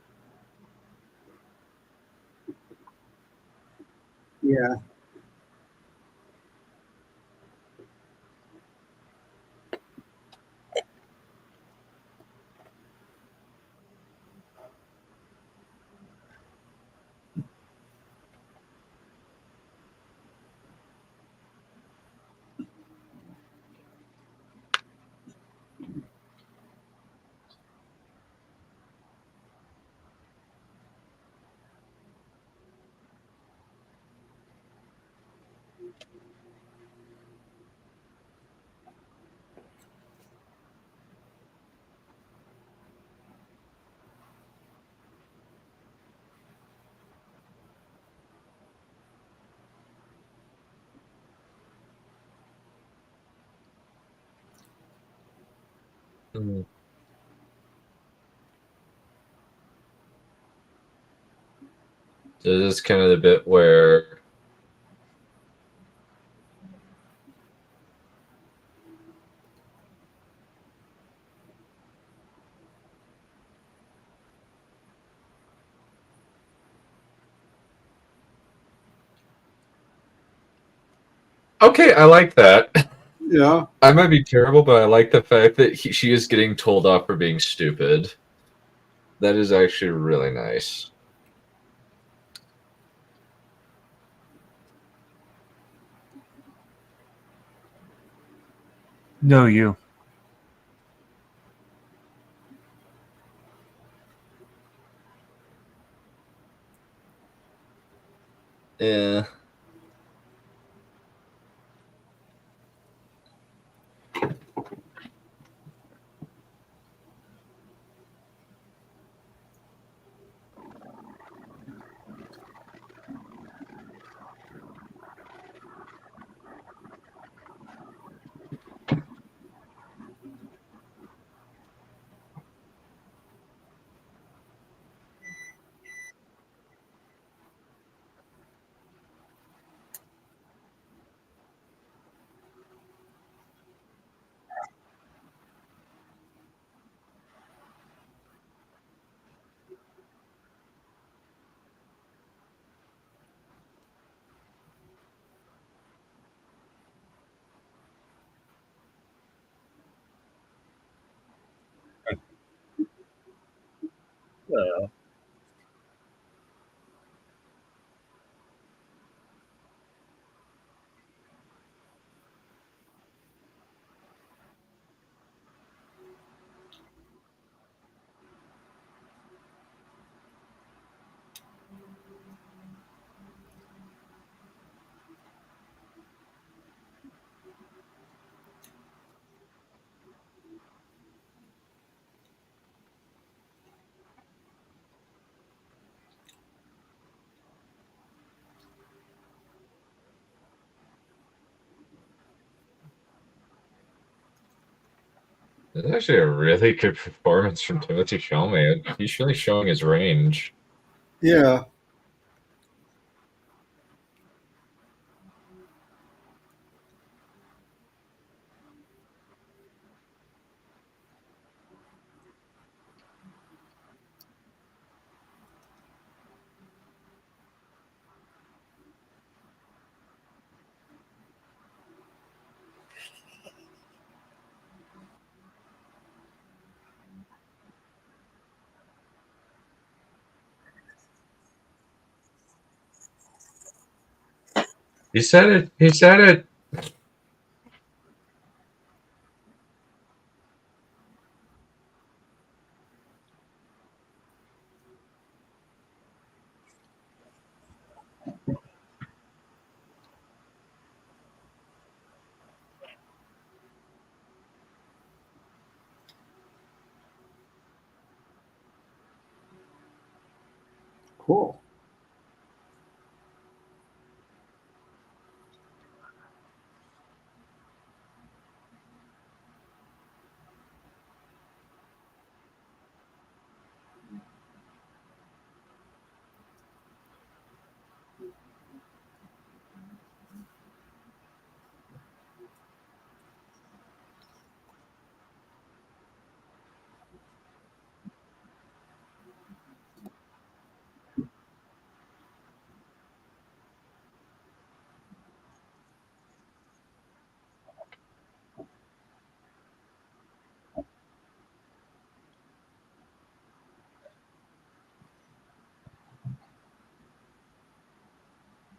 Yeah. Mm. So this is kind of the bit where okay, I like that. Yeah. I might be terrible, but I like the fact that she is getting told off for being stupid. That is actually really nice. No, you. Yeah. It's actually a really good performance from Timothy Chalamet. He's really showing his range. Yeah. He said it. He said it. Cool.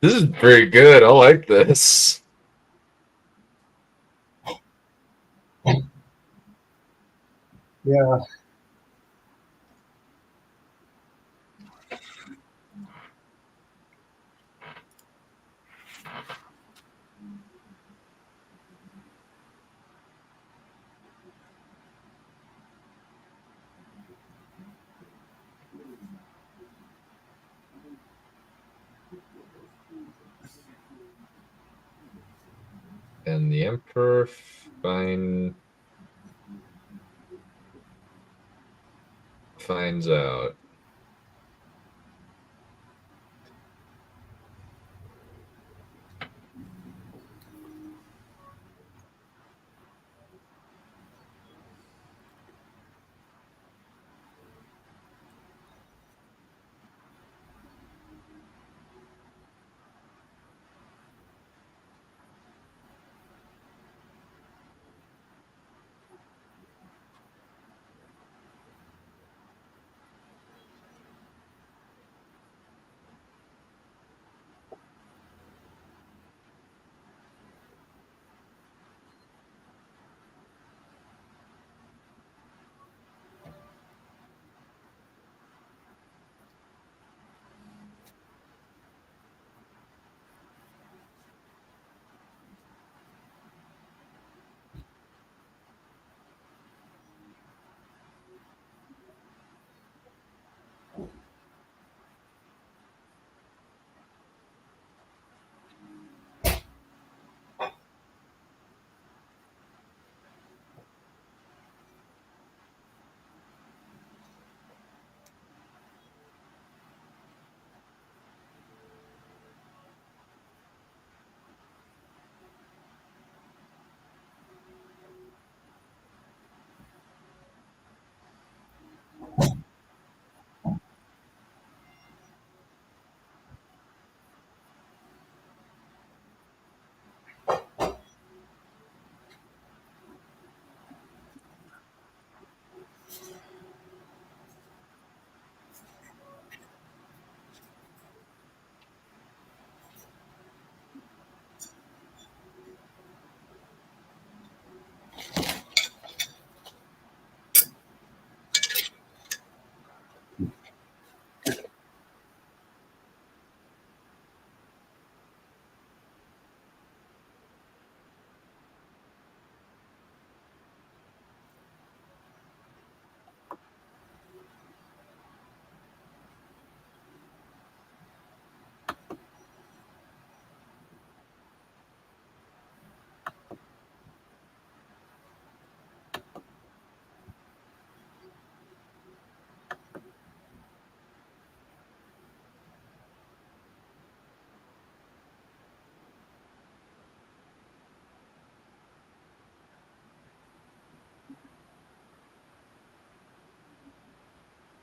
This is pretty good. I like this. Yeah. And the Emperor finds out.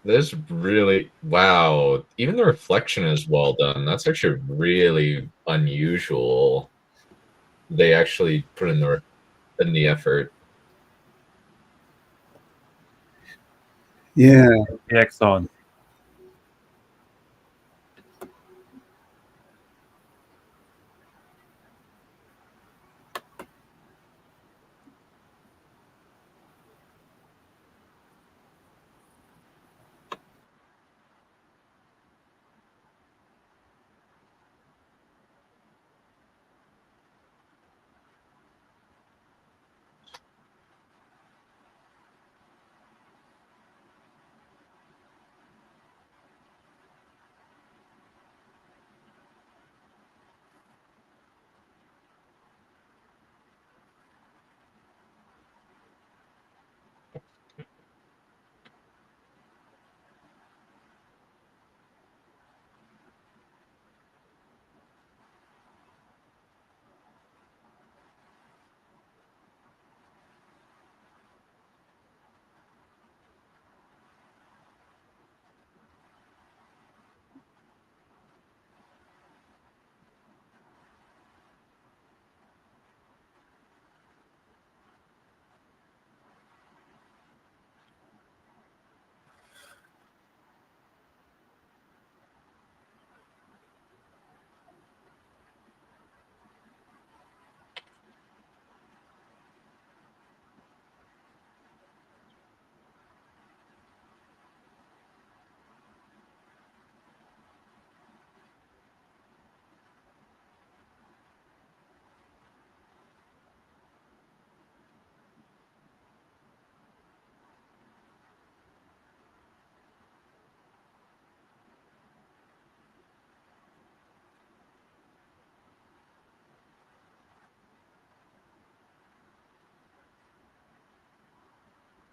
This really, wow. Even the reflection is well done. That's actually really unusual. They actually put in the effort. Yeah. Excellent.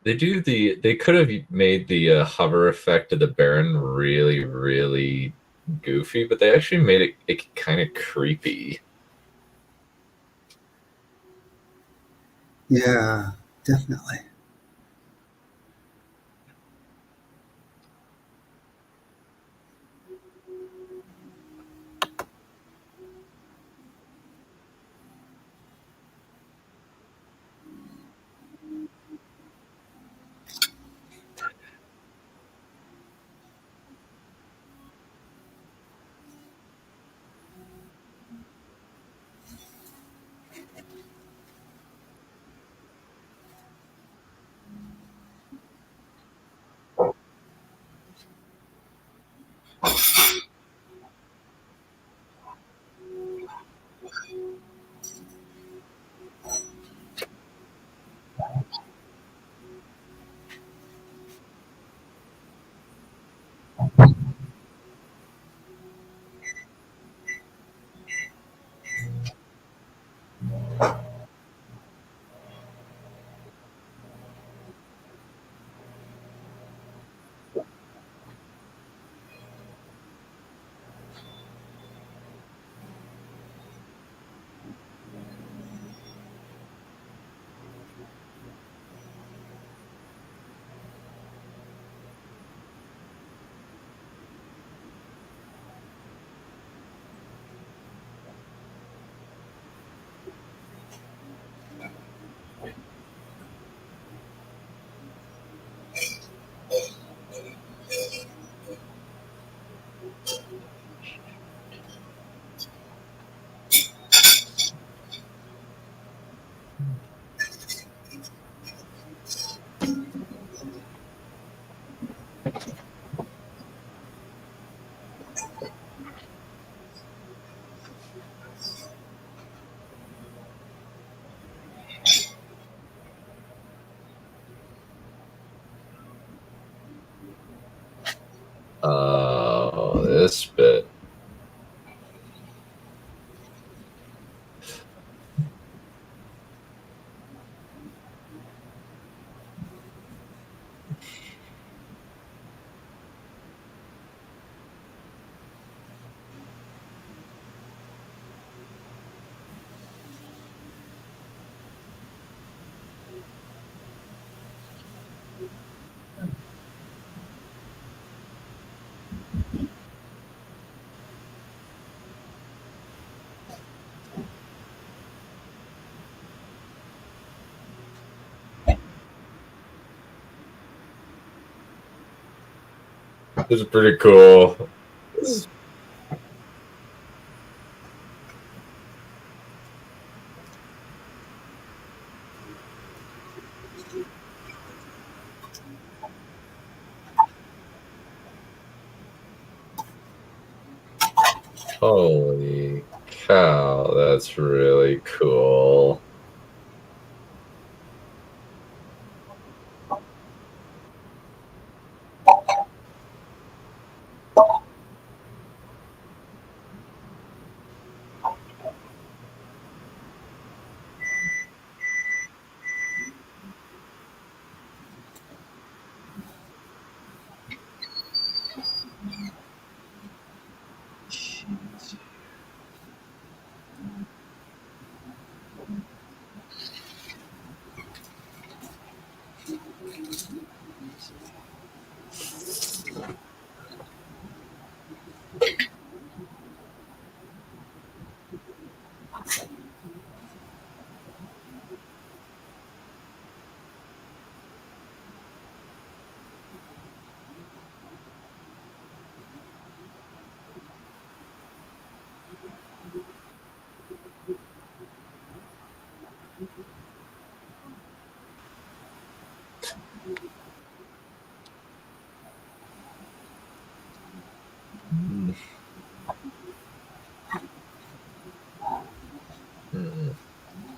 They could have made the hover effect of the Baron really, really goofy, but they actually made it kind of creepy. Yeah, definitely. Oh, this bit. It's pretty cool. Holy cow, that's really cool.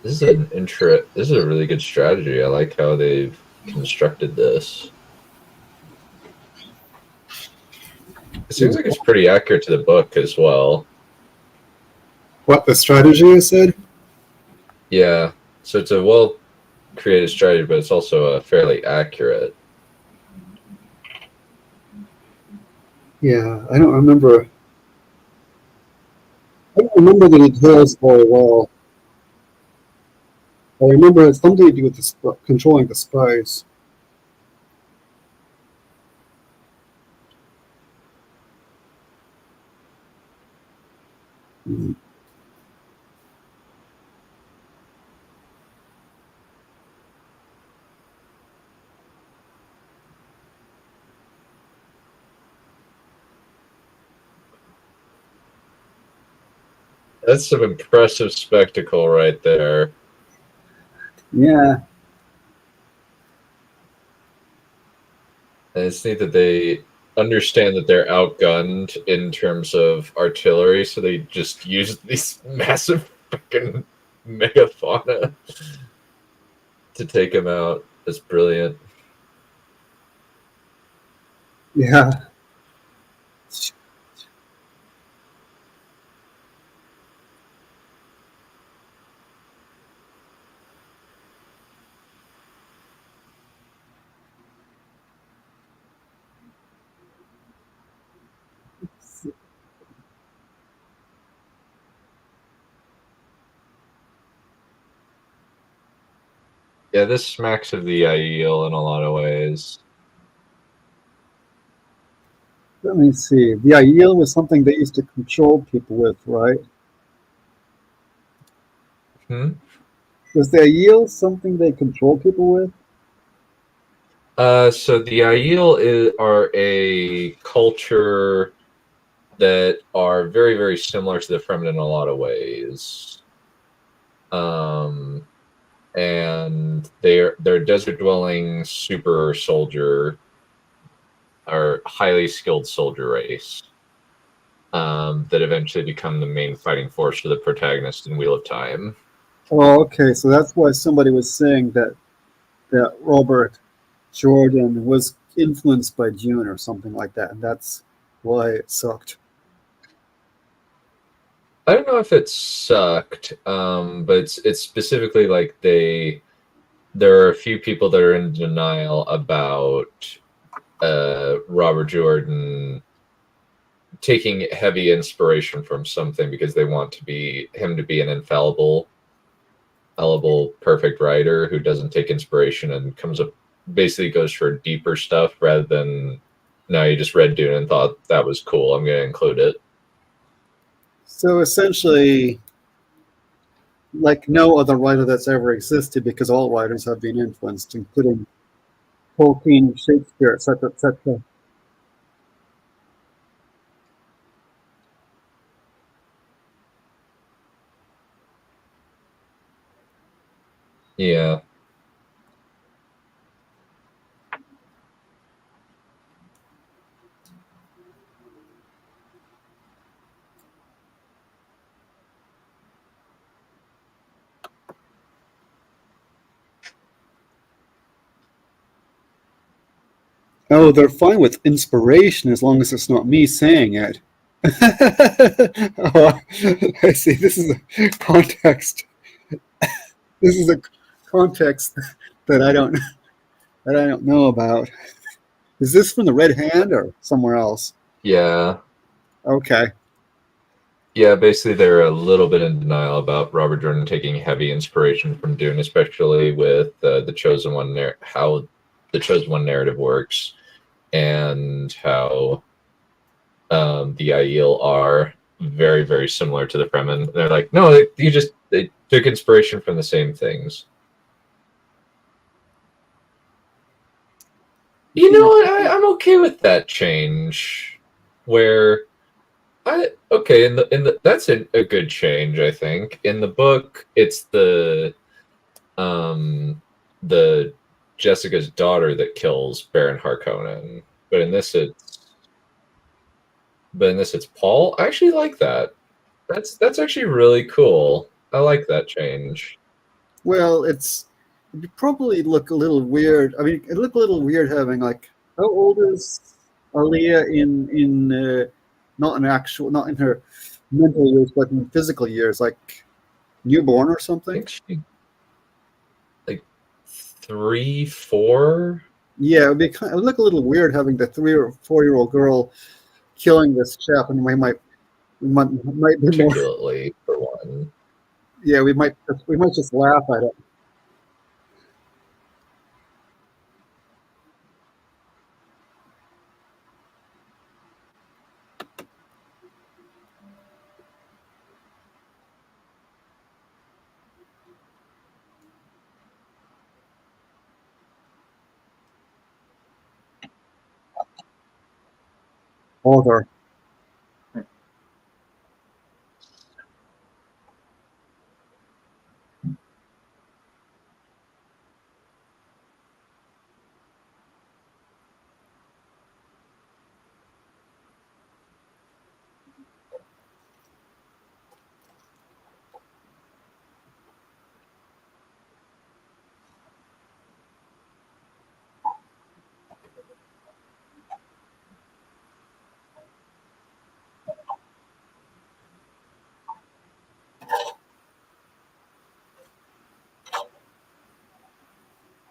This is a really good strategy. I like how they've constructed this. It seems like it's pretty accurate to the book as well. What, the strategy you said? Yeah. So it's a well created strategy, but it's also fairly accurate. Yeah, I don't remember. I don't remember the details very well. I remember it's something to do with the controlling the spies. That's some impressive spectacle right there. Yeah. And it's neat that they understand that they're outgunned in terms of artillery, so they just use these massive fucking megafauna to take him out. That's brilliant. Yeah. Yeah, this smacks of the Aiel in a lot of ways. Let me see. The Aiel was something they used to control people with, right? Was the Aiel something they control people with? So the Aiel are a culture that are very, very similar to the Fremen in a lot of ways. And they're desert-dwelling super soldier, or highly skilled soldier race that eventually become the main fighting force for the protagonist in Wheel of Time. Oh, okay. So that's why somebody was saying that Robert Jordan was influenced by Dune or something like that, and that's why it sucked. I don't know if it sucked, but it's specifically like there are a few people that are in denial about Robert Jordan taking heavy inspiration from something because they want him to be an infallible, perfect writer who doesn't take inspiration and basically goes for deeper stuff rather than, no, you just read Dune and thought that was cool, I'm going to include it. So essentially, like no other writer that's ever existed, because all writers have been influenced, including Tolkien, Shakespeare, etc., etc. Yeah. Oh, they're fine with inspiration as long as it's not me saying it. Oh, I see. This is a context. This is a context that I don't know about. Is this from the Red Hand or somewhere else? Yeah. Okay. Yeah, basically they're a little bit in denial about Robert Jordan taking heavy inspiration from Dune, especially with the Chosen One, how the Chosen One narrative works, and how the Aiel are very, very similar to the Fremen. They're like, no, they took inspiration from the same things. You know what? I'm okay with that change. Where in the that's a good change, I think. In the book, it's the Jessica's daughter that kills Baron Harkonnen. But in this it's Paul. I actually like that. That's actually really cool. I like that change. Well, it'd probably look a little weird. I mean, it'd look a little weird having like, how old is Aaliyah in not in her mental years, but in physical years, like newborn or I something? think she like 3, 4. Yeah, it would look a little weird having the 3 or 4-year-old girl killing this chap, and we might be more. Particularly for one. Yeah, we might just laugh at it. Bother.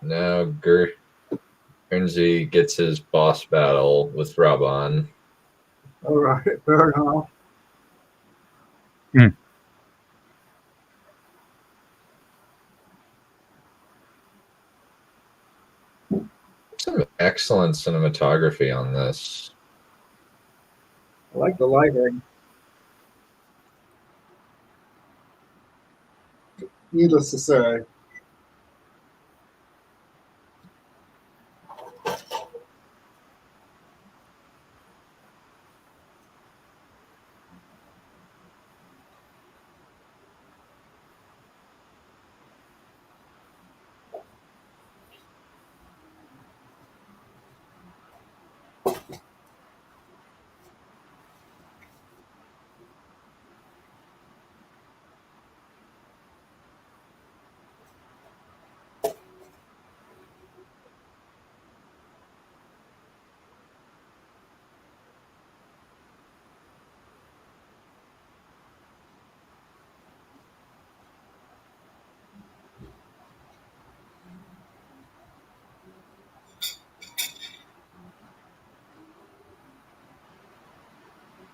Now Guernsey gets his boss battle with Raban. All right, fair enough. Some excellent cinematography on this. I like the lighting. Needless to say.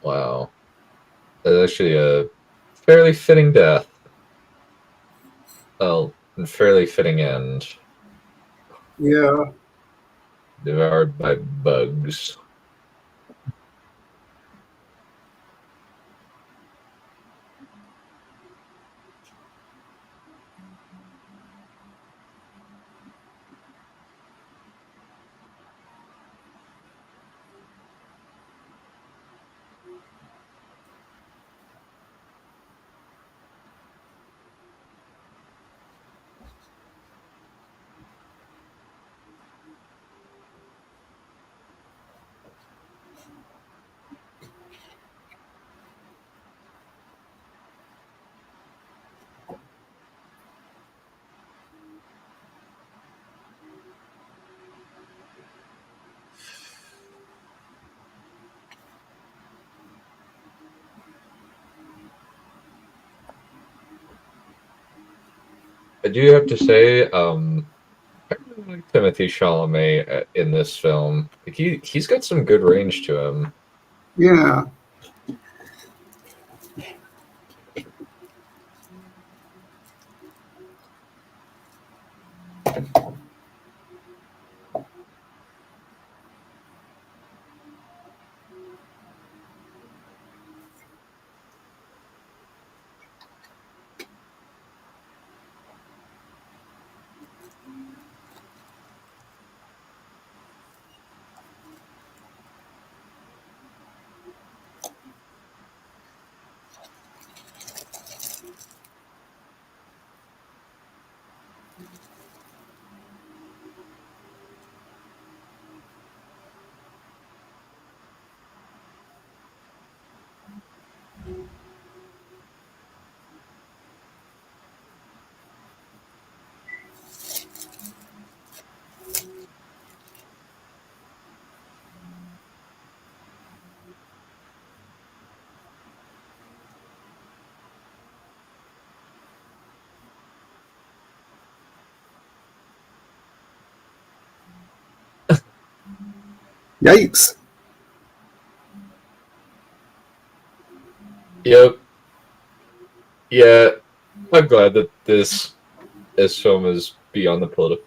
Wow. That's actually a fairly fitting death. Well, and fairly fitting end. Yeah. Devoured by bugs. I do have to say, I really like Timothy Chalamet in this film. Like he's got some good range to him. Yeah. Yikes. Yep. Yeah, I'm glad that this film is beyond the political.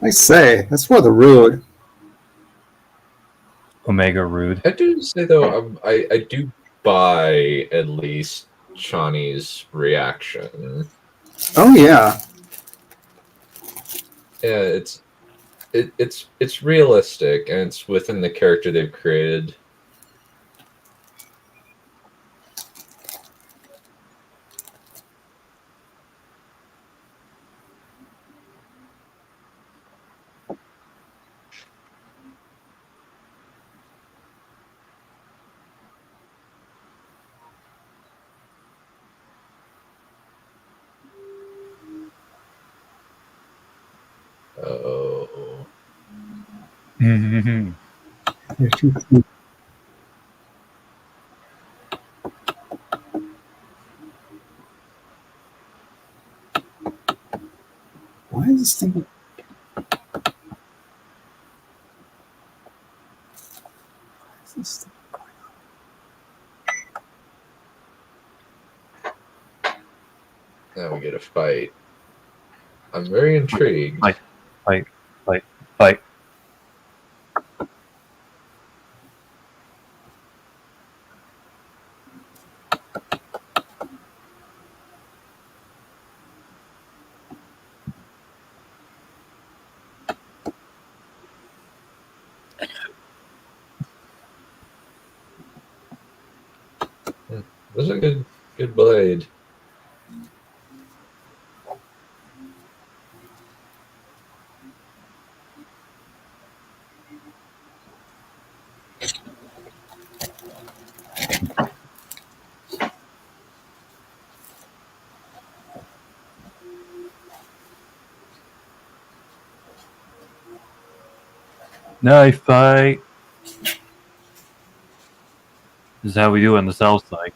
I say, that's rather rude. Omega rude. I do say though, I do buy at least Shawnee's reaction. Oh yeah. Yeah, it's realistic and it's within the character they've created. Oh. Why is this thing? Now we get a fight. I'm very intrigued. Fight, fight, fight, fight. This is a good blade. Knife fight. This is how we do on the south side.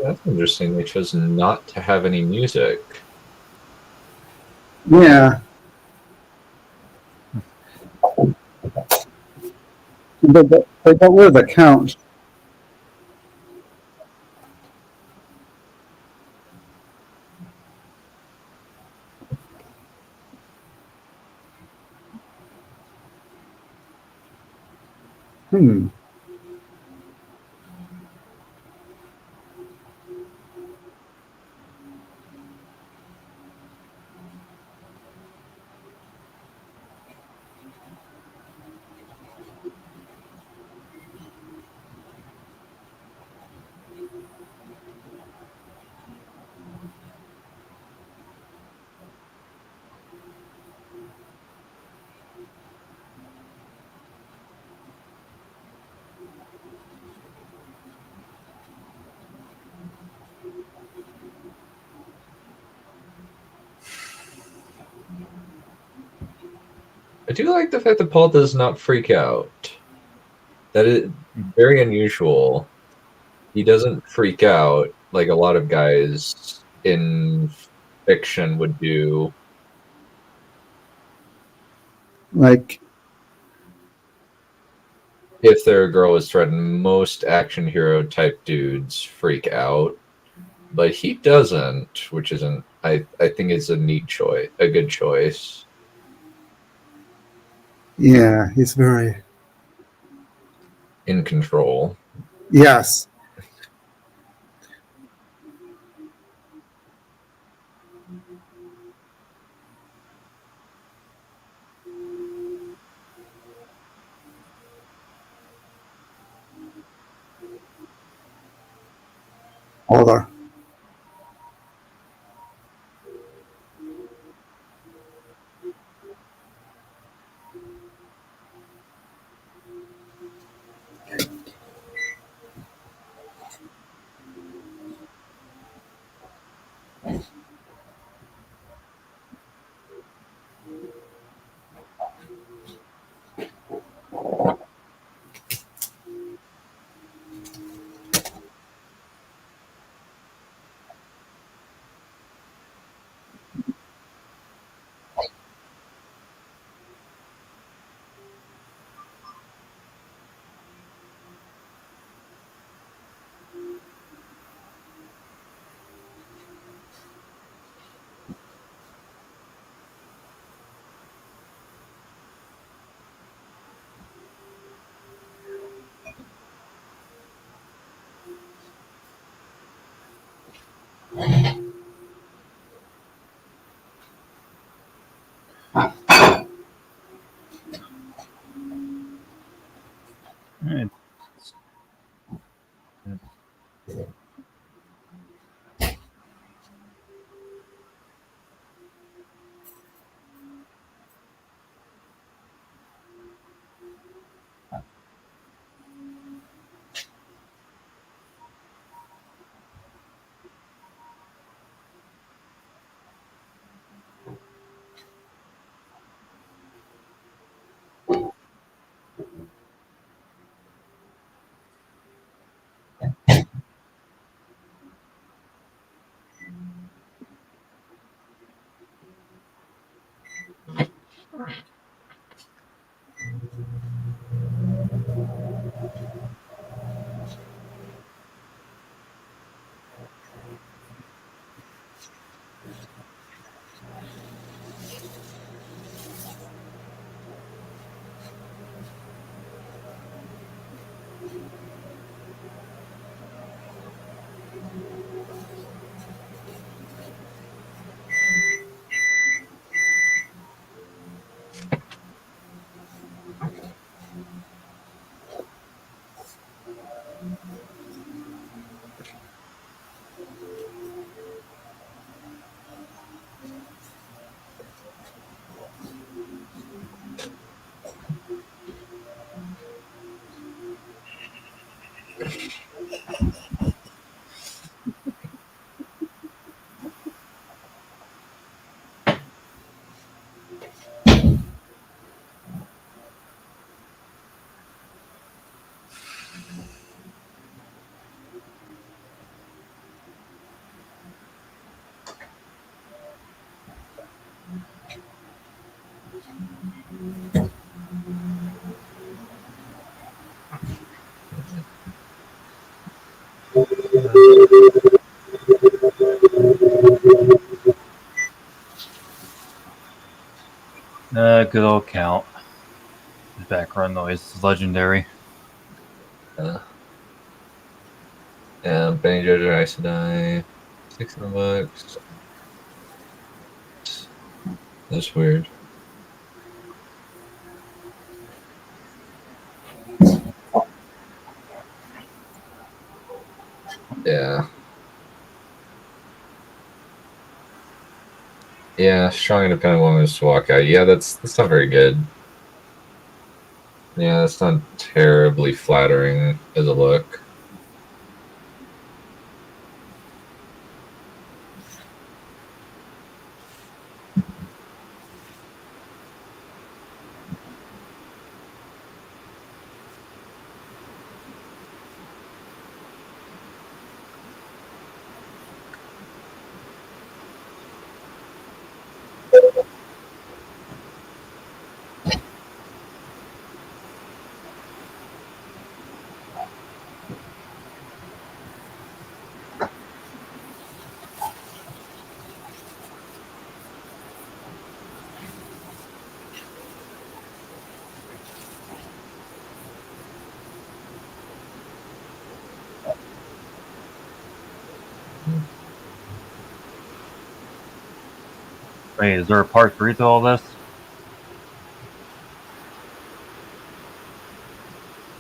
That's interesting. They chose not to have any music. Yeah. But they got rid of the count. Hmm. I do like the fact that Paul does not freak out. That is very unusual. He doesn't freak out like a lot of guys in fiction would do. Like, If their girl is threatened, most action hero type dudes freak out. But he doesn't, which isn't I think it's a neat choice, a good choice. yeah, he's very In control. yes. Hold on. Alright. good old count. The background noise is legendary. Yeah, Benny Jojo Ice to Die. $6 That's weird. Yeah. Yeah, strong independent woman to walk out. Yeah, that's not very good. Yeah, that's not terribly flattering as a look. Wait, is there a part 3 to all this?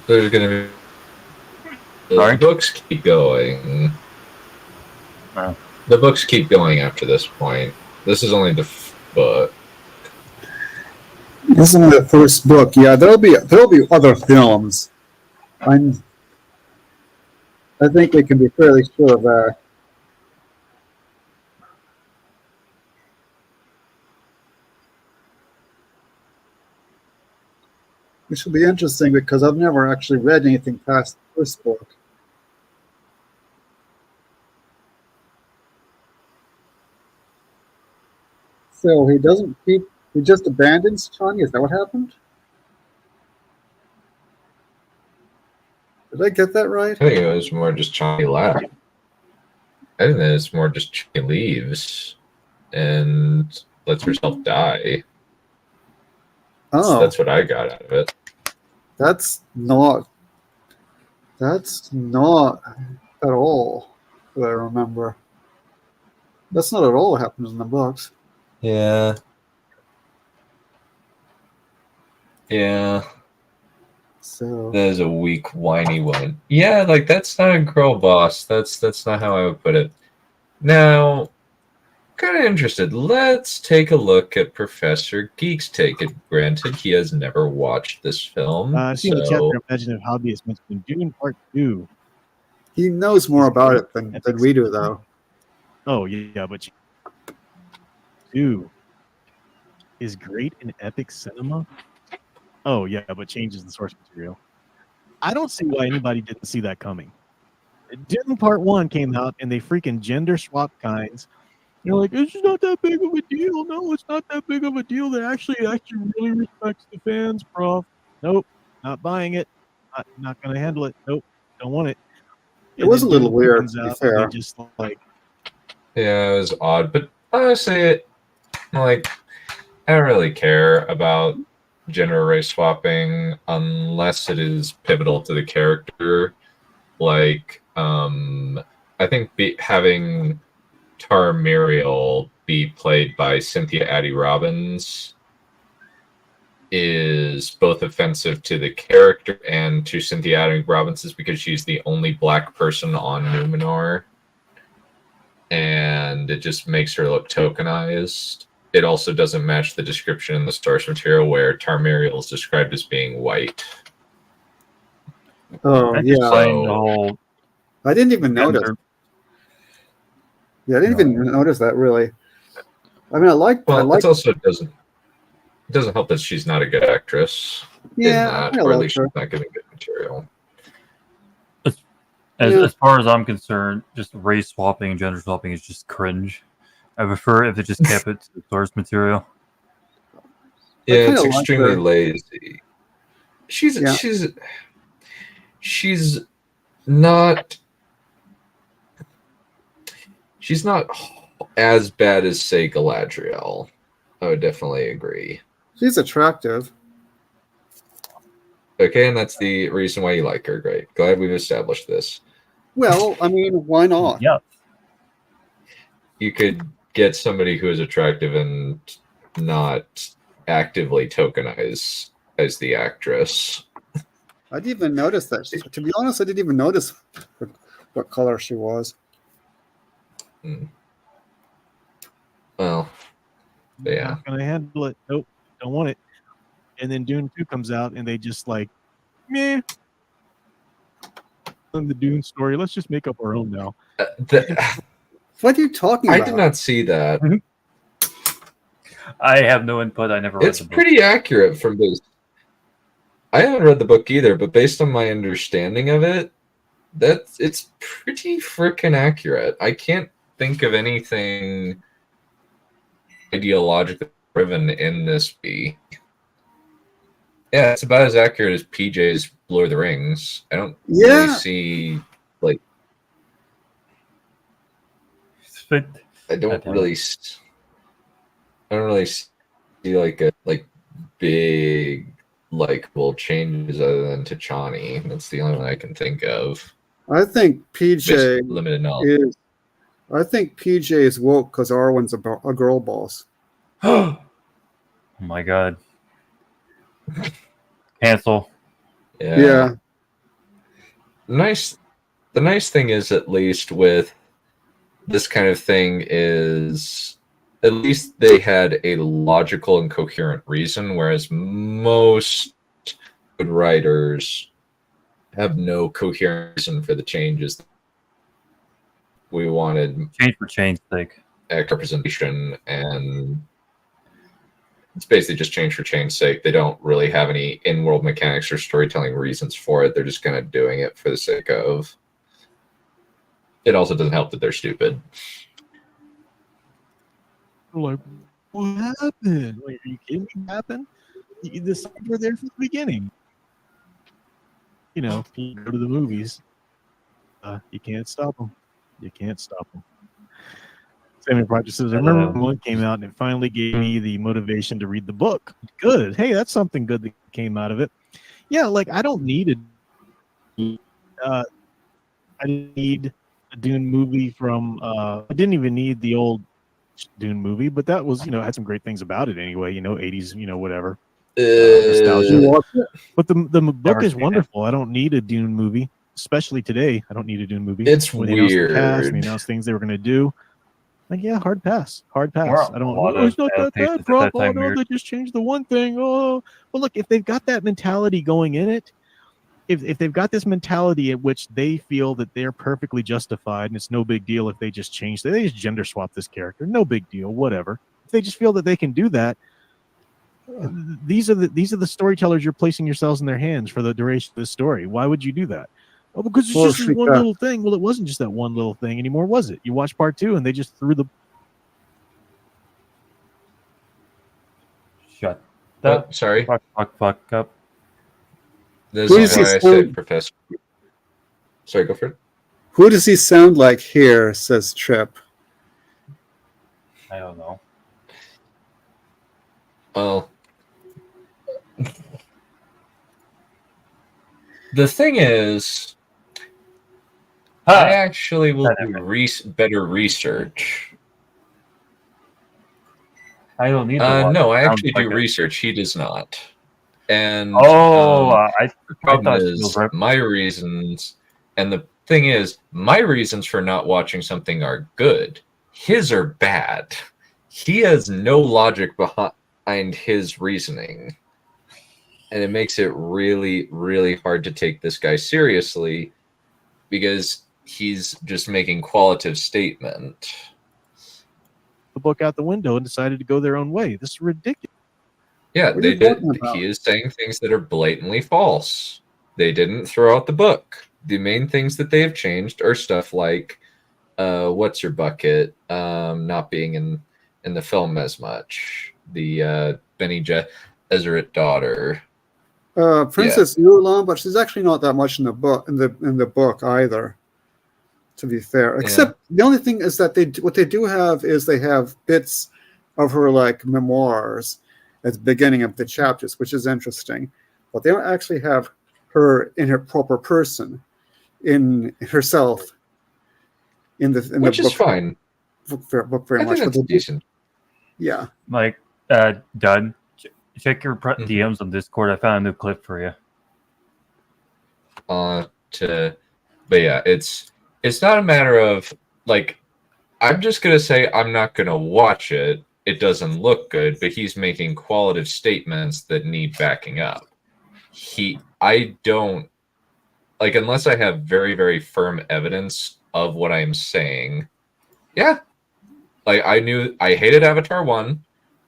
There's gonna be Sorry? the books keep going. Oh. The books keep going after this point. This is only the book. This is only the first book. Yeah, there'll be other films. I think we can be fairly sure of that. Which will be interesting because I've never actually read anything past the first book. So he just abandons Chani? Is that what happened? Did I get that right? I think it was more just Chani left. I think that it's more just Chani leaves and lets herself die. Oh, That's what I got out of it. that's not at all what I remember. That's not at all what happens in the books. Yeah. Yeah. So That is a weak, whiny one. Yeah, like that's not a girl boss. That's not how I would put it. Now, kind of interested. Let's take a look at Professor Geek's take. Granted, he has never watched this film. I've seen the chapter Imagine if Hobby is mentioned in Dune Part 2. he knows more about it than we do, though. Oh, yeah, but 2 is great in epic cinema. Oh, yeah, but changes the source material. I don't see why anybody didn't see that coming. Dune Part 1 came out, and they freaking gender swapped kinds. You're like, it's not that big of a deal. No, it's not that big of a deal. They actually really respects the fans, prof. Nope, not buying it. Not going to handle it. Nope, don't want it. It was a little weird, to be fair. Just like, Yeah, it was odd, but honestly, like, I don't really care about gender race swapping unless it is pivotal to the character. Like, I think having Tar Muriel be played by Cynthia Addie Robbins is both offensive to the character and to Cynthia Addie Robbins because she's the only black person on Numenor. And it just makes her look tokenized. It also doesn't match the description in the source material where Tar Muriel is described as being white. Oh, yeah. The whole I didn't even notice. Yeah, I didn't even notice that, really. I mean, it also doesn't help that she's not a good actress. Yeah, in that, or at least she's not giving good material. As far as I'm concerned, just race swapping and gender swapping is just cringe. I prefer if it just kept it to the source material. Yeah, it's extremely lazy. She's not as bad as, say, Galadriel. I would definitely agree. She's attractive. Okay, and that's the reason why you like her. Great. Glad we've established this. Well, I mean, why not? Yeah. You could get somebody who is attractive and not actively tokenize as the actress. I didn't even notice that. To be honest, I didn't even notice what color she was. Well, yeah. Not gonna handle it. Nope, don't want it. And then Dune 2 comes out, and they just like, meh. On the Dune story, let's just make up our own now. What are you talking about? I did not see that. I have no input. I never read It's the book. pretty accurate from this. I haven't read the book either, but based on my understanding of it, it's pretty freaking accurate. I can't think of anything ideologically driven in this movie. Yeah, it's about as accurate as PJ's Lord of the Rings. I don't really see like. I don't really see like big likable changes other than Tachani. That's the only one I can think of. I think PJ limited knowledge. I think PJ is woke because Arwen's a girl boss. Oh my god. Cancel. Yeah. The nice thing is, at least with this kind of thing, is at least they had a logical and coherent reason, whereas most good writers have no coherent reason for the changes. We wanted change for change's sake. Representation, and it's basically just change for change's sake. They don't really have any in-world mechanics or storytelling reasons for it. They're just kind of doing it for the sake of. It also doesn't help that they're stupid. Like, what happened? Wait, are you kidding me? What happened? The signs were there from the beginning. You know, you go to the movies. You can't stop them. You can't stop them. Sammy Project says, I remember when one came out and it finally gave me the motivation to read the book. Good. Hey, that's something good that came out of it. Yeah, like I don't need I didn't need a Dune movie from I didn't even need the old Dune movie, but that was, had some great things about it anyway, 80s, whatever. Nostalgia. But the book is wonderful. I don't need a Dune movie, especially today. I don't need a Dune movie. It's when they announced the cast, weird. they announced things they were going to do. Like, yeah, hard pass. I don't. It's not that bad, bro. Oh no, they just changed the one thing. Oh, well, look, if they've got that mentality going in it, if they've got this mentality at which they feel that they're perfectly justified and it's no big deal if they just change, they just gender swap this character, no big deal, whatever. If they just feel that they can do that, these are the storytellers you're placing yourselves in their hands for the duration of this story. Why would you do that? Oh, because it's just this one little thing. Well, it wasn't just that one little thing anymore, was it? You watch part 2 and they just threw the shut up. Sorry. Fuck up. This is why I said Professor. Sorry, go for it. Who does he sound like here? Says Trip. I don't know. Well, the thing is, I actually will do better research. I don't need. No, I actually do research. He does not. And the problem is my reasons, and the thing is, my reasons for not watching something are good. His are bad. He has no logic behind his reasoning, and it makes it really, really hard to take this guy seriously because he's just making qualitative statement. The book out the window and decided to go their own way. This is ridiculous. Yeah, they did. He is saying things that are blatantly false. They didn't throw out the book. The main things that they have changed are stuff like, what's your bucket? Not being in the film as much. The Bene Gesserit daughter. Princess Yulan, but she's actually not that much in the book. In the book either. To be fair, except the only thing is that what they do have is they have bits of her like memoirs. at the beginning of the chapters, which is interesting. But they don't actually have her in her proper person, in herself, in the which the is book. Fine. Book very I much. think that's decent. Yeah. Like, Done. Check your DMs on Discord. I found a new clip for you. But yeah, it's not a matter of like, I'm just gonna say I'm not gonna watch it. It doesn't look good, but he's making qualitative statements that need backing up. I don't like, unless I have very, very firm evidence of what I'm saying. Yeah. Like, I hated Avatar 1.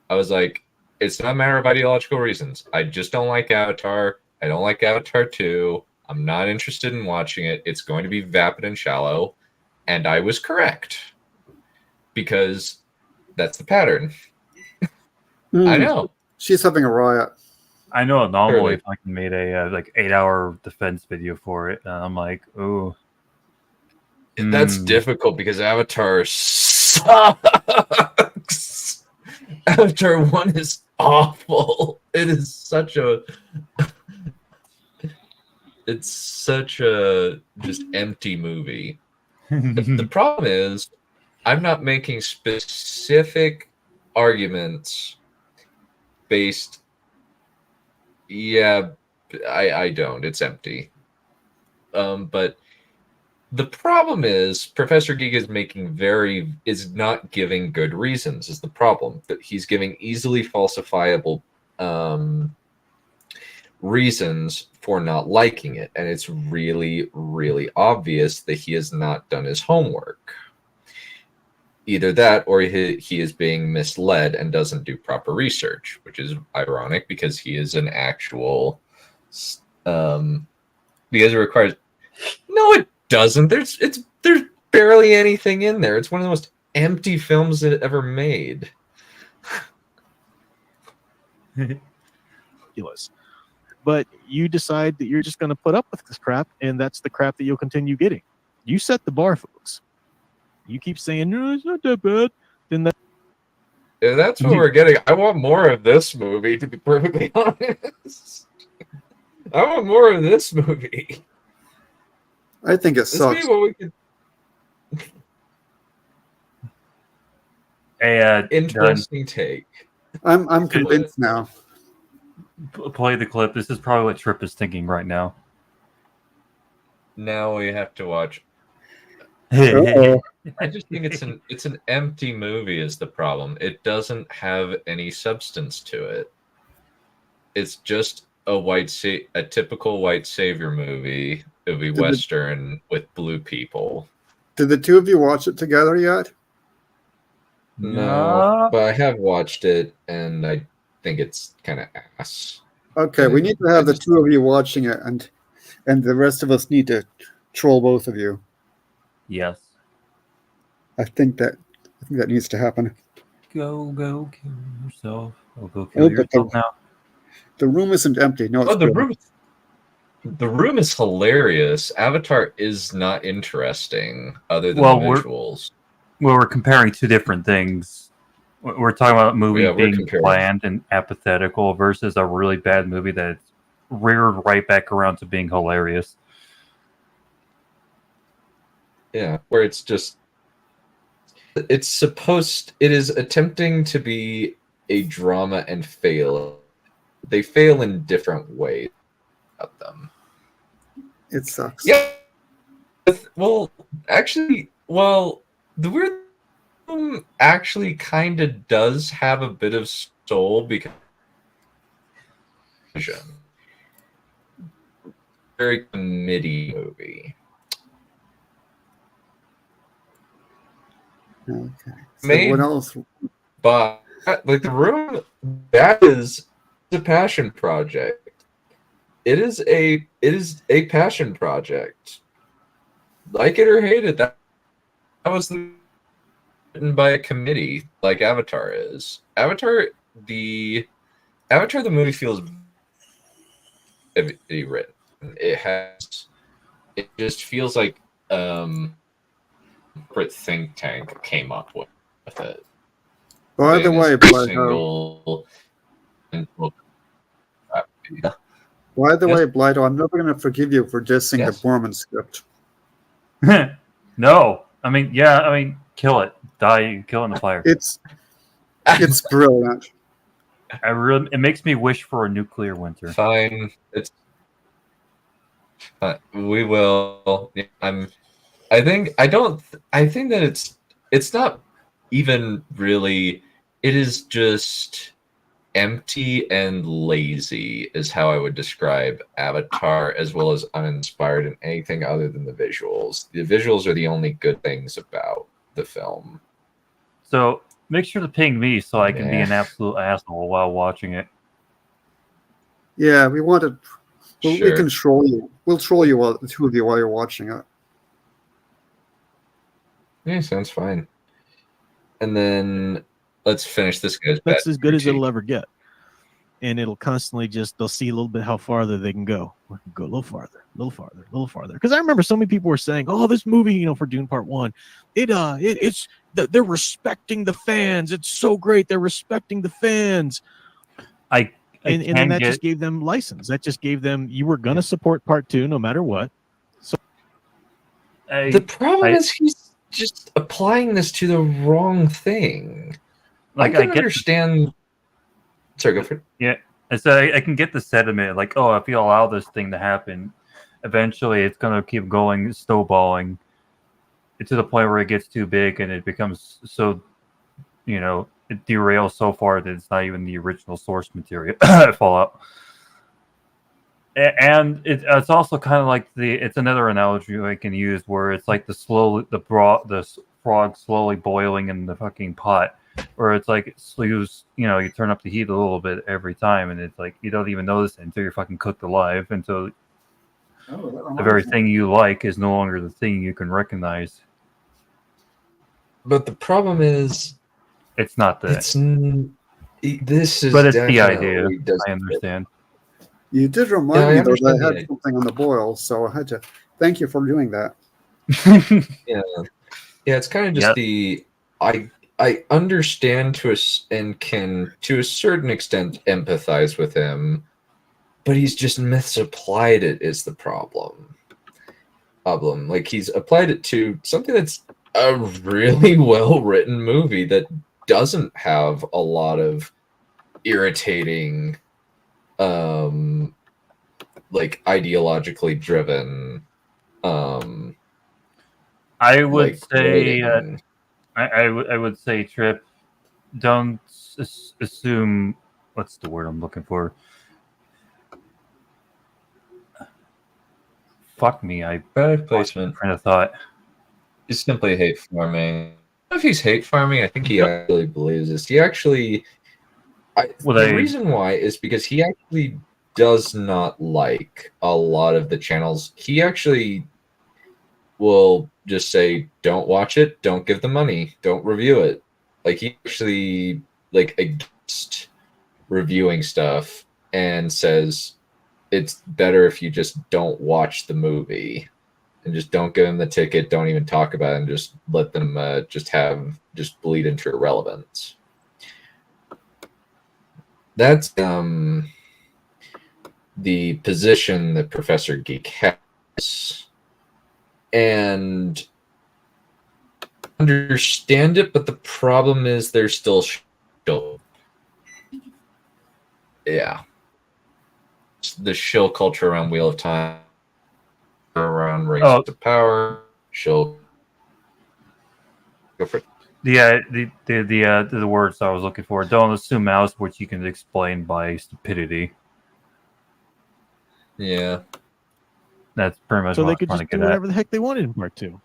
I was like, it's not a matter of ideological reasons. I just don't like Avatar. I don't like Avatar 2. I'm not interested in watching it. It's going to be vapid and shallow. And I was correct. Because that's the pattern. I know. She's having a riot. I know Anomaly Surely. fucking made a like 8-hour defense video for it, and I'm like, ooh. That's difficult because Avatar sucks. Avatar 1 is awful. It is such a... It's such a just empty movie. The problem is, I'm not making specific arguments based... Yeah, I don't. It's empty. But the problem is Professor Geek is not giving good reasons is the problem. That he's giving easily falsifiable reasons for not liking it. And it's really, really obvious that he has not done his homework. Either that or he is being misled and doesn't do proper research, which is ironic because he is an actual... because it requires... No, it doesn't. There's barely anything in there. It's one of the most empty films that ever made. Ridiculous. But you decide that you're just going to put up with this crap, and that's the crap that you'll continue getting. You set the bar, folks. You keep saying, no, it's not that bad. Then Yeah, that's what we're getting. I want more of this movie, to be perfectly honest. I want more of this movie. I think it sucks. What we could... Interesting take. I'm convinced now. Play the clip. This is probably what Trip is thinking right now. Now we have to watch. I just think it's an empty movie is the problem. It doesn't have any substance to it. It's just a typical white savior movie. It would be Western with blue people. Did the two of you watch it together yet? No, but I have watched it, and I think it's kind of ass. Okay, we need to have the two of you watching it, and the rest of us need to troll both of you. Yes. I think that needs to happen. Go kill yourself. Go kill yourself now. The room isn't empty. No, it's the room is hilarious. Avatar is not interesting, other than the visuals. We're comparing two different things. We're talking about a movie being comparing. bland and apathetical versus a really bad movie that's reared right back around to being hilarious. Yeah, where it is attempting to be a drama and fail. They fail in different ways of them. It sucks. Yeah. The weird film actually kind of does have a bit of soul because very committee movie. Okay. So what else? But like The Room, that is a passion project. It is a passion project. Like it or hate it, that was written by a committee, like Avatar is. Avatar the movie feels written. It just feels like corporate think tank came up with it. By the way, By the Yes. way, Blighto, I'm never going to forgive you for dissing Yes. the Borman script. No, kill it, die, kill it in the fire. It's brilliant. It makes me wish for a nuclear winter. Fine, it's we will. I think that it's not even really. It is just empty and lazy is how I would describe Avatar, as well as uninspired in anything other than the visuals. The visuals are the only good things about the film. So make sure to ping me so I can be Yeah. an absolute asshole while watching it. Yeah, we want to. We Sure. can troll you. We'll troll you, the two of you, while you're watching it. Yeah, sounds fine. And then let's finish this guy's That's bet as good as critique. it'll ever get. And it'll constantly they'll see a little bit how farther they can go. We can go a little farther, a little farther, a little farther. Because I remember so many people were saying, "Oh, this movie, for Dune Part 1, they're respecting the fans. It's so great. They're respecting the fans." And then that just gave them license. That just gave them, you were gonna support Part 2 no matter what. So The problem is he's just applying this to the wrong thing. I can understand. Sorry, go for it. Yeah, and so I can get the sentiment, like, oh, if you allow this thing to happen, eventually it's gonna keep going, snowballing, to the point where it gets too big and it becomes so, it derails so far that it's not even the original source material. Fallout. And it's also kind of like it's another analogy I can use where it's like the frog slowly boiling in the fucking pot, where it's like you turn up the heat a little bit every time, and it's like you don't even notice it until you're fucking cooked alive, until the very thing you like is no longer the thing you can recognize. But the problem is, it's not that. This is, but it's the idea. definitely I understand. You did Yeah, remind I me, though, that understand I the had something on the boil, so I had to thank you for doing that. Yeah, it's kind of just I understand and can to a certain extent empathize with him, but he's just misapplied it is the problem. Like he's applied it to something that's a really well written movie that doesn't have a lot of irritating like ideologically driven I would like, say writing. I would say, Trip, don't assume, what's the word I'm looking for? Fuck me, I Bad placement. Train of thought. He's simply hate farming. I don't know if he's hate farming. I think he actually believes this. He actually, the reason why is because he actually does not like a lot of the channels. He actually will just say, "Don't watch it. Don't give the money. Don't review it." Like he actually against reviewing stuff and says it's better if you just don't watch the movie and just don't give them the ticket. Don't even talk about it and just let them just bleed into irrelevance. That's the position that Professor Geek has, and understand it, but the problem is there's still the shill culture around Wheel of Time, around Rings of Power, shill. Go for it. The words I was looking for. Don't assume mouse, which you can explain by stupidity. Yeah, that's pretty much. So what they I could was just trying do to get whatever the heck they wanted in Part 2.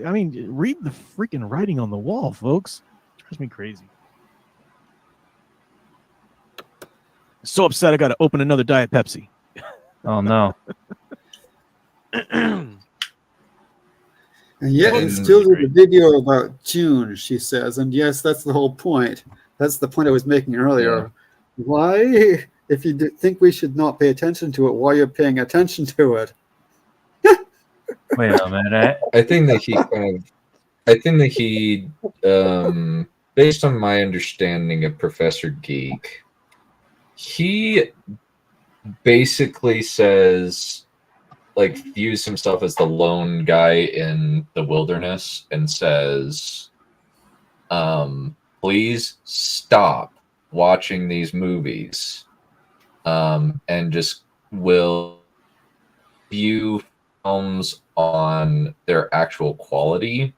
I mean, read the freaking writing on the wall, folks. It drives me crazy. So upset I got to open another Diet Pepsi. Oh no. And yet it's still the video about Dune, she says. And yes, that's the whole point. That's the point I was making earlier. Yeah. Why, if you think we should not pay attention to it, why you're paying attention to it? Wait a minute. I think that he based on my understanding of Professor Geek, He basically says, like, views himself as the lone guy in the wilderness and says, please stop watching these movies, and just will view films on their actual quality.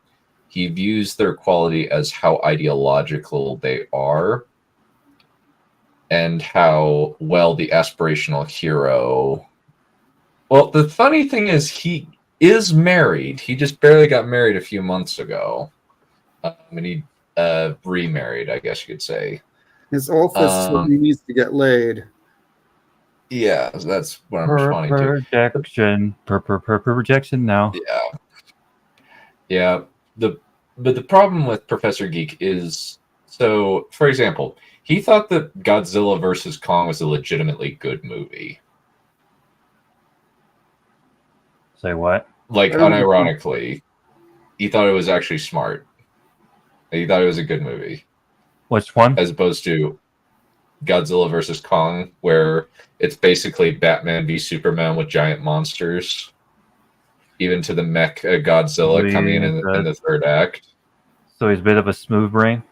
He views their quality as how ideological they are and how well the aspirational hero. Well, the funny thing is he is married. He just barely got married a few months ago. And he remarried, I guess you could say. His office he needs to get laid. Yeah, that's what I'm responding to. Projection. Projection now. Yeah. Yeah. But the problem with Professor Geek is, so, for example, he thought that Godzilla vs. Kong was a legitimately good movie. Say what? Like, unironically, he thought it was actually smart. He thought it was a good movie. Which one? As opposed to Godzilla vs. Kong, where it's basically Batman v Superman with giant monsters. Even to the mech Godzilla coming in the third act. So he's a bit of a smooth brain?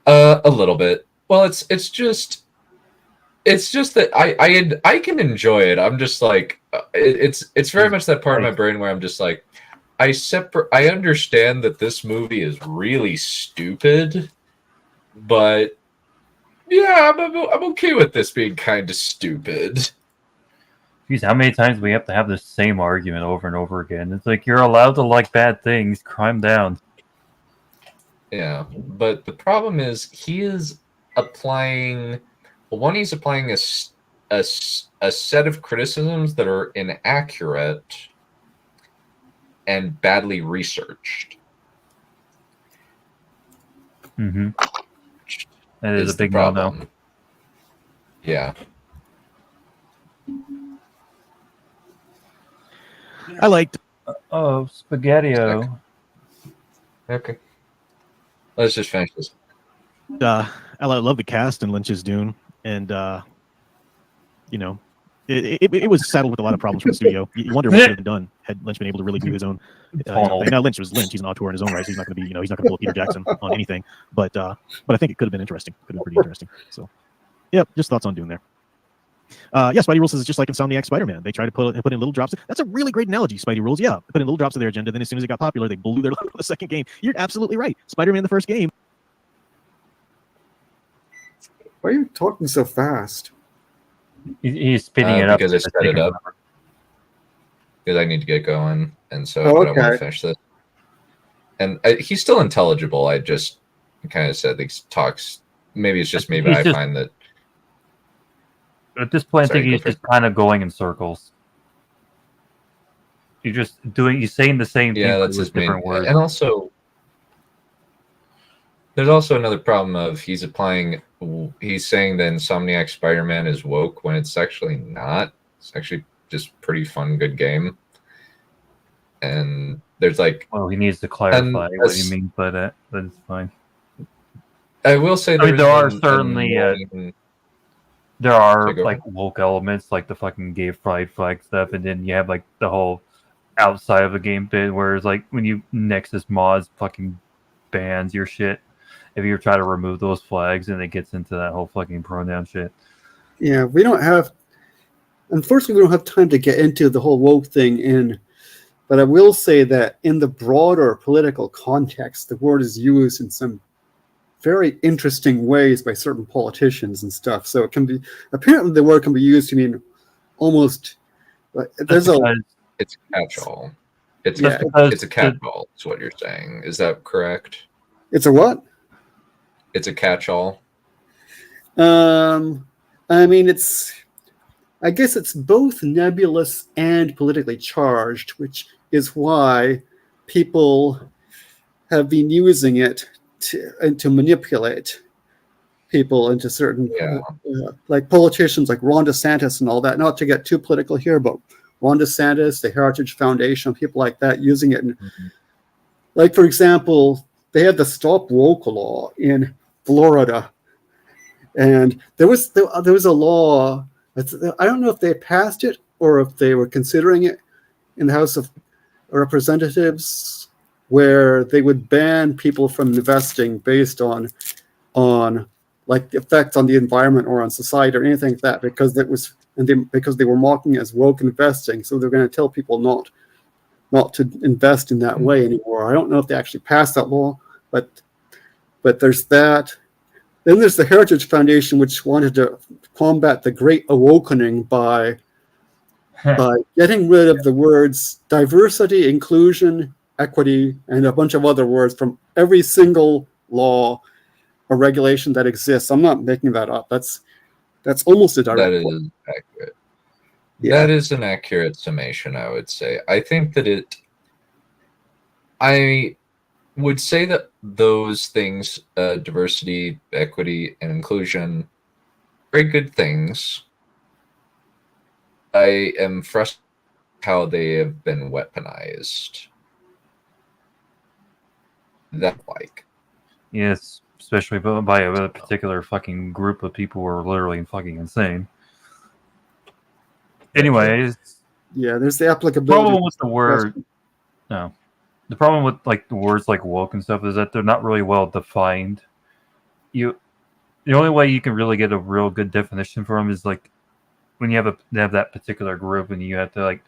A little bit. Well, it's just that I can enjoy it. I'm just like, it's very much that part of my brain where I'm just like, I understand that this movie is really stupid, but yeah, I'm okay with this being kind of stupid. Jeez, how many times do we have to have the same argument over and over again? It's like, you're allowed to like bad things. Calm down. Yeah, but the problem is he is applying... One, he's applying a set of criticisms that are inaccurate and badly researched. Mm-hmm. That is a big no-no. Yeah. I liked. Oh, Spaghetti-O. Okay. Let's just finish this. I love the cast in Lynch's Dune, and you know, it was saddled with a lot of problems from the studio. You wonder what could have been done had Lynch been able to really do his own thing. Now Lynch was Lynch; he's an auteur in his own right. So he's not going to be, he's not going to pull a Peter Jackson on anything. But I think it could have been interesting. Could have been pretty interesting. So, yeah, just thoughts on Dune there. Yeah, Spidey Rules is just like Insomniac Spider-Man. They try to put in little drops. That's a really great analogy, Spidey Rules. Yeah, put in little drops of their agenda. Then as soon as it got popular, they blew their load on the second game. You're absolutely right. Spider-Man, the first game. Why are you talking so fast? He's speeding it up. Because I sped it up. Because I need to get going. And so I want to finish this. And he's still intelligible. I just kind of said these talks. Maybe it's just me, but I find that... At this point, I think he's just kind of going in circles. He's saying the same thing. Yeah, that's his main words. And also, there's also another problem of he's saying that Insomniac Spider-Man is woke when it's actually not. It's actually just pretty fun, good game. And there's like... Well, he needs to clarify what he means by that, but it's fine. I will say there are certainly... there are like woke elements, like the fucking gay pride flag stuff, and then you have like the whole outside of the game bit, where it's like when you Nexus mods fucking bans your shit if you try to remove those flags, and it gets into that whole fucking pronoun shit. Yeah, unfortunately, we don't have time to get into the whole woke thing but I will say that in the broader political context, the word is used in some very interesting ways by certain politicians and stuff. So it can be, apparently the word can be used to mean almost, it's a catch-all. It's a catch-all, is what you're saying. Is that correct? It's a what? It's a catch-all. I mean, I guess it's both nebulous and politically charged, which is why people have been using it to manipulate people into certain, like politicians like Ron DeSantis and all that. Not to get too political here, but Ron DeSantis, the Heritage Foundation, people like that using it. And, like, for example, they had the Stop Woke law in Florida. And there was a law. I don't know if they passed it or if they were considering it in the House of Representatives, where they would ban people from investing based on like the effects on the environment or on society or anything like that, because because they were mocking it as woke investing. So they're going to tell people not to invest in that way anymore. I don't know if they actually passed that law, but there's that. Then there's the Heritage Foundation, which wanted to combat the Great Awakening by getting rid of the words diversity, inclusion, equity, and a bunch of other words from every single law or regulation that exists. I'm not making that up. That's almost a direct That quote. is accurate. Yeah. That is an accurate summation, I would say. I think that I would say that those things, diversity, equity, and inclusion, very good things. I am frustrated how they have been weaponized. Yes, especially by a particular fucking group of people who are literally fucking insane. Anyways, yeah, there's the applicability. Problem with the word, no, the problem with like the words like woke and stuff is that they're not really well defined. The only way you can really get a real good definition for them is like when you have that particular group and you have to like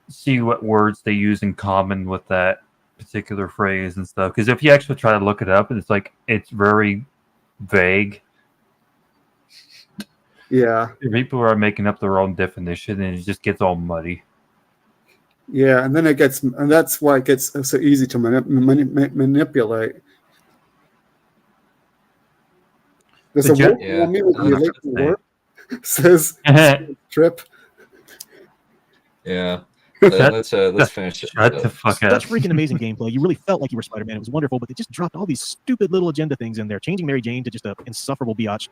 see what words they use in common with that particular phrase and stuff. Because if you actually try to look it up, it's very vague. Yeah. People are making up their own definition and it just gets all muddy. Yeah, and then and that's why it gets so easy to manipulate. There's a woke woman with the late work says Trip. Yeah. Let's finish this. Shut the fuck up. Such freaking amazing gameplay. You really felt like you were Spider-Man. It was wonderful, but they just dropped all these stupid little agenda things in there, changing Mary Jane to just an insufferable biatch,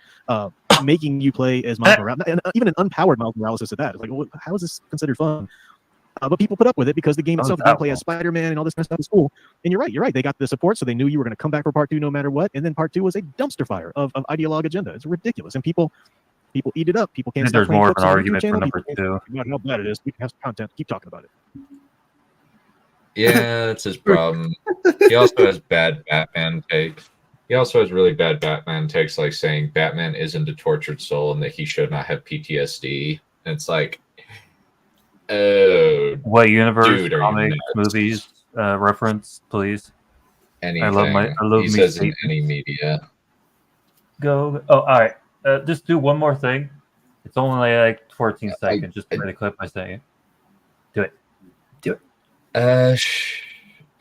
making you play as Miles Morales, and even an unpowered Miles Morales is at that. It's like, well, how is this considered fun? But people put up with it because the game itself, the gameplay as Spider-Man and all this kind of stuff is cool. And you're right. They got the support, so they knew you were going to come back for part 2 no matter what. And then part 2 was a dumpster fire of ideologue agenda. It's ridiculous. And people eat it up. People can't stop playing more of clips an on the argument YouTube for channel. number People 2. can't talk about how bad it is. We can have content. Keep talking about it. Yeah, that's his problem. He also has bad Batman takes. He also has really bad Batman takes, like saying Batman isn't a tortured soul and that he should not have PTSD. And it's like, oh, what universe, dude, comics, movies, reference, please? Anything. I love he says in any media. Go. Oh, all right. Just do one more thing. It's only like 14 seconds. Just play the clip by saying it. Do it.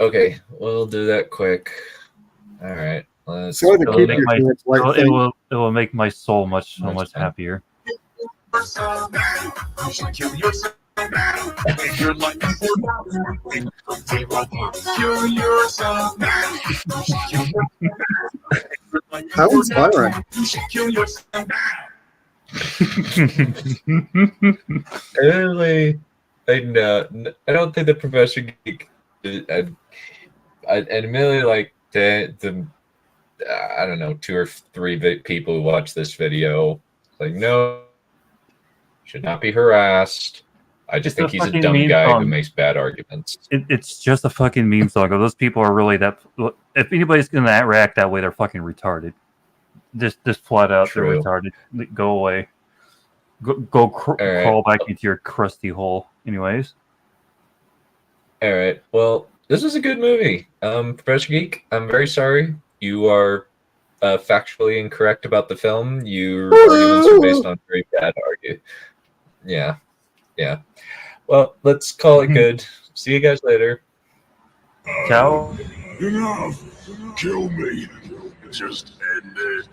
Okay, we'll do that quick. All right. It will make my soul so much happier. How inspiring. I don't think the Professor Geek. I admittedly like the I don't know, 2 or 3 people who watch this video. Like, no, should not be harassed. I just think he's a dumb guy who makes bad arguments. It's just a fucking meme song. Those people are really that. If anybody's gonna react that way, they're fucking retarded. Just flat out, they're retarded. Go away. Go crawl back into your crusty hole. Anyways. All right. Well, this was a good movie. Professor Geek, I'm very sorry. You are factually incorrect about the film. Your arguments are based on very bad arguments. Yeah. Well, let's call it good. See you guys later. Ciao. Enough. Kill me. Just end it.